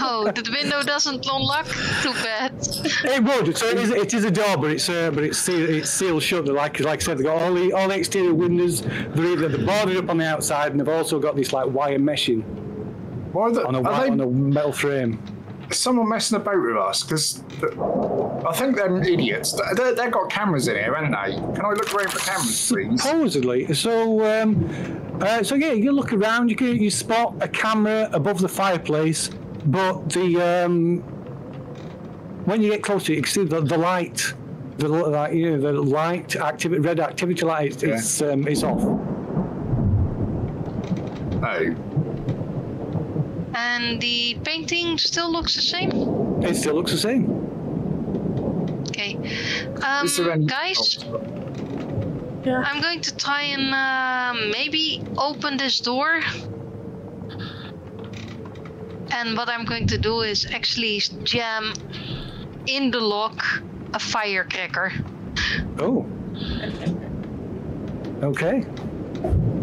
Oh, the window doesn't unlock? Too bad. It would. So it is a door, but it's sealed shut. Like I said, they've got all the exterior windows. They're boarded up on the outside, and they've also got this like wire meshing on a metal frame. Is someone messing about with us? Because I think they're idiots. They've got cameras in here, haven't they? Can I look around for cameras, please? Supposedly. So yeah, you look around. You spot a camera above the fireplace, but when you get closer, you can see the light. The light red activity light is off. Oh. And the painting still looks the same? It still looks the same. Okay. Guys? Yeah. I'm going to try and maybe open this door. And what I'm going to do is actually jam in the lock a firecracker. Oh. Okay.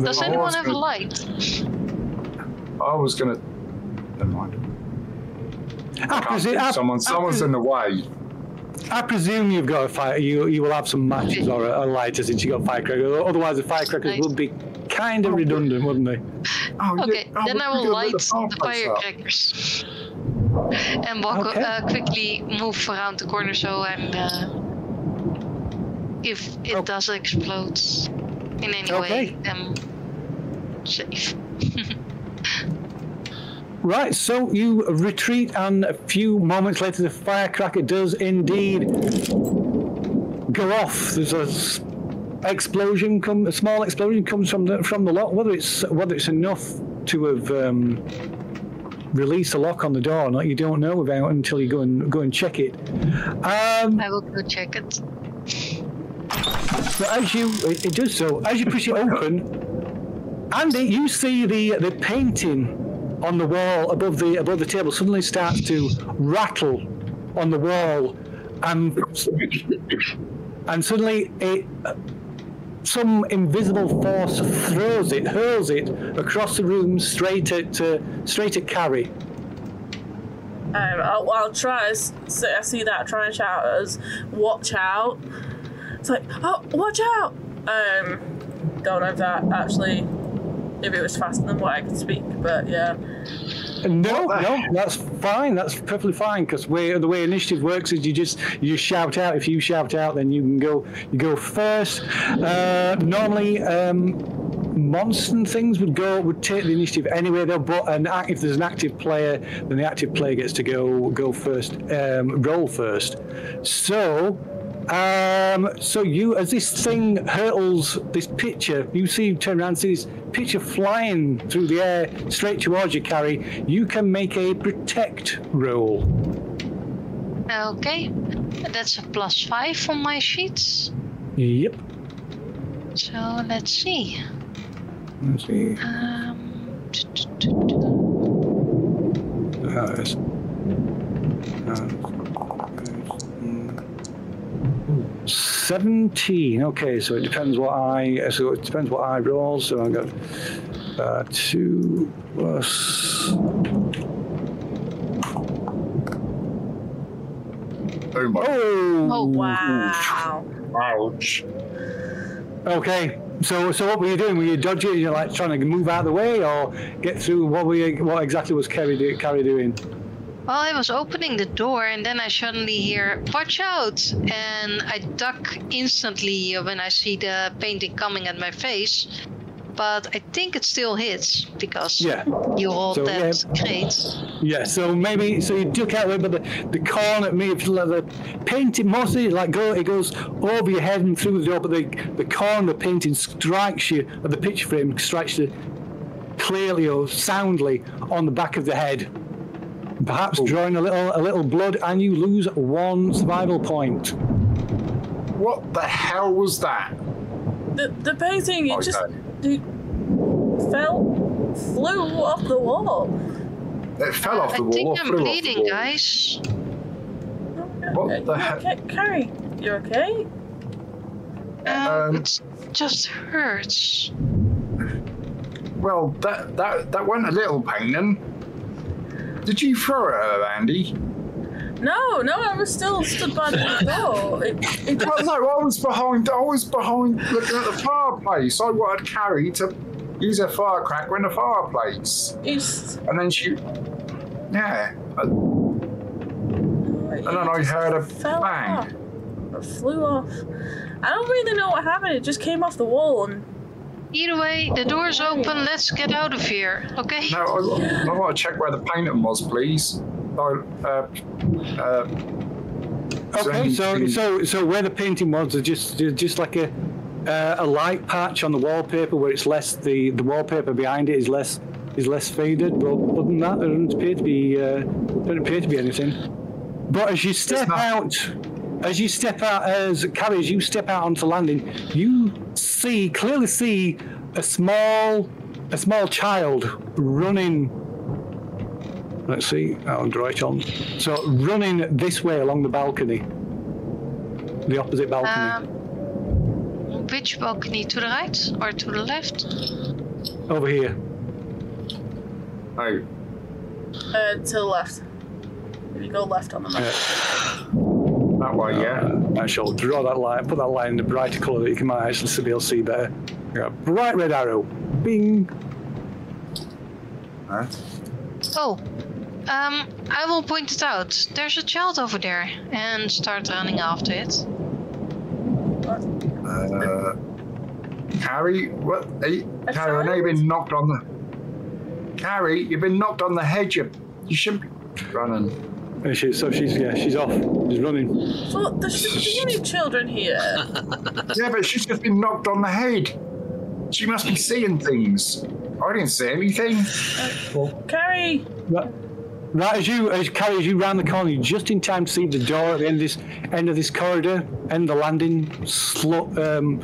Does anyone have a light? I was gonna. Never mind. Someone's in the way. I presume you've got a fire. You will have some matches or a lighter since you got firecrackers. Otherwise, the firecrackers would be kind of redundant, wouldn't they? Okay, then I will light the firecrackers and walk quickly move around the corner so I'm. If it does explode in any way, I'm safe. Right, so you retreat, and a few moments later, the firecracker does indeed go off. There's a small explosion comes from the lock. Whether it's enough to have released the lock on the door or not, you don't know about until you go and check it. I will go check it. But as you push it open, Andy, you see the painting on the wall above the table suddenly starts to rattle on the wall, and suddenly some invisible force hurls it across the room straight at Carrie. I'll try. So I see that. Try and shout at us. Watch out! It's like, oh, watch out! Don't know if that actually. If it was faster than what I could speak, but yeah. No, that's fine. That's perfectly fine, because the way initiative works is you shout out. If you shout out, then you go first. Normally, monsters and things would take the initiative anyway. But if there's an active player, then the active player gets to go first, roll first. So you, as this thing hurtles this picture, you turn around and see this picture flying through the air straight towards you, Carrie. You can make a protect roll. Okay, that's a +5 on my sheets. Yep. So let's see. Let's see. 17. Okay, so it depends what I roll. So I got 2 plus. Oh my! Oh wow! Ouch! Okay, so what were you doing? Were you dodging? You're like trying to move out of the way or get through? What exactly was Carrie doing? Well, I was opening the door and then I suddenly hear, watch out! And I duck instantly when I see the painting coming at my face. But I think it still hits because you hold that crate. Yeah, so you duck out of it, but the corner, the painting, mostly it goes over your head and through the door, but the corner of the painting strikes you, or the picture frame strikes you clearly or soundly on the back of the head. Perhaps drawing a little blood, and you lose 1 survival point. What the hell was that? The painting, it flew off the wall. It fell off the wall. I think I'm bleeding, guys. What the heck? Carrie, you okay? It just hurts. Well, that went a little painting. Did you throw it at her, Andy? No, I was still stood by the door. No, I was behind looking at the fireplace. I wanted Carrie to use a firecracker in the fireplace. And then she... Yeah. And then I heard a bang. It flew off. I don't really know what happened. It just came off the wall and... Either way, the door's open. Let's get out of here, okay? No, I want to check where the painting was, please. Okay, so where the painting was, just like a light patch on the wallpaper where it's less the wallpaper behind it is less faded. But other than that, there doesn't appear to be anything. But as you step out, as you step out onto landing, you clearly see a small child running Let's see. I'll draw it on. So running this way along the balcony. The opposite balcony. Which balcony? To the right or to the left? Over here. Oh. To the left. If you go left on the map. That way, yeah. I shall draw that line, put that line in a brighter colour that you can might actually be able to see better. Bright red arrow. Bing. Huh? Oh, I will point it out. There's a child over there, and start running after it. Carrie, what? Carrie, I know you've been knocked on the. Carrie, you've been knocked on the head. You shouldn't be running. She's off. She's running. So there shouldn't be any children here. Yeah, but she's just been knocked on the head. She must be seeing things. I didn't see anything. Carrie. Right, as you round the corner, you're just in time to see the door at the end of this corridor, and the landing slowly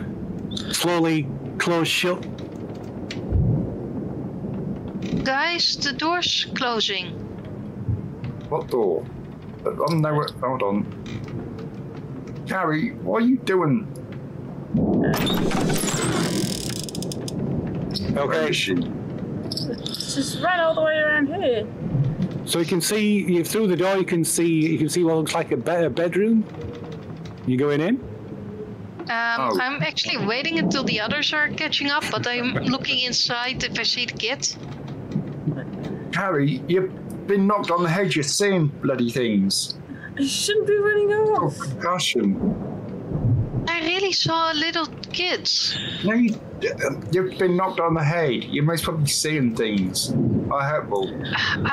close shut. Guys, the door's closing. What door? I'm nowhere. Hold on. Carrie, what are you doing? Okay. Where is she? She's ran all the way around here. So you can see through the door. You can see what looks like a bedroom. You going in? I'm actually waiting until the others are catching up, but I'm looking inside if I see the kid. Carrie, you've been knocked on the head. You're seeing bloody things. You shouldn't be running off. Oh, concussion. I really saw a little kid. No, you've been knocked on the head. You must probably seeing things. I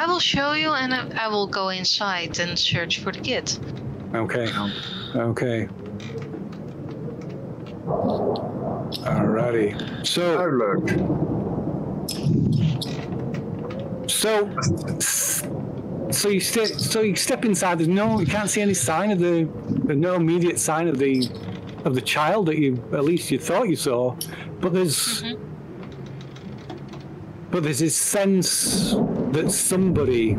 will show you, and I will go inside and search for the kid. Okay. Alrighty. So. Oh look. So you step inside. You can't see any sign of no immediate sign of the child that at least you thought you saw, but there's this sense that somebody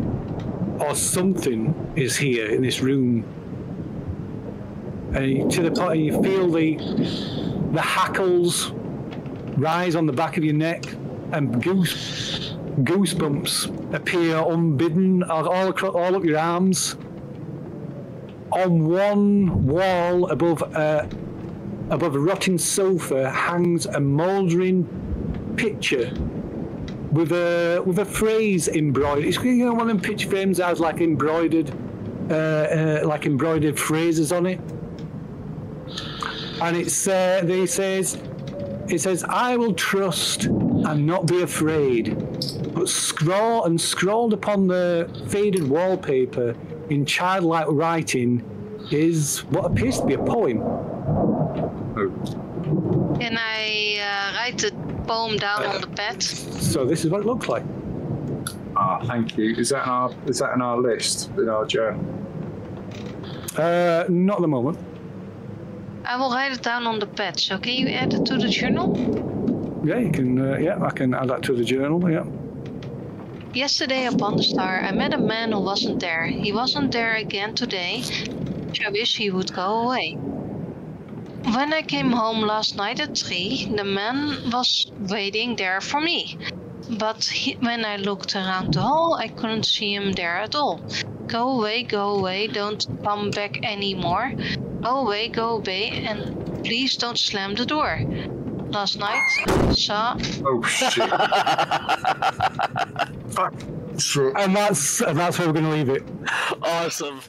or something is here in this room, and to the point you feel the hackles rise on the back of your neck, and goosebumps appear unbidden all up your arms. On one wall above a rotting sofa hangs a mouldering picture with a phrase embroidered. It's one of them picture frames that has like embroidered phrases on it, and it says, "I will trust and not be afraid." But scrawled upon the faded wallpaper in childlike writing is what appears to be a poem. Can I write the poem down on the pad? So this is what it looks like. Thank you. Is that in our list, in our journal? Not at the moment. I will write it down on the pad. So can you add it to the journal? Yeah, you can. I can add that to the journal. Yeah. Yesterday upon the star, I met a man who wasn't there. He wasn't there again today. I wish he would go away. When I came home last night at 3, the man was waiting there for me. But when I looked around the hall, I couldn't see him there at all. Go away, don't come back anymore. Go away, and please don't slam the door. Last night, I saw... Oh, shit. Fuck. And that's where we're going to leave it. Awesome.